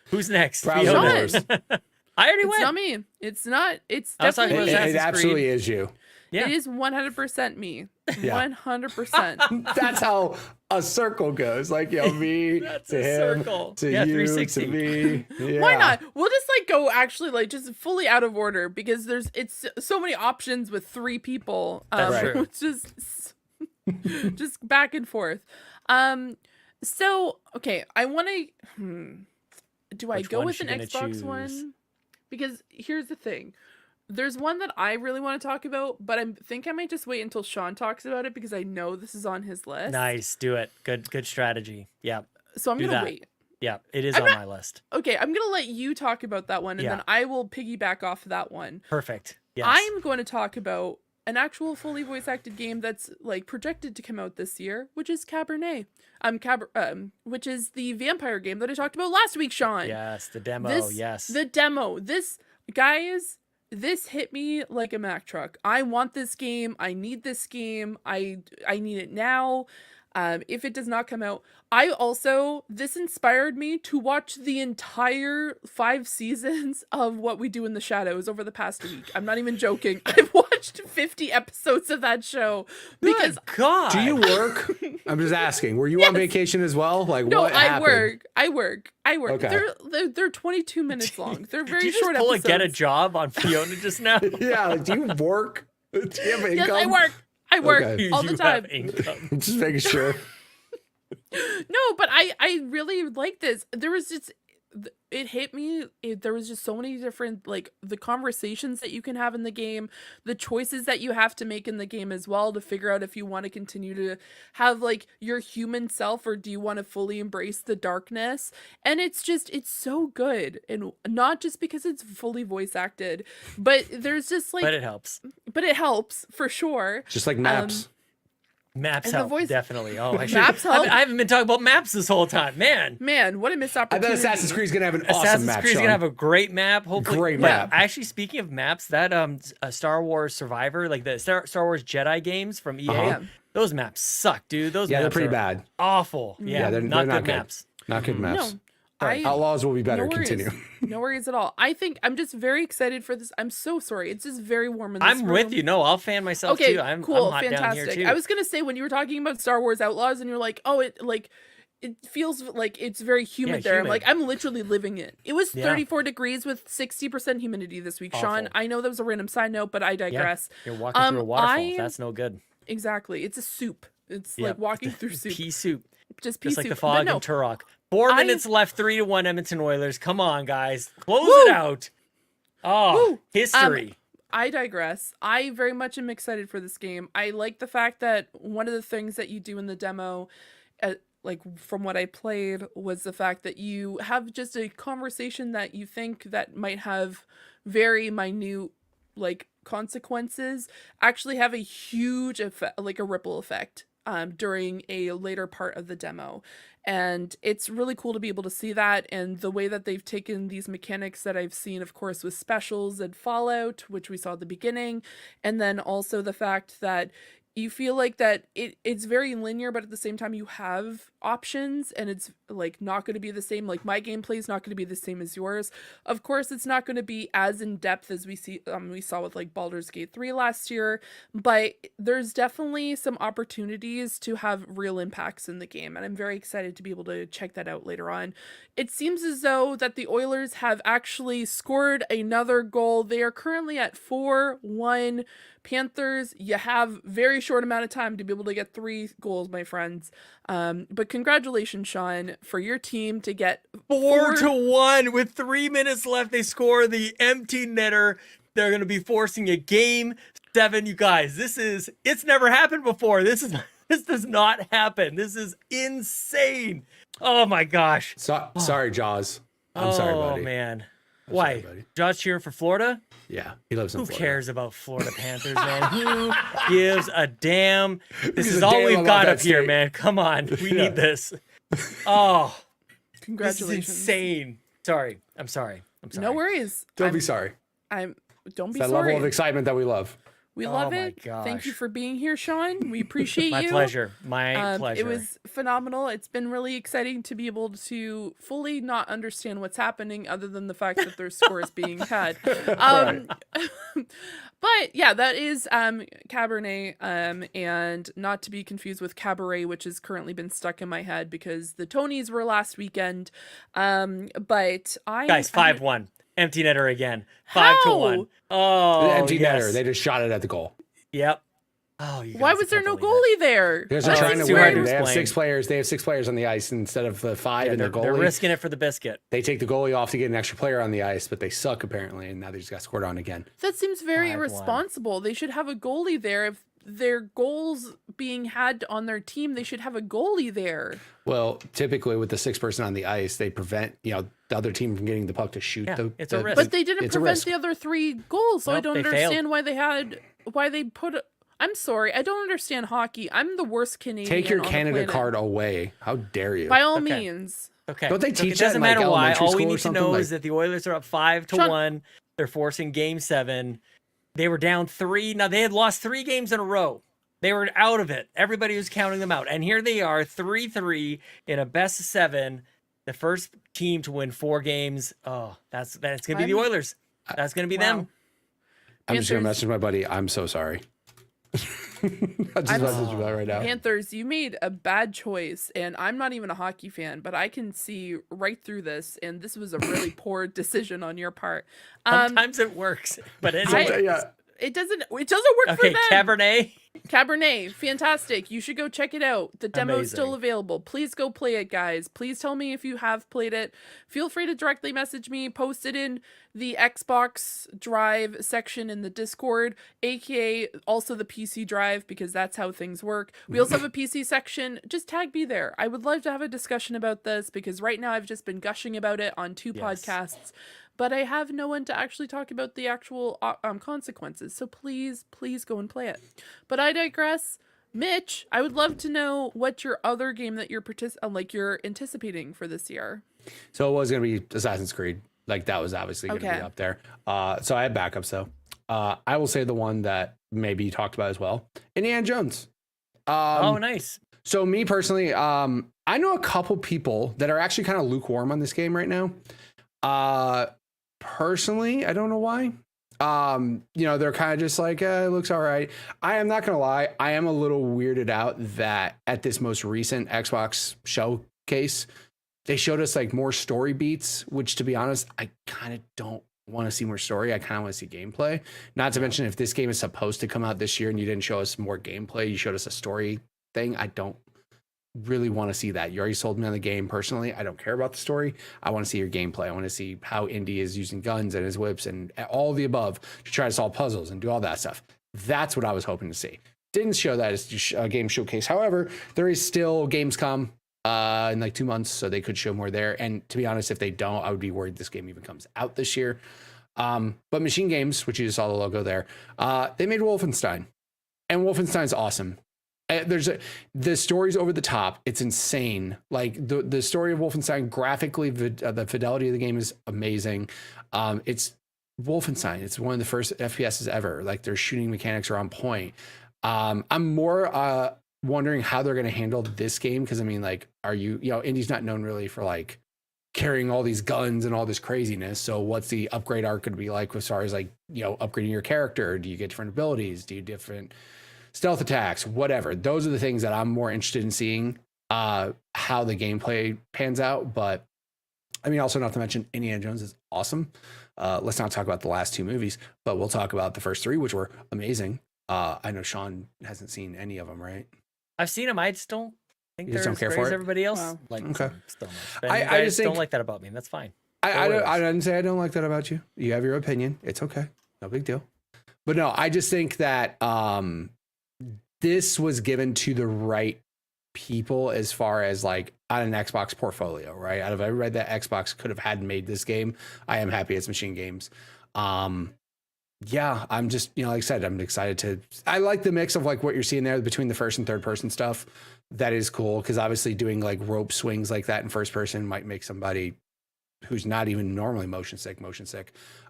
Who's next? Sean. I already It's went. not me. It's not. It's I was talking definitely... about It absolutely is you. Yeah. It is 100% me. Yeah. 100%. That's how a circle goes. Like, me That's to a him, circle. to Yeah, you, 360. to me. Yeah. Why not? We'll just like go actually like just fully out of order because it's so many options with 3 people. That's true. It's just back and forth. So okay, I want to. Do I Which go one with is an she gonna Xbox choose? one? Because here's the thing. There's one that I really want to talk about, but I think I might just wait until Sean talks about it because I know this is on his list. Nice. Do it. Good strategy. Yeah. So I'm Do gonna that. wait. Yeah, it is I'm on not- my list. Okay, I'm gonna let you talk about that one, and Yeah. then I will piggyback off that one. Perfect. Yes. I'm going to talk about an actual fully voice acted game that's like projected to come out this year, which is Cabernet. Which is the vampire game that I talked about last week, Sean. Yes, the demo. The demo. This hit me like a Mack truck. I want this game. I need this game. I need it now. If it does not come out, this inspired me to watch the entire 5 seasons of What We Do in the Shadows over the past week. I'm not even joking. I've watched 50 episodes of that show because Good God. Do you work? I'm just asking. Were you on vacation as well? Like, no, what I happened? work. Okay. They're 22 minutes long. They're very Did you short just pull episodes. a get a job on Fiona just now? Yeah, like, do you work? Do you have income? Yes, I work. I work Okay. all the You time. have income. I'm just making sure. No, but I really like this. There was just it hit me. There was just so many different, like, the conversations that you can have in the game, the choices that you have to make in the game as well to figure out if you want to continue to have like your human self or do you want to fully embrace the darkness. And it's so good, and not just because it's fully voice acted, but there's just like But it helps. but it helps for sure. Just like maps. Maps and the help, voice- definitely. Oh, I should. Maps help? I haven't been talking about maps this whole time, man. Man, what a missed I opportunity. bet Assassin's Creed's gonna have an awesome Assassin's map. Creed's Sean. gonna have a great map. Hopefully, Great Yeah, map. actually, speaking of maps, that Star Wars Survivor, like the Star Wars Jedi games from EA, Uh-huh. those maps suck, dude. Those Yeah, they're maps pretty are bad. awful. Yeah, they're not not good good. maps. Not good maps. No, Right. Outlaws will be better. No worries. Continue. No worries at all. I think I'm just very excited for this. I'm so sorry. It's just very warm in this I'm with room. you. No, I'll fan myself Okay, too. I'm cool, hot fantastic. down here too. I was gonna say when you were talking about Star Wars Outlaws and you're like, oh, it feels like it's very humid there. I'm humid. like, I'm literally living it. It was Yeah. 34 degrees with 60% humidity this week, Sean. Awful. I know that was a random side note, but I digress. You're walking through a waterfall. I- That's no good. Exactly. It's a soup. It's Yeah. like walking through soup. Pea soup, Just pea just like soup. the But fog no, in Turok. 4 I- minutes left. 3-1 Edmonton Oilers. Come on, guys, close Woo! it out. Oh, Woo! history. I digress. I very much am excited for this game. I like the fact that one of the things that you do in the demo, like from what I played, was the fact that you have just a conversation that you think that might have very minute, like, consequences, actually have a huge effect, like a ripple effect, during a later part of the demo. And it's really cool to be able to see that, and the way that they've taken these mechanics that I've seen, of course, with specials and Fallout, which we saw at the beginning, and then also the fact that you feel like that it's very linear, but at the same time you have options, and it's like not going to be the same. Like, my gameplay is not going to be the same as yours. Of course, it's not going to be as in depth as we saw with like Baldur's Gate 3 last year, but there's definitely some opportunities to have real impacts in the game, and I'm very excited to be able to check that out later on. It seems as though that the Oilers have actually scored another goal. They are currently at 4-1. Panthers, you have very short amount of time to be able to get 3 goals, my friends. But congratulations, Sean, for your team to get 4-1 with 3 minutes left. They score the empty netter. They're going to be forcing a game 7. You guys, it's never happened before. This does not happen. This is insane. Oh my gosh. Sorry, Jaws. I'm sorry, buddy. Oh man. I'm Why? sorry, buddy. Josh cheering for Florida? Yeah, he lives in Who Florida. cares about Florida Panthers, man? Who gives a damn? This gives is a all damn we've about got that up here, state? man. Come on. We Yeah. need this. Oh, this is congratulations. insane. Sorry. I'm sorry. No worries. Don't be sorry. Don't It's be that sorry. level of excitement that we love. We Oh love my it. Thank you gosh. for being here, Sean. We appreciate My you. pleasure. My pleasure. It was phenomenal. It's been really exciting to be able to fully not understand what's happening other than the fact that there's scores being had. But yeah, that is Cabernet, and not to be confused with Cabaret, which has currently been stuck in my head because the Tonys were last weekend. But Guys, 5-1. Empty netter again. How? 5-1. Oh, The empty yes. netter. They just shot it at the goal. Yep. Oh, you why guys, was I there can't no believe goalie there? Because That they're trying seems to too hard win. to They have explain. 6 players. They have 6 players on the ice instead of the 5 Yeah, and their they're goalie. risking it for the biscuit. They take the goalie off to get an extra player on the ice, but they suck apparently, and now they just got scored on again. That seems very 5-1. irresponsible. They should have a goalie there if their goals being had on their team, they should have a goalie there. Well, typically with the 6th person on the ice, they prevent, the other team from getting the puck to shoot. Yeah, the, it's a the- risk. But they didn't it's a prevent risk. the other 3 goals, so I Nope, don't they failed. understand why they put. I'm sorry, I don't understand hockey. I'm the worst Canadian. Take your on the Canada planet. card away. How dare you? By all Okay. means. Okay. Don't they Look, teach it that doesn't in, like, matter why. elementary All we school or need to something? know Like- is that the Oilers are up 5-1. They're forcing game 7. They were down 3. Now they had lost 3 games in a row. They were out of it. Everybody was counting them out. And here they are, 3-3 in a best of 7. The first team to win 4 games. Oh, that's going to be the Oilers. That's going to be them. I'm just going to Panthers- message my buddy. I'm so sorry. I just messaged that right now. Panthers, you made a bad choice, and I'm not even a hockey fan, but I can see right through this, and this was a really poor decision on your part. Sometimes it works. But anyway. Yeah. It doesn't work for Okay, them. Cabernet. Fantastic. You should go check it out. The demo is still Amazing. available. Please go play it, guys. Please tell me if you have played it. Feel free to directly message me. Post it in the Xbox Drive section in the Discord, aka also the PC Drive, because that's how things work. We also have a PC section. Just tag me there. I would love to have a discussion about this, because right now I've just been gushing about it on 2 podcasts. But I have no one to actually talk about the actual consequences. So please go and play it. But I digress. Mitch, I would love to know what your other game that you're you're anticipating for this year. So it was going to be Assassin's Creed. Like, that was obviously going to be up there. So I had backups, though. I will say the one that maybe you talked about as well, Indiana Jones. Oh, nice. So me personally, I know a couple people that are actually kind of lukewarm on this game right now. Personally, I don't know why. They're kind of just like, it looks all right. I am not going to lie. I am a little weirded out that at this most recent Xbox showcase, they showed us like more story beats, which, to be honest, I kind of don't want to see more story. I kind of want to see gameplay. Not to mention, if this game is supposed to come out this year and you didn't show us more gameplay, you showed us a story thing. I don't really want to see that. You already sold me on the game. Personally, I don't care about the story. I want to see your gameplay. I want to see how Indy is using guns and his whips and all the above to try to solve puzzles and do all that stuff. That's what I was hoping to see. Didn't show that as a game showcase. However, there is still Gamescom in like 2 months, so they could show more there. And to be honest, if they don't, I would be worried this game even comes out this year. But Machine Games, which you just saw the logo there, they made Wolfenstein, and Wolfenstein's awesome. The story's over the top. It's insane. Like the story of Wolfenstein, graphically, the fidelity of the game is amazing. It's Wolfenstein. It's one of the first FPSs ever. Like, their shooting mechanics are on point. I'm more wondering how they're going to handle this game, because I mean, like, Indy's not known really for like carrying all these guns and all this craziness. So what's the upgrade arc going to be like as far as like, upgrading your character? Do you get different abilities? Do you different stealth attacks, whatever? Those are the things that I'm more interested in seeing how the gameplay pans out. But I mean, also, not to mention, Indiana Jones is awesome. Let's not talk about the last 2 movies, but we'll talk about the first 3, which were amazing. I know Sean hasn't seen any of them, right? I've seen them. I just don't think You they're just don't as care great for as it? everybody else. Wow. Like, Okay. still much. But I you guys just think- don't like that about me. That's fine. I Or didn't say I don't like that about you. You have your opinion. It's okay. No big deal. But no, I just think that this was given to the right people as far as like on an Xbox portfolio, right? Out of everybody that Xbox could have had made this game, I am happy it's Machine Games. Yeah, I'm just, like I said, I'm excited I like the mix of like what you're seeing there between the first and third person stuff. That is cool, because obviously doing like rope swings like that in first person might make somebody who's not even normally motion sick.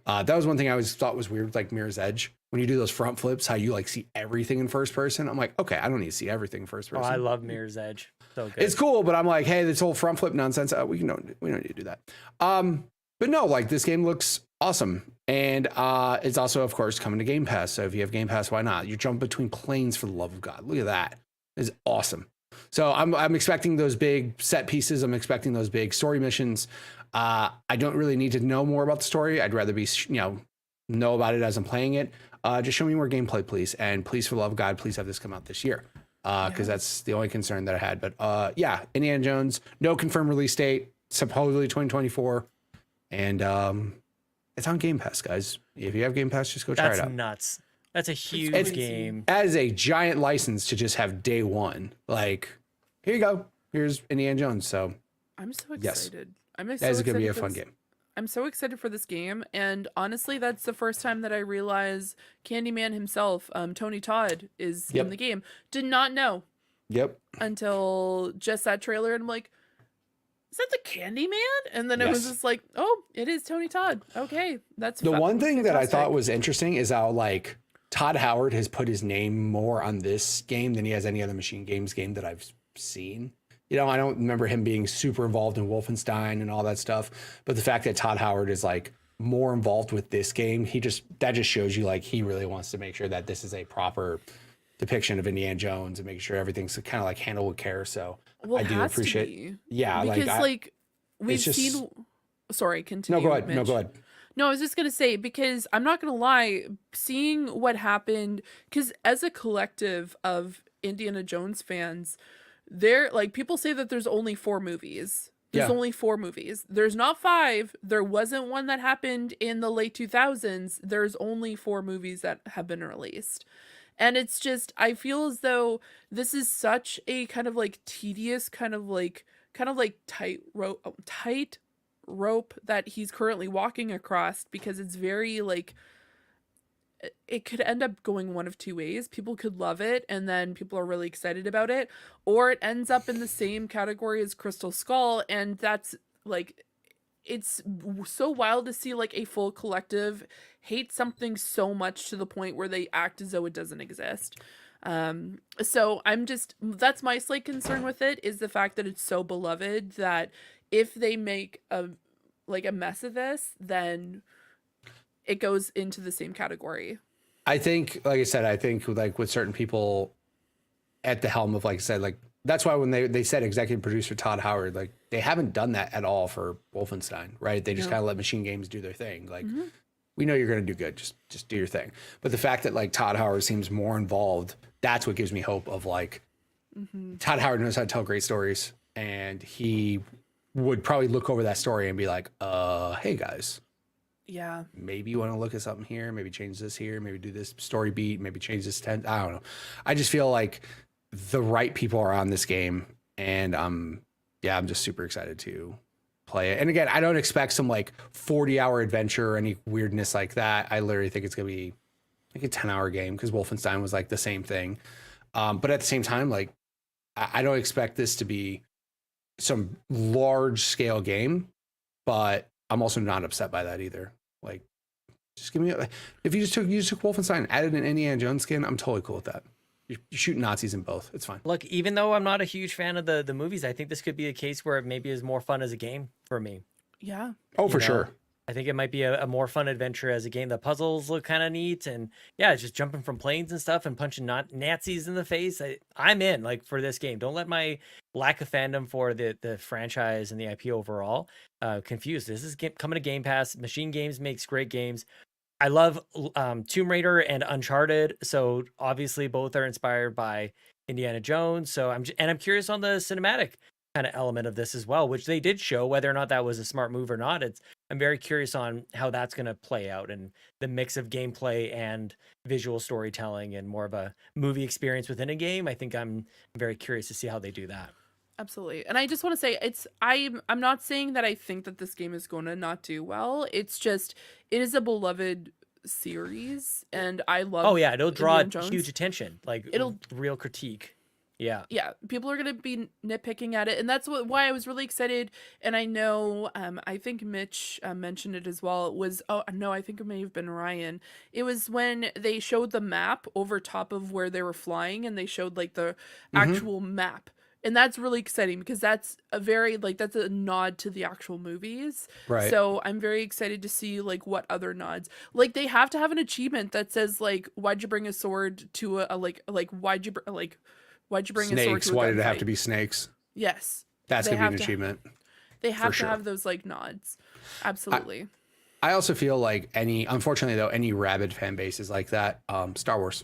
That was one thing I always thought was weird with like Mirror's Edge. When you do those front flips, how you like see everything in first person. I'm like, okay, I don't need to see everything in first person. I love Mirror's Edge. So good. It's cool, but I'm like, hey, this whole front flip nonsense, we don't need to do that. But no, like, this game looks awesome. And it's also, of course, coming to Game Pass. So if you have Game Pass, why not? You jump between planes, for the love of God. Look at that. It's awesome. So I'm expecting those big set pieces. I'm expecting those big story missions. I don't really need to know more about the story. I'd rather be, know about it as I'm playing it. Just show me more gameplay, please. And please, for the love of God, please have this come out this year. Because that's the only concern that I had. But yeah, Indiana Jones, no confirmed release date, supposedly 2024. And it's on Game Pass, guys. If you have Game Pass, just go try it out. That's nuts. That's a huge crazy. game. That is a giant license to just have day one. Like, here you go. Here's Indiana Jones. So I'm so Yes. excited. I'm so that is going to be a excited for fun this- game. I'm so excited for this game, and honestly, that's the first time that I realize Candyman himself, Tony Todd, is Yep. in the game. Did not know Yep. until just that trailer, and I'm like, is that the Candyman? And then it was Yes. just like, oh, it is Tony Todd. Okay, that's The one thing that I thought fantastic. was interesting is how like Todd Howard has put his name more on this game than he has any other Machine Games game that I've seen. You know, I don't remember him being super involved in Wolfenstein and all that stuff, but the fact that Todd Howard is like more involved with this game, that just shows you like he really wants to make sure that this is a proper depiction of Indiana Jones and make sure everything's kind of like handled with care. So Well, I it do has to appreciate. be. Yeah, because we've just- seen. Sorry, continue. No, go ahead. No, Mitch. go ahead. No, I was just gonna say, because I'm not gonna lie, seeing what happened, because as a collective of Indiana Jones fans, there like people say that there's only 4 movies. There's Yeah. only 4 movies. There's not 5. There wasn't one that happened in the late 2000s. There's only 4 movies that have been released. And it's just, I feel as though this is such a kind of like tedious, kind of like tight rope that he's currently walking across, because it's very like, it could end up going one of 2 ways. People could love it and then people are really excited about it, or it ends up in the same category as Crystal Skull, and that's like, it's so wild to see like a full collective hate something so much to the point where they act as though it doesn't exist. So that's my slight concern with it, is the fact that it's so beloved that if they make a mess of this, then it goes into the same category. I think, like I said, I think like with certain people at the helm of, like I said, like that's why when they said executive producer Todd Howard, like they haven't done that at all for Wolfenstein, right? They just kind of let Machine Games do their thing. Like, we know you're going to do good. Just do your thing. But the fact that like Todd Howard seems more involved, that's what gives me hope of like Todd Howard knows how to tell great stories, and he would probably look over that story and be like, hey guys, Yeah. maybe you want to look at something here, maybe change this here, maybe do this story beat, maybe change this tense. I don't know. I just feel like the right people are on this game, and I'm just super excited to play it. And again, I don't expect some like 40-hour adventure or any weirdness like that. I literally think it's gonna be like a 10-hour game, because Wolfenstein was like the same thing. But at the same time, like I don't expect this to be some large scale game, but I'm also not upset by that either. Like, just give me if you just took Wolfenstein, added an Indiana Jones skin, I'm totally cool with that. You shoot Nazis in both. It's fine. Look, even though I'm not a huge fan of the movies, I think this could be a case where it maybe is more fun as a game for me. Yeah. Oh, for You know? sure. I think it might be a more fun adventure as a game. The puzzles look kind of neat, and yeah, it's just jumping from planes and stuff and punching Nazis in the face. I'm in, like, for this game. Don't let my lack of fandom for the franchise and the IP overall confuse. This is coming to Game Pass. Machine Games makes great games. I love Tomb Raider and Uncharted, so obviously both are inspired by Indiana Jones. So I'm curious on the cinematic kind of element of this as well, which they did show. Whether or not that was a smart move or not, I'm very curious on how that's going to play out, and the mix of gameplay and visual storytelling and more of a movie experience within a game. I think I'm very curious to see how they do that. Absolutely. And I just want to say, I'm not saying that I think that this game is going to not do well. It's just, it is a beloved series, and I love Oh yeah, it'll draw Indiana Jones. huge attention, like It'll- real critique. Yeah. Yeah, people are going to be nitpicking at it, and that's why I was really excited. And I know, I think Mitch mentioned it as well. It was, oh no, I think it may have been Ryan. It was when they showed the map over top of where they were flying, and they showed like the actual map. And that's really exciting, because that's that's a nod to the actual movies. Right. So I'm very excited to see like what other nods. Like, they have to have an achievement that says like, why'd you bring a sword to why'd you bring a sword Snakes. to a Why did it have gunfight? to be snakes? Yes. That's They gonna be an have to- achievement. They have to sure. have those like nods. Absolutely. I also feel like unfortunately though, any rabid fan base is like that. Star Wars.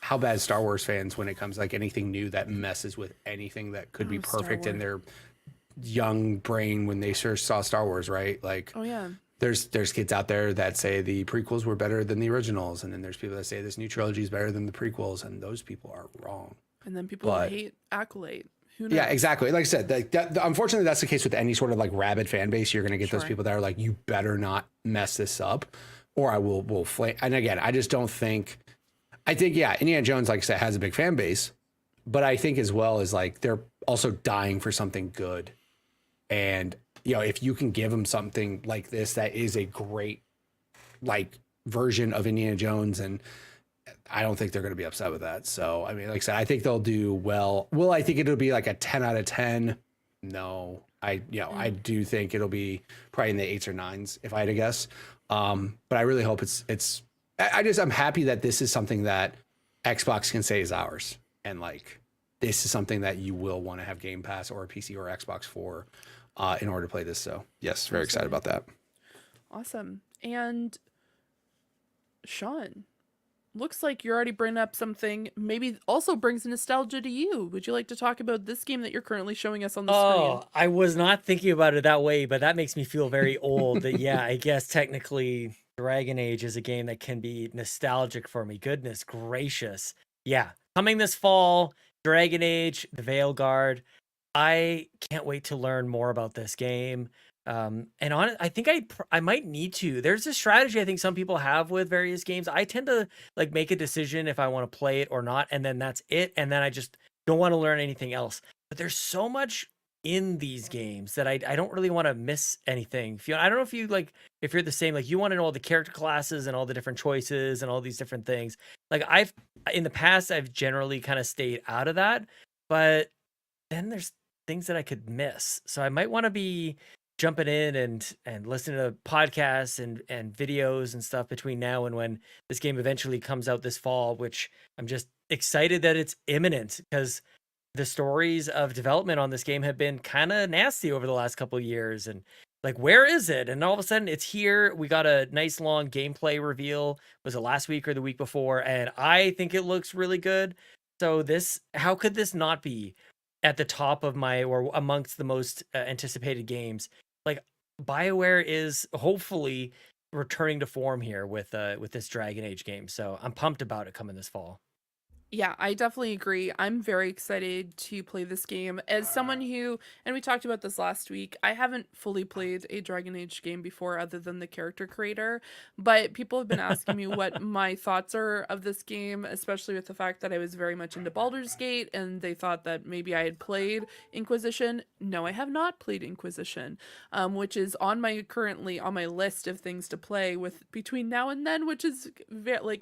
How bad is Star Wars fans when it comes like anything new that messes with anything that could be Star perfect in Wars. their young brain when they first saw Star Wars, right? Like, Oh yeah. there's kids out there that say the prequels were better than the originals, and then there's people that say this new trilogy is better than the prequels, and those people are wrong. And then people hate Acolyte. Who knows? Yeah, exactly. Like I said, unfortunately, that's the case with any sort of like rabid fan base. You're going to get those people that are like, you better not mess this up, or I will flame. And again, I just don't think. I think Indiana Jones, like I said, has a big fan base, but I think as well as like they're also dying for something good, and if you can give them something like this that is a great like version of Indiana Jones, and I don't think they're going to be upset with that. So, I mean, like I said, I think they'll do well. Will I think it'll be like a 10 out of 10? No, I do think it'll be probably in the 8s or 9s if I had to guess. But I really hope I'm happy that this is something that Xbox can say is ours. And like, this is something that you will want to have Game Pass or a PC or Xbox for in order to play this. So yes, very excited about that. Awesome. And Sean, looks like you're already bringing up something maybe also brings nostalgia to you. Would you like to talk about this game that you're currently showing us on the screen? I was not thinking about it that way, but that makes me feel very old. That I guess technically Dragon Age is a game that can be nostalgic for me. Goodness gracious. Yeah. Coming this fall, Dragon Age, the Veilguard. I can't wait to learn more about this game. I think I might need to. There's a strategy I think some people have with various games. I tend to like make a decision if I want to play it or not, and then that's it. And then I just don't want to learn anything else. But there's so much in these games that I don't really want to miss anything. I don't know if you're the same, like you want to know all the character classes and all the different choices and all these different things. Like in the past, I've generally kind of stayed out of that, but then there's things that I could miss. So I might want to be jumping in and listening to podcasts and videos and stuff between now and when this game eventually comes out this fall, which I'm just excited that it's imminent, because the stories of development on this game have been kind of nasty over the last couple of years. And like, where is it? And all of a sudden it's here. We got a nice long gameplay reveal. Was it last week or the week before? And I think it looks really good. So how could this not be at the top of or amongst the most anticipated games? Like, BioWare is hopefully returning to form here with this Dragon Age game. So I'm pumped about it coming this fall. Yeah, I definitely agree. I'm very excited to play this game. As someone who, and we talked about this last week, I haven't fully played a Dragon Age game before other than the character creator, but people have been asking me what my thoughts are of this game, especially with the fact that I was very much into Baldur's Gate, and they thought that maybe I had played Inquisition. No, I have not played Inquisition, which is currently on my list of things to play with between now and then, which is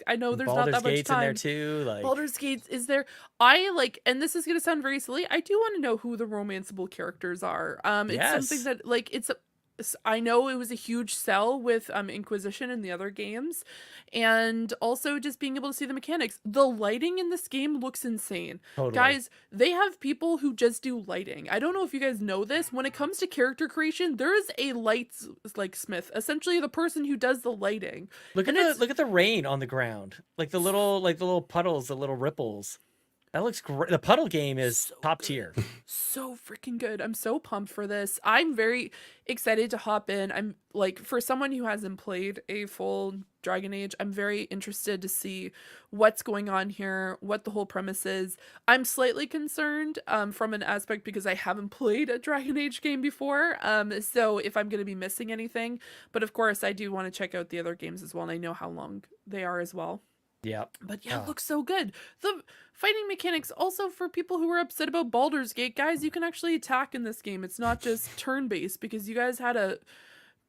I know there's Baldur's not that much Gate's time. in there too, like Baldur's Gate is there. And this is gonna sound very silly, I do want to know who the romanceable characters are. It's something that I know it was a huge sell with Inquisition and the other games, and also just being able to see the mechanics. The lighting in this game looks insane. Totally. Guys, they have people who just do lighting. I don't know if you guys know this. When it comes to character creation, there is a lights smith, essentially the person who does the lighting. Look at the rain on the ground, like the little puddles, the little ripples. That looks great. The puddle game is top tier. So freaking good. I'm so pumped for this. I'm very excited to hop in. I'm like, for someone who hasn't played a full Dragon Age, I'm very interested to see what's going on here, what the whole premise is. I'm slightly concerned from an aspect because I haven't played a Dragon Age game before. So if I'm going to be missing anything, but of course I do want to check out the other games as well. And I know how long they are as well. Yeah. But yeah, it looks so good. The fighting mechanics, also for people who were upset about Baldur's Gate, guys, you can actually attack in this game. It's not just turn-based, because you guys had a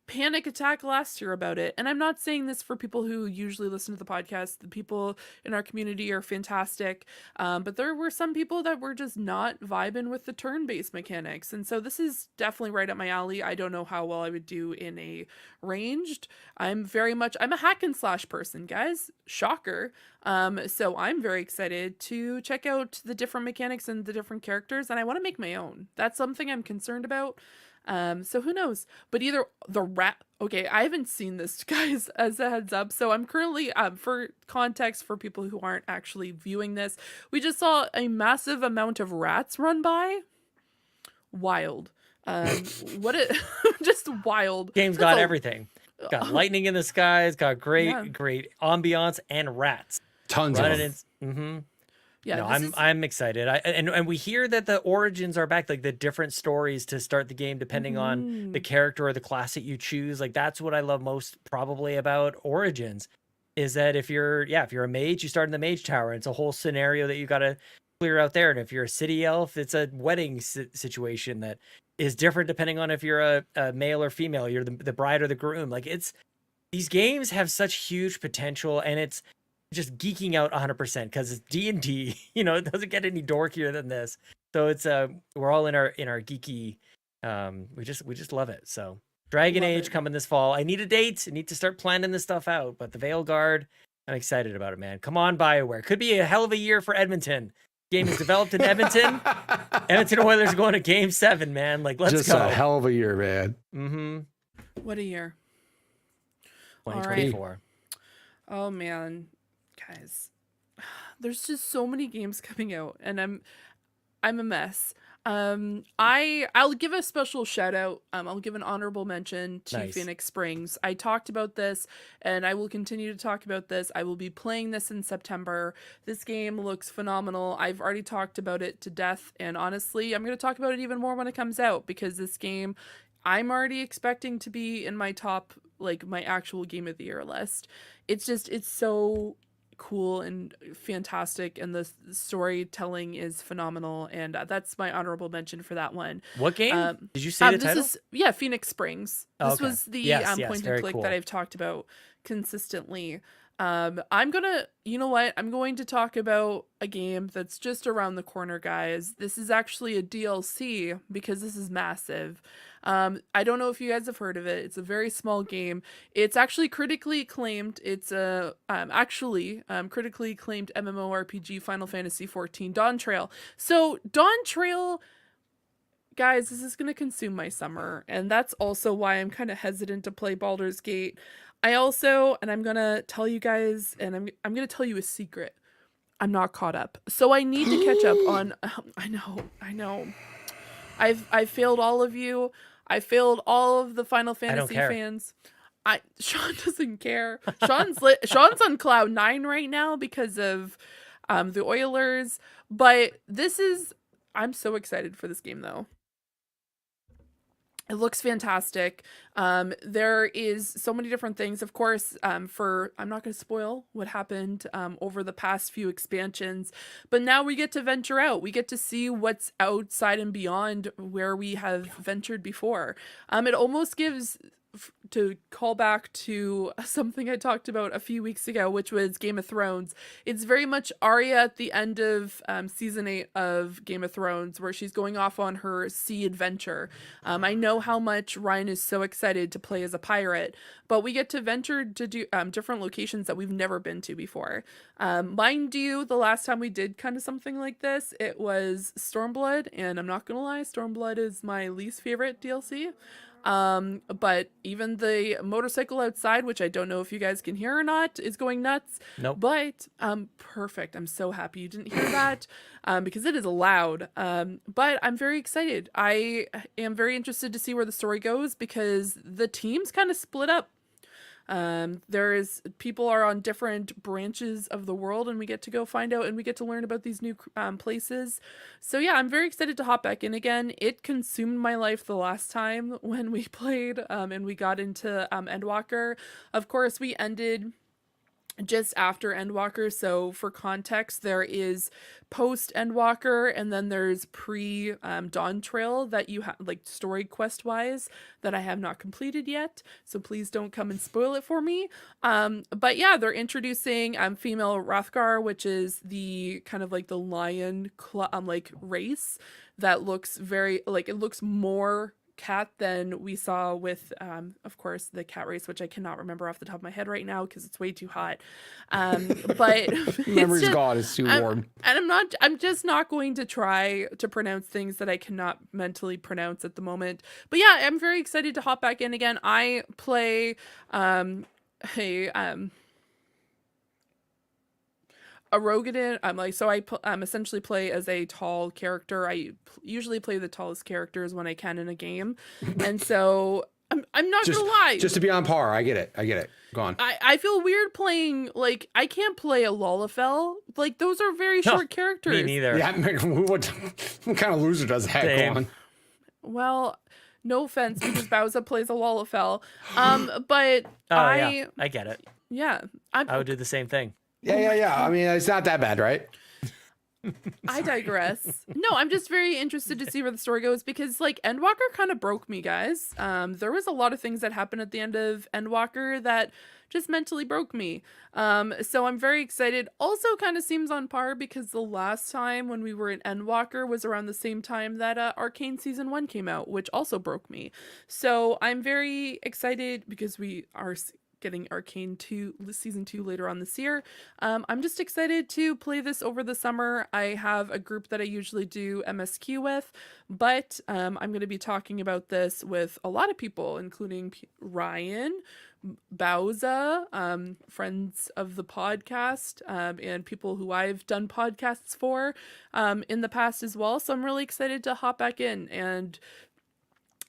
panic attack last year about it. And I'm not saying this for people who usually listen to the podcast. The people in our community are fantastic. But there were some people that were just not vibing with the turn-based mechanics. And so this is definitely right up my alley. I don't know how well I would do in a ranged. I'm a hack and slash person, guys. Shocker. So I'm very excited to check out the different mechanics and the different characters. And I want to make my own. That's something I'm concerned about. So who knows? But either the okay, I haven't seen this, guys, as a heads up. So I'm currently, for context for people who aren't actually viewing this, we just saw a massive amount of rats run by. Wild. Just wild. Game's got everything. Got lightning in the sky. It's got great, Yeah. great ambiance and rats. Tons of Running them. in. Mm-hmm. Yeah, No, this is- I'm excited. And we hear that the origins are back, like the different stories to start the game depending on the character or the class that you choose. Like that's what I love most probably about Origins, is that if you're a mage, you start in the mage tower. And it's a whole scenario that you got to clear out there. And if you're a city elf, it's a wedding situation that is different depending on if you're a male or female. You're the bride or the groom. Like these games have such huge potential, and it's just geeking out 100% because it's D&D. You know, it doesn't get any dorkier than this. So it's we're all in our geeky. We just love it. So Dragon Love Age it. coming this fall. I need a date. I need to start planning this stuff out. But the Veil Guard, I'm excited about it, man. Come on, BioWare. Could be a hell of a year for Edmonton. Game is developed in Edmonton. Edmonton Oilers are going to Game 7, man. Like, let's Just go. a hell of a year, man. Mm-hmm. what a year. 2024. Oh man, guys, there's just so many games coming out, and I'm a mess. I'll give a special shout out. I'll give an honorable mention to Nice. Phoenix Springs. I talked about this, and I will continue to talk about this. I will be playing this in September. This game looks phenomenal. I've already talked about it to death, and honestly, I'm going to talk about it even more when it comes out, because this game, I'm already expecting to be in my top, like my actual game of the year list. It's so cool and fantastic, and the storytelling is phenomenal, and that's my honorable mention for that one. What game? Did you say the This title? is Phoenix Springs. Oh, This okay. was the Yes, point very and click cool. that I've talked about consistently. I'm gonna, you know what? I'm going to talk about a game that's just around the corner, guys. This is actually a DLC because this is massive. I don't know if you guys have heard of it. It's a very small game. It's actually critically acclaimed. It's a critically acclaimed MMORPG, Final Fantasy XIV Dawn Trail. So Dawn Trail, guys, this is going to consume my summer, and that's also why I'm kind of hesitant to play Baldur's Gate. I also, and I'm going to tell you guys, and I'm going to tell you a secret. I'm not caught up. So I need to catch up on I know. I've failed all of you. I failed all of the Final Fantasy care. fans. Sean doesn't care. Sean's on cloud 9 right now because of the Oilers, but I'm so excited for this game though. It looks fantastic. There is so many different things, of course, I'm not going to spoil what happened over the past few expansions, but now we get to venture out. We get to see what's outside and beyond where we have ventured before. It almost gives, to call back to something I talked about a few weeks ago, which was Game of Thrones. It's very much Arya at the end of season 8 of Game of Thrones, where she's going off on her sea adventure. I know how much Ryan is so excited to play as a pirate, but we get to venture to do different locations that we've never been to before. Mind you, the last time we did kind of something like this, it was Stormblood, and I'm not gonna lie, Stormblood is my least favorite DLC. But even the motorcycle outside, which I don't know if you guys can hear or not, is going nuts. Nope. But perfect. I'm so happy you didn't hear that, because it is loud. But I'm very excited. I am very interested to see where the story goes, because the team's kind of split up. People are on different branches of the world, and we get to go find out, and we get to learn about these new places. So yeah, I'm very excited to hop back in again. It consumed my life the last time when we played, and we got into Endwalker. Of course, we ended just after Endwalker, so for context, there is post Endwalker, and then there's pre Dawn Trail that you have, like, story quest wise, that I have not completed yet, so please don't come and spoil it for me. But yeah, they're introducing female Hrothgar, which is the kind of like the lion like race that looks very, like, it looks more cat than we saw with of course the cat race, which I cannot remember off the top of my head right now because it's way too hot, but Memory's gone, it's too warm. And I'm just not going to try to pronounce things that I cannot mentally pronounce at the moment. But yeah, I'm very excited to hop back in again. I play a Rogadin. I essentially play as a tall character. I usually play the tallest characters when I can in a game, and so I'm not gonna lie. Just to be on par. I get it. Go on. I feel weird playing, like, I can't play a Lalafell. Like, those are very short characters. Me neither. Yeah, what kind of loser does that? Same. Go on. Well, no offense, because Bowser plays a Lalafell. But yeah, I get it. Yeah. I would do the same thing. Yeah. I mean, it's not that bad, right? I digress. No, I'm just very interested to see where the story goes because, like, Endwalker kind of broke me, guys. There was a lot of things that happened at the end of Endwalker that just mentally broke me. So I'm very excited. Also kind of seems on par because the last time when we were in Endwalker was around the same time that Arcane Season 1 came out, which also broke me. So I'm very excited because we are getting Arcane 2 Season 2 later on this year. I'm just excited to play this over the summer. I have a group that I usually do MSQ with, but I'm going to be talking about this with a lot of people, including Ryan, Bowza, friends of the podcast, and people who I've done podcasts for in the past as well. So I'm really excited to hop back in and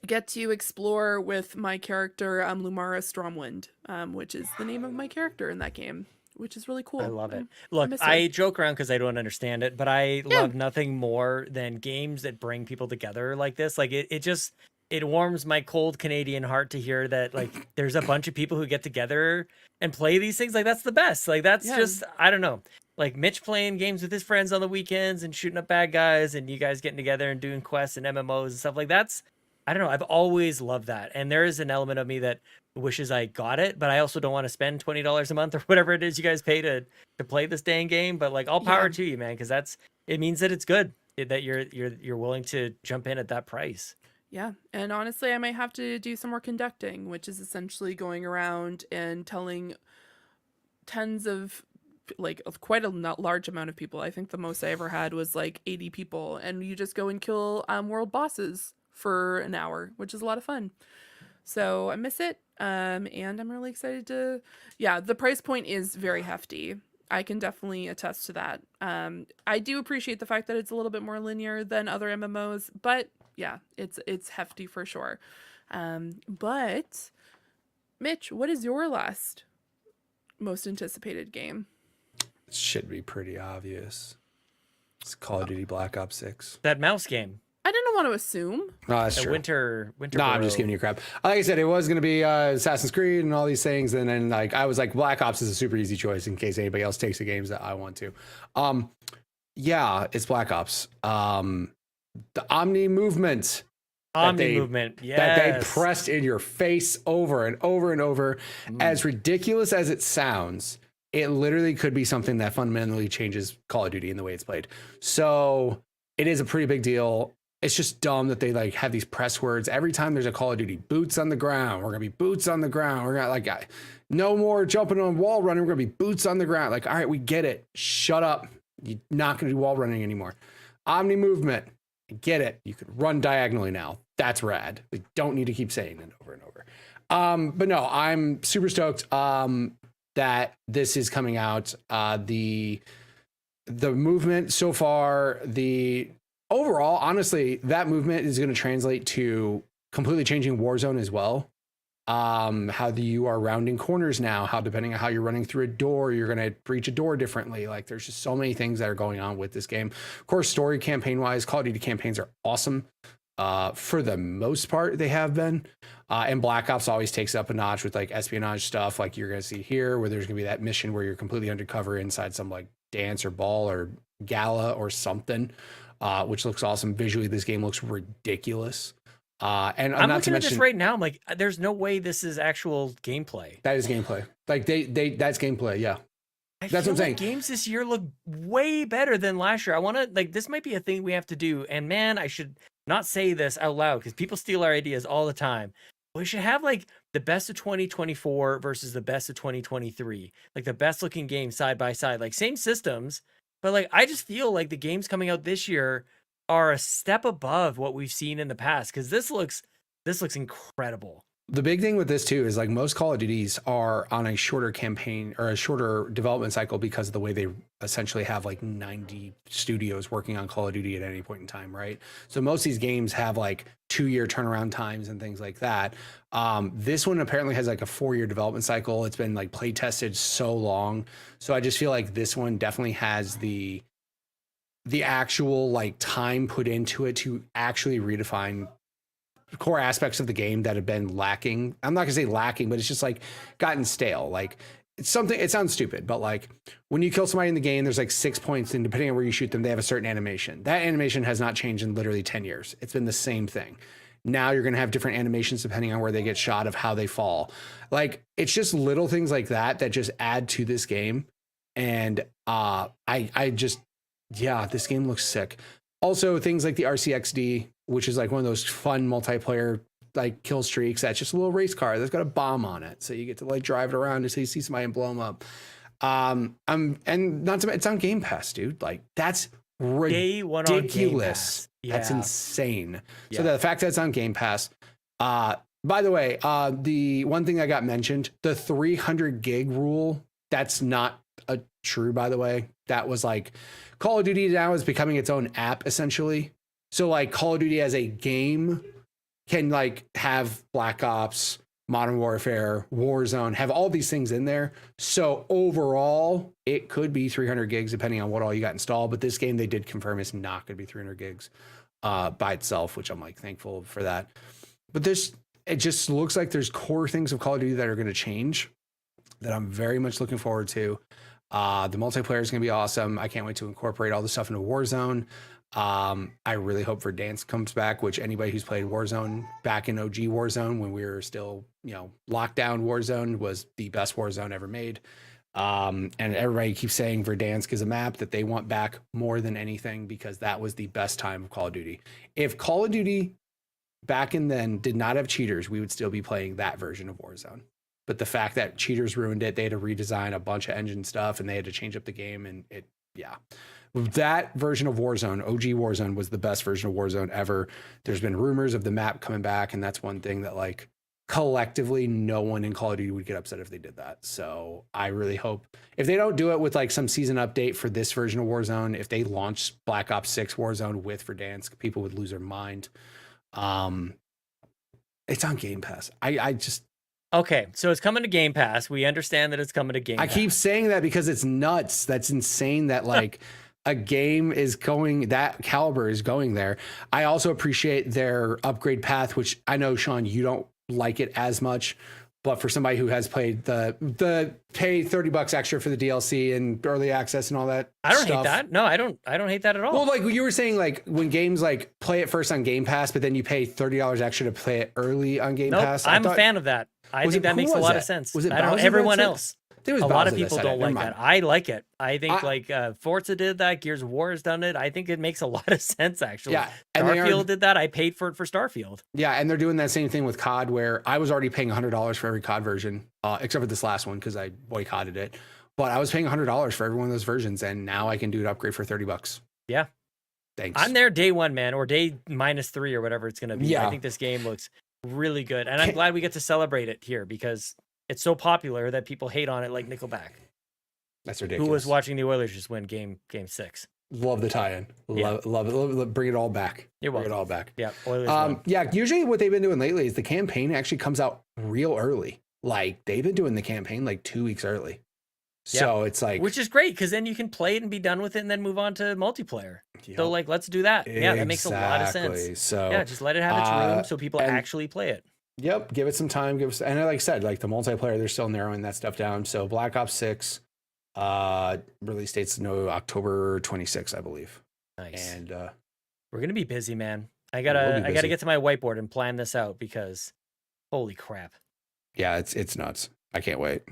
get to explore with my character Lumara Stormwind, which is the name of my character in that game, which is really cool. I love it. Look, I joke around because I don't understand it, but I love nothing more than games that bring people together like this. Like it warms my cold Canadian heart to hear that, like, there's a bunch of people who get together and play these things. Like, that's the best. Like, that's just, I don't know. Like Mitch playing games with his friends on the weekends and shooting up bad guys, and you guys getting together and doing quests and MMOs and stuff like that's. I don't know. I've always loved that. And there is an element of me that wishes I got it, but I also don't want to spend $20 a month or whatever it is you guys pay to play this dang game. But like, all power to you, man, because it means that it's good that you're willing to jump in at that price. Yeah. And honestly, I might have to do some more conducting, which is essentially going around and telling tens of, like, quite a large amount of people. I think the most I ever had was like 80 people, and you just go and kill world bosses for an hour, which is a lot of fun. So I miss it. And I'm really excited to, the price point is very hefty. I can definitely attest to that. I do appreciate the fact that it's a little bit more linear than other MMOs, but yeah, it's hefty for sure. But Mitch, what is your last most anticipated game? It should be pretty obvious. It's Call of Duty Black Ops 6. That mouse game. I didn't want to assume. No, that's true. Winter. No, I'm just giving you crap. Like I said, it was going to be Assassin's Creed and all these things, and then like I was like, Black Ops is a super easy choice in case anybody else takes the games that I want to. Yeah, it's Black Ops. The Omni movement. Yes. That they pressed in your face over and over and over. As ridiculous as it sounds, it literally could be something that fundamentally changes Call of Duty in the way it's played. So it is a pretty big deal. It's just dumb that they like have these press words every time there's a Call of Duty. Boots on the ground. We're gonna be boots on the ground. We're gonna like no more jumping on wall running. We're gonna be boots on the ground. Like, all right, we get it. Shut up. You're not gonna do wall running anymore. Omni movement. I get it. You could run diagonally now. That's rad. We don't need to keep saying it over and over. But no, I'm super stoked that this is coming out. The movement so far, overall, honestly, that movement is going to translate to completely changing Warzone as well. How you are rounding corners now, how depending on how you're running through a door, you're going to breach a door differently. Like there's just so many things that are going on with this game. Of course, story campaign wise, Call of Duty campaigns are awesome. For the most part, they have been. And Black Ops always takes up a notch with like espionage stuff, like you're going to see here, where there's going to be that mission where you're completely undercover inside some like dance or ball or gala or something. Which looks awesome. Visually, this game looks ridiculous. And I'm not looking to at mention, this right now. I'm like, there's no way this is actual gameplay. That is gameplay. Like that's gameplay. Yeah, that's what I'm saying. Games this year look way better than last year. I want to like this might be a thing we have to do. And man, I should not say this out loud because people steal our ideas all the time. We should have like the best of 2024 versus the best of 2023, like the best looking games side by side, like same systems. But like, I just feel like the games coming out this year are a step above what we've seen in the past. Cause this looks incredible. The big thing with this too is like most Call of Duties are on a shorter campaign or a shorter development cycle because of the way they essentially have like 90 studios working on Call of Duty at any point in time, right? So most of these games have like 2-year turnaround times and things like that. This one apparently has like a 4-year development cycle. It's been like play tested so long. So I just feel like this one definitely has the actual like time put into it to actually redefine core aspects of the game that have been lacking. I'm not gonna say lacking, but it's just like gotten stale. Like it's something, it sounds stupid, but like when you kill somebody in the game, there's like 6 points, and depending on where you shoot them, they have a certain animation. That animation has not changed in literally 10 years. It's been the same thing. Now you're gonna have different animations depending on where they get shot, of how they fall. Like it's just little things like that that just add to this game. And I just, yeah, this game looks sick. Also, things like the RCXD, which is like one of those fun multiplayer like kill streaks. That's just a little race car that's got a bomb on it, so you get to like drive it around until you see somebody and blow them up. And not to, it's on Game Pass, dude. Like that's Day one on Game ridiculous. Pass. Yeah. That's insane. Yeah. So the fact that it's on Game Pass. By the way, the one thing that got mentioned, the 300 gig rule, that's not true, by the way. That was like Call of Duty now is becoming its own app essentially. So like Call of Duty as a game can like have Black Ops, Modern Warfare, Warzone, have all these things in there. So overall, it could be 300 gigs depending on what all you got installed. But this game, they did confirm it's not going to be 300 gigs by itself, which I'm like thankful for that. But it just looks like there's core things of Call of Duty that are going to change that I'm very much looking forward to. The multiplayer is going to be awesome. I can't wait to incorporate all the stuff into Warzone. I really hope Verdansk comes back, which anybody who's played Warzone back in OG Warzone when we were still, lockdown Warzone was the best Warzone ever made. And everybody keeps saying Verdansk is a map that they want back more than anything because that was the best time of Call of Duty. If Call of Duty back in then did not have cheaters, we would still be playing that version of Warzone. But the fact that cheaters ruined it, they had to redesign a bunch of engine stuff and they had to change up the game. And that version of Warzone, OG Warzone, was the best version of Warzone ever. There's been rumors of the map coming back. And that's one thing that like collectively, no one in Call of Duty would get upset if they did that. So I really hope if they don't do it with like some season update for this version of Warzone, if they launch Black Ops 6 Warzone with Verdansk, people would lose their mind. It's on Game Pass. I just, Okay, so it's coming to Game Pass. We understand that it's coming to Game Pass. I keep saying that because it's nuts. That's insane that like a game is going, that caliber is going there. I also appreciate their upgrade path, which I know, Sean, you don't like it as much, but for somebody who has played the pay $30 extra for the DLC and early access and all that, I don't stuff. hate that. No, I don't hate that at all. Well, like you were saying, like when games like play it first on Game Pass, but then you pay $30 extra to play it early on Game Pass. I'm a fan of that. I think that makes a lot of sense. Was it I don't know, Bowser everyone that said- else. It was A lot of Bowser that people said don't it. like Never that. mind. I like it. I think like Forza did that. Gears of War has done it. I think it makes a lot of sense, actually. Yeah, and they Starfield are- did that. I paid for it for Starfield. Yeah, and they're doing that same thing with COD, where I was already paying $100 for every COD version, except for this last one because I boycotted it. But I was paying $100 for every one of those versions, and now I can do an upgrade for $30. Yeah. Thanks. I'm there day one, man, or day -3 or whatever it's going to be. Yeah. I think this game looks really good. And I'm glad we get to celebrate it here because it's so popular that people hate on it like Nickelback. That's ridiculous. Who was watching the Oilers just win game 6. Love the tie-in. Yeah. Love it. Bring it all back. You're Bring it welcome. all back. Yeah, Oilers won. Yeah, usually what they've been doing lately is the campaign actually comes out real early. Like they've been doing the campaign like 2 weeks early. So it's like, Which is great because then you can play it and be done with it and then move on to multiplayer. Yep. So like, let's do that. Yeah, that makes a lot of Exactly. sense. So Yeah, just let it have its room so people and- actually play it. Yep, give it some time. And like I said, like the multiplayer, they're still narrowing that stuff down. So Black Ops 6 release date's October 26th, I believe. Nice. And We're gonna be busy, man. I We'll gotta be busy. get to my whiteboard and plan this out because holy crap. yeah, it's nuts. I can't wait.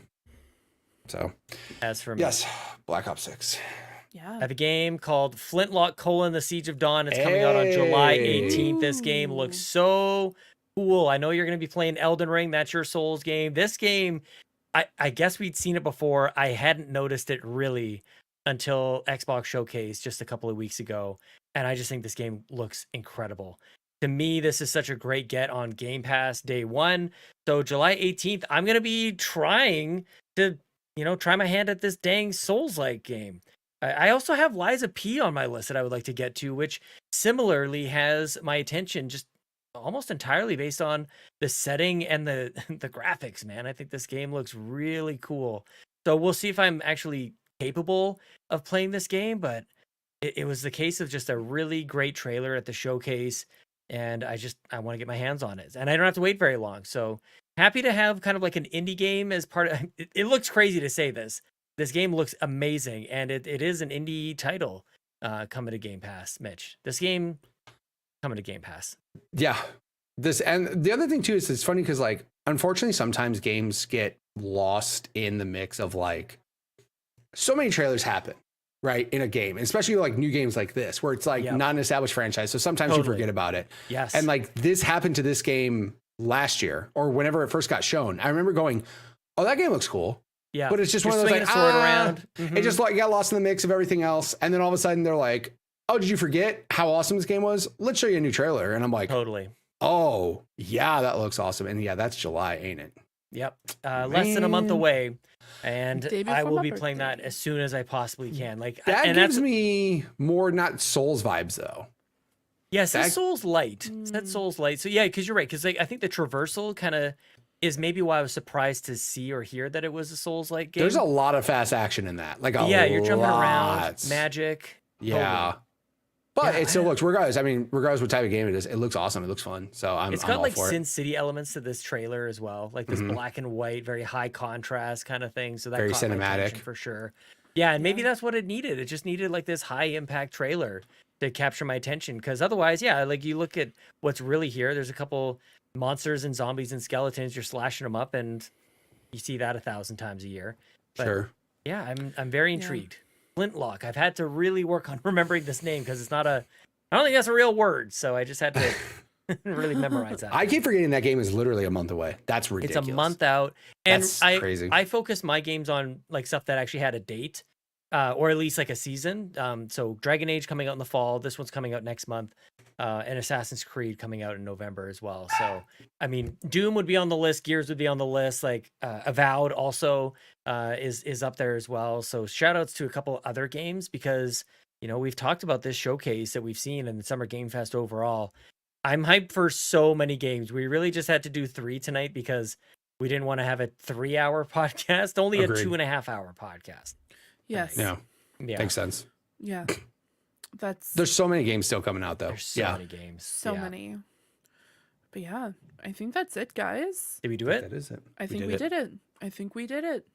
So As for me. yes, Black Ops 6. Yeah. I have a game called Flintlock: The Siege of Dawn. It's coming out on July Hey. 18th. This game looks so cool. I know you're going to be playing Elden Ring. That's your Souls game. This game, I guess we'd seen it before. I hadn't noticed it really until Xbox Showcase just a couple of weeks ago. And I just think this game looks incredible. to me, this is such a great get on Game Pass day one. So July 18th, I'm going to be trying to, try my hand at this dang Souls-like game. I also have Liza P on my list that I would like to get to, which similarly has my attention just almost entirely based on the setting and the graphics, man. I think this game looks really cool. So we'll see if I'm actually capable of playing this game, but it was the case of just a really great trailer at the showcase, and I want to get my hands on it, and I don't have to wait very long. So happy to have kind of like an indie game as part of it. It looks crazy to say this. This game looks amazing, and it is an indie title coming to Game Pass, Mitch. This game coming to Game Pass. Yeah. And the other thing too is it's funny because like unfortunately sometimes games get lost in the mix of like so many trailers happen right in a game, especially like new games like this where it's like not an established franchise, so sometimes you forget about it. Yes. And like this happened to this game last year or whenever it first got shown. I remember going, oh, that game looks cool. Yeah, but it's just one of those like sword around. It just like got lost in the mix of everything else, and then all of a sudden they're like, oh, did you forget how awesome this game was? Let's show you a new trailer. And I'm like, totally. Oh yeah, that looks awesome. And yeah, that's July, ain't it? Yep. Less than a month away. And Day I before will my be playing birthday. that as soon as I possibly can. Like that gives me more not Souls vibes though. Yes, it's Souls light. That's Souls light. So yeah, because you're right. Because like I think the traversal kind of is maybe why I was surprised to see or hear that it was a Souls like game. There's a lot of fast action in that. Like you're jumping around, magic. Yeah. Totally. But it still looks, regardless what type of game it is, it looks awesome. It looks fun. So It's got all like for Sin City elements to this trailer as well, like this black and white, very high contrast kind of thing. So that very caught my cinematic attention for sure. Yeah, and maybe that's what it needed. It just needed like this high impact trailer to capture my attention. Because otherwise, like you look at what's really here. There's a couple monsters and zombies and skeletons. You're slashing them up, and you see that 1,000 times a year. But, sure. Yeah, I'm very intrigued. Flintlock. I've had to really work on remembering this name because it's not I don't think that's a real word, so I just had to really memorize that. I keep forgetting that game is literally a month away. That's ridiculous. It's a month out, and that's crazy. I focused my games on like stuff that actually had a date, or at least like a season. So Dragon Age coming out in the fall. This one's coming out next month, and Assassin's Creed coming out in November as well. So I mean, Doom would be on the list. Gears would be on the list. Like Avowed also is up there as well. So shout outs to a couple other games because. We've talked about this showcase that we've seen in the Summer Game Fest overall. I'm hyped for so many games. We really just had to do 3 tonight because we didn't want to have a 3-hour podcast, only Agreed. a 2.5-hour podcast. Yes. Yeah. Makes sense. Yeah. There's so many games still coming out though. There's so many games. So many. But yeah, I think that's it, guys. Did we do it? That is it. I think we did it. I think we did it.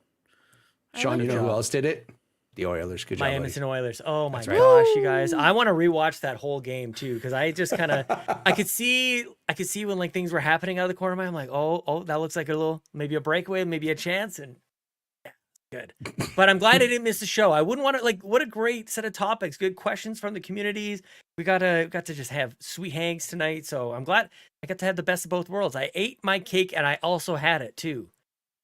Sean, you know who else did it? The Oilers. Good job. My Edmonton Oilers. Oh my That's right. gosh, you guys. I want to rewatch that whole game too, because I just kind of I could see when like things were happening out of the corner of my eye. I'm like, oh, that looks like maybe a breakaway, maybe a chance, and yeah, good. But I'm glad I didn't miss the show. I wouldn't want to what a great set of topics, good questions from the communities. We got to just have sweet hangs tonight. So I'm glad I got to have the best of both worlds. I ate my cake and I also had it too.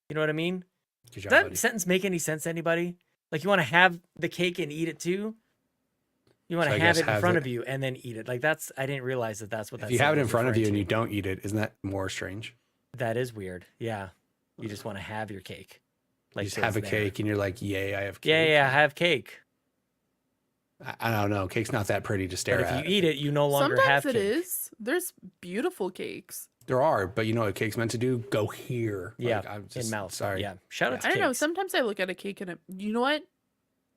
You know what I mean? Good job, Does that buddy. sentence make any sense to anybody? Like you want to have the cake and eat it too? You want to have it in front of you and then eat it. Like I didn't realize that's what that If you have it in front of you and referring you don't eat it, isn't that more strange? to. That is weird. Yeah. You just want to have your cake. Like you just so have a it's there. cake and you're like, yay, I have cake. Yeah, have cake. I don't know. Cake's not that pretty to stare But if at. you eat it, you no longer Sometimes have it cake. is. There's beautiful cakes. There are, but you know what cake's meant to do? Go here. Yeah, I'm in mouth. Sorry. Yeah. Shout out to I don't know. cakes. Sometimes I look at a cake and you know what?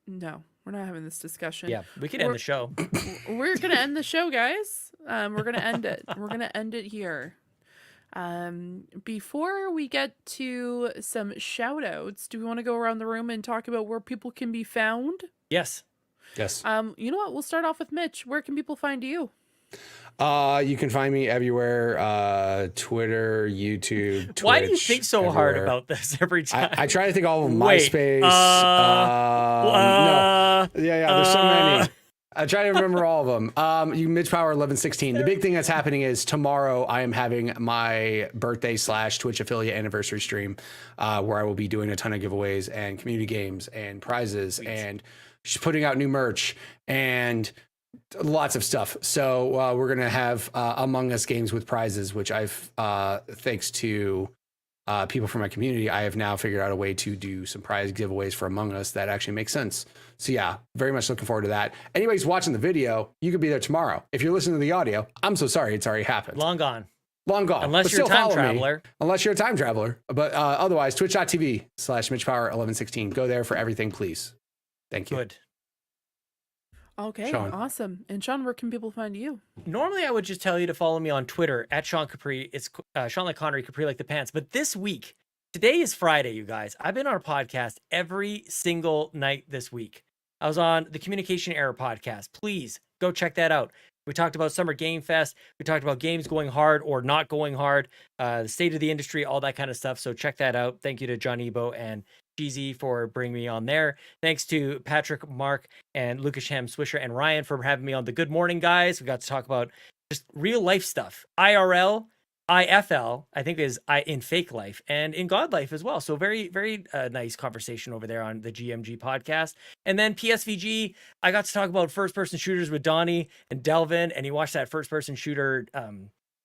No, we're not having this discussion. Yeah, we could end the show. We're gonna end the show, guys. We're gonna end it. We're gonna end it here. Before we get to some shout outs, do we want to go around the room and talk about where people can be found? Yes. Yes. You know what? We'll start off with Mitch. Where can people find you? You can find me everywhere. Twitter, YouTube, Twitch. Why do you think so hard everywhere. about this every time? I try to think all of them. Wait, MySpace. No. Yeah, there's so many. I try to remember all of them. You Mitch Power 1116. The big thing that's happening is tomorrow I am having my birthday / Twitch affiliate anniversary stream, where I will be doing a ton of giveaways and community games and prizes and just putting out new merch and Lots of stuff. So we're gonna have Among Us games with prizes, which I've thanks to people from my community, I have now figured out a way to do some prize giveaways for Among Us that actually makes sense. So yeah, very much looking forward to that. Anybody's watching the video, you could be there tomorrow. If you're listening to the audio, I'm so sorry, it's already happened. Long gone. Long gone. Unless But you're a still time follow me. traveler. Unless you're a time traveler. But otherwise, twitch.tv/MitchPower1116. Go there for everything, please. Thank you. Good. Okay, Sean. awesome. And Sean, where can people find you? Normally, I would just tell you to follow me on Twitter at Sean Capri. It's Sean like Connery, Capri like the pants. But this week, today is Friday, you guys. I've been on a podcast every single night this week. I was on the Communication Error podcast. Please go check that out. We talked about Summer Game Fest. We talked about games going hard or not going hard, the state of the industry, all that kind of stuff. So check that out. Thank you to John Ebo and Cheesy for bringing me on there. Thanks to Patrick, Mark, and Lucas Ham, Swisher, and Ryan for having me on the Good Morning Guys. We got to talk about just real life stuff. IRL, IFL, I think is in fake life, and in God life as well. So very, very nice conversation over there on the GMG podcast. And then PSVG, I got to talk about first-person shooters with Donnie and Delvin, and you watched that first-person shooter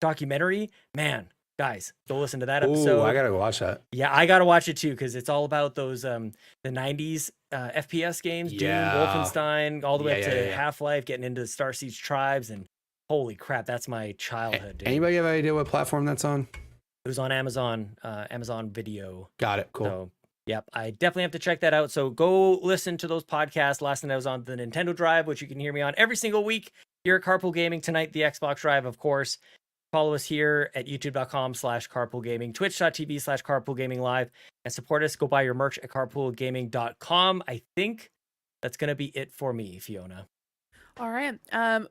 documentary. Man, guys, go listen to that episode. Ooh, I gotta go watch that. Yeah, I gotta watch it too, because it's all about those the 90s FPS games, Yeah. Doom, Wolfenstein, all the way up to Yeah. Half-Life, getting into Star Siege Tribes, and holy crap, that's my childhood, dude. Anybody have any idea what platform that's on? It was on Amazon Video. Got it. Cool. So, yep, I definitely have to check that out. So go listen to those podcasts. Last night I was on the Nintendo Drive, which you can hear me on every single week here at Carpool Gaming. Tonight, the Xbox Drive, of course. Follow us here at youtube.com/carpoolgaming, twitch.tv/carpoolgaming live, and support us. Go buy your merch at carpoolgaming.com. I think that's going to be it for me, Fiona. All right.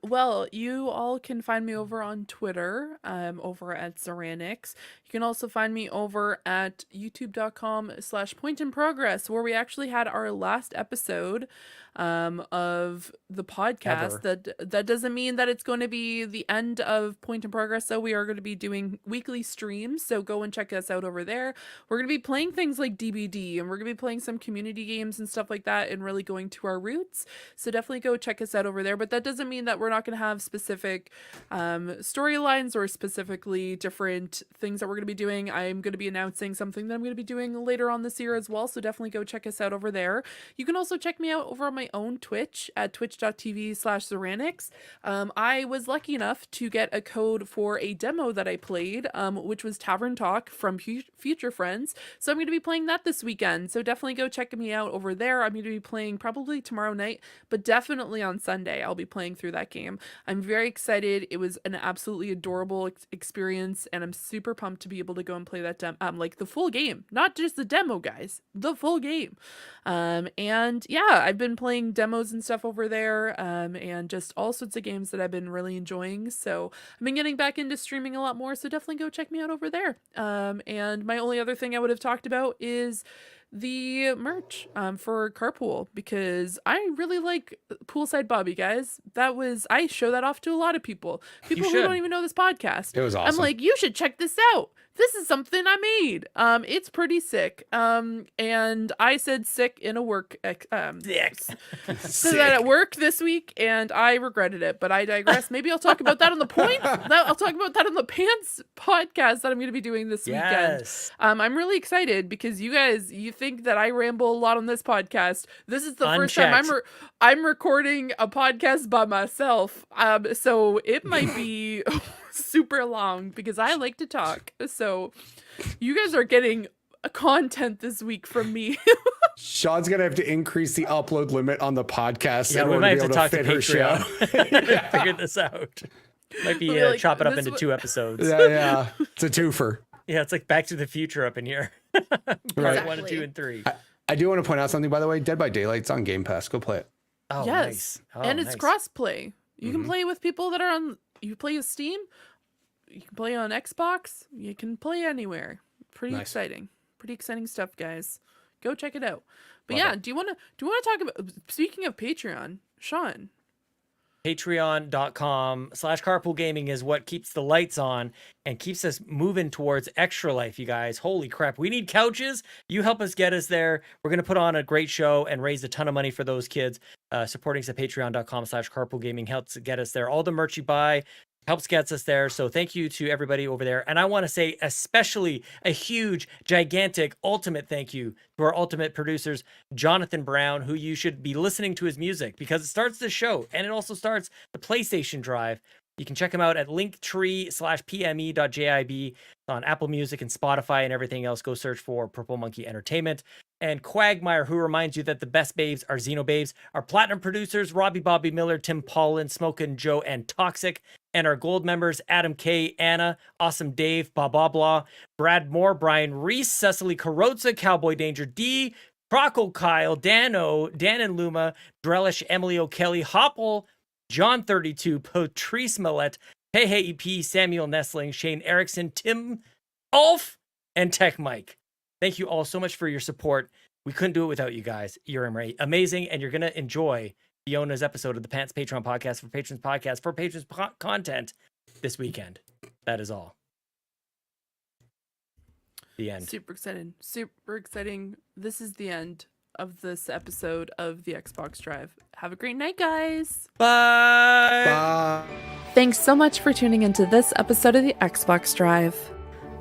Well, you all can find me over on Twitter, over at Zeranix. You can also find me over at youtube.com/pointinprogress, where we actually had our last episode of the podcast. That doesn't mean that it's going to be the end of Point in Progress, so we are going to be doing weekly streams, so go and check us out over there. We're going to be playing things like DBD, and we're going to be playing some community games and stuff like that, and really going to our roots, so definitely go check us out over there. But that doesn't mean that we're not going to have specific storylines or specifically different things that we're going to be doing. I'm going to be announcing something that I'm going to be doing later on this year as well, so definitely go check us out over there. You can also check me out over on my own Twitch at twitch.tv/Zeranix. I was lucky enough to get a code for a demo that I played, which was Tavern Talk from Future Friends. So I'm going to be playing that this weekend. So definitely go check me out over there. I'm going to be playing probably tomorrow night, but definitely on Sunday I'll be playing through that game. I'm very excited. It was an absolutely adorable experience, and I'm super pumped to be able to go and play that like the full game, not just the demo, guys, the full game. And yeah, I've been playing demos and stuff over there, and just all sorts of games that I've been really enjoying. So I've been getting back into streaming a lot more, so definitely go check me out over there. And my only other thing I would have talked about is the merch for Carpool, because I really like Poolside Bobby, guys. I show that off to a lot of people who don't even know this podcast. It was awesome. I'm like, you should check this out. This is something I made. It's pretty sick. And I said sick in a work said that at work this week, and I regretted it, but I digress. Maybe I'll talk about that on the point. I'll talk about that on the Pants podcast that I'm going to be doing this weekend. I'm really excited because you guys, you think that I ramble a lot on this podcast. This is the first time I'm recording a podcast by myself. So it might be super long because I like to talk. So you guys are getting content this week from me. Sean's gonna have to increase the upload limit on the podcast. Yeah, in we order might to have be to able talk to fit her show. Patreon. Figure this out. Might be Like, chop it up into 2 episodes. Yeah, it's a twofer. Yeah, it's like Back to the Future up in here. Part 1, 2, and 3. I do want to point out something, by the way. Dead by Daylight's on Game Pass. Go play it. Oh, Yes. nice. Oh, And it's nice. cross-play. You can play with people that are on... You play with Steam. You can play on Xbox. You can play anywhere. Pretty Nice. exciting. Pretty exciting stuff, guys. Go check it out. But Love yeah, it. do you want to talk about... Speaking of Patreon, Sean, Patreon.com/carpoolgaming is what keeps the lights on and keeps us moving towards Extra Life, you guys. Holy crap. We need couches. You help us get us there. We're going to put on a great show and raise a ton of money for those kids. Supporting us at patreon.com/carpoolgaming helps get us there. All the merch you buy helps gets us there. So thank you to everybody over there. And I want to say especially a huge, gigantic, ultimate thank you to our ultimate producers, Jonathan Brown, who you should be listening to his music because it starts the show and it also starts the PlayStation Drive. You can check him out at linktree/pme.jib on Apple Music and Spotify and everything else. Go search for Purple Monkey Entertainment. And Cwagmire, who reminds you that the best babes are Xenobabes. Our platinum producers, Robby, Bobby Miller, Tim Paullin, Smokin Joe, and Toxic. And our gold members, Adam K, Anna, Awesome Dave, BobLoblaw, Brad Moore, Brian Reese, Cecily Carrozza, CowboyDangerD, CrocoKyle, Dannohh, Dan and Luma, Drellesh, Emily O'Kelly, Hoppel, John 32, Patrice Mallette, Peje EP, Samuel Nessling, Shane Erickson, Tim, Aulph, and Tech Mike. Thank you all so much for your support. We couldn't do it without you guys. You're amazing, and you're going to enjoy Fiona's episode of the Pants Patreon podcast for patrons content this weekend. That is all. The end. Super excited. Super exciting. This is the end of this episode of the Xbox Drive. Have a great night, guys. Bye. Bye. Thanks so much for tuning into this episode of the Xbox Drive.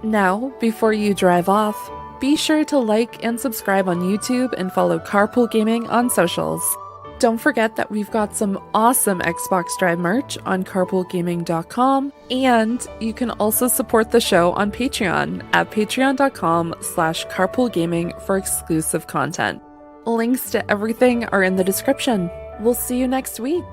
Now, before you drive off, be sure to like and subscribe on YouTube and follow Carpool Gaming on socials. Don't forget that we've got some awesome Xbox Drive merch on carpoolgaming.com, and you can also support the show on Patreon at patreon.com/carpoolgaming for exclusive content. Links to everything are in the description. We'll see you next week.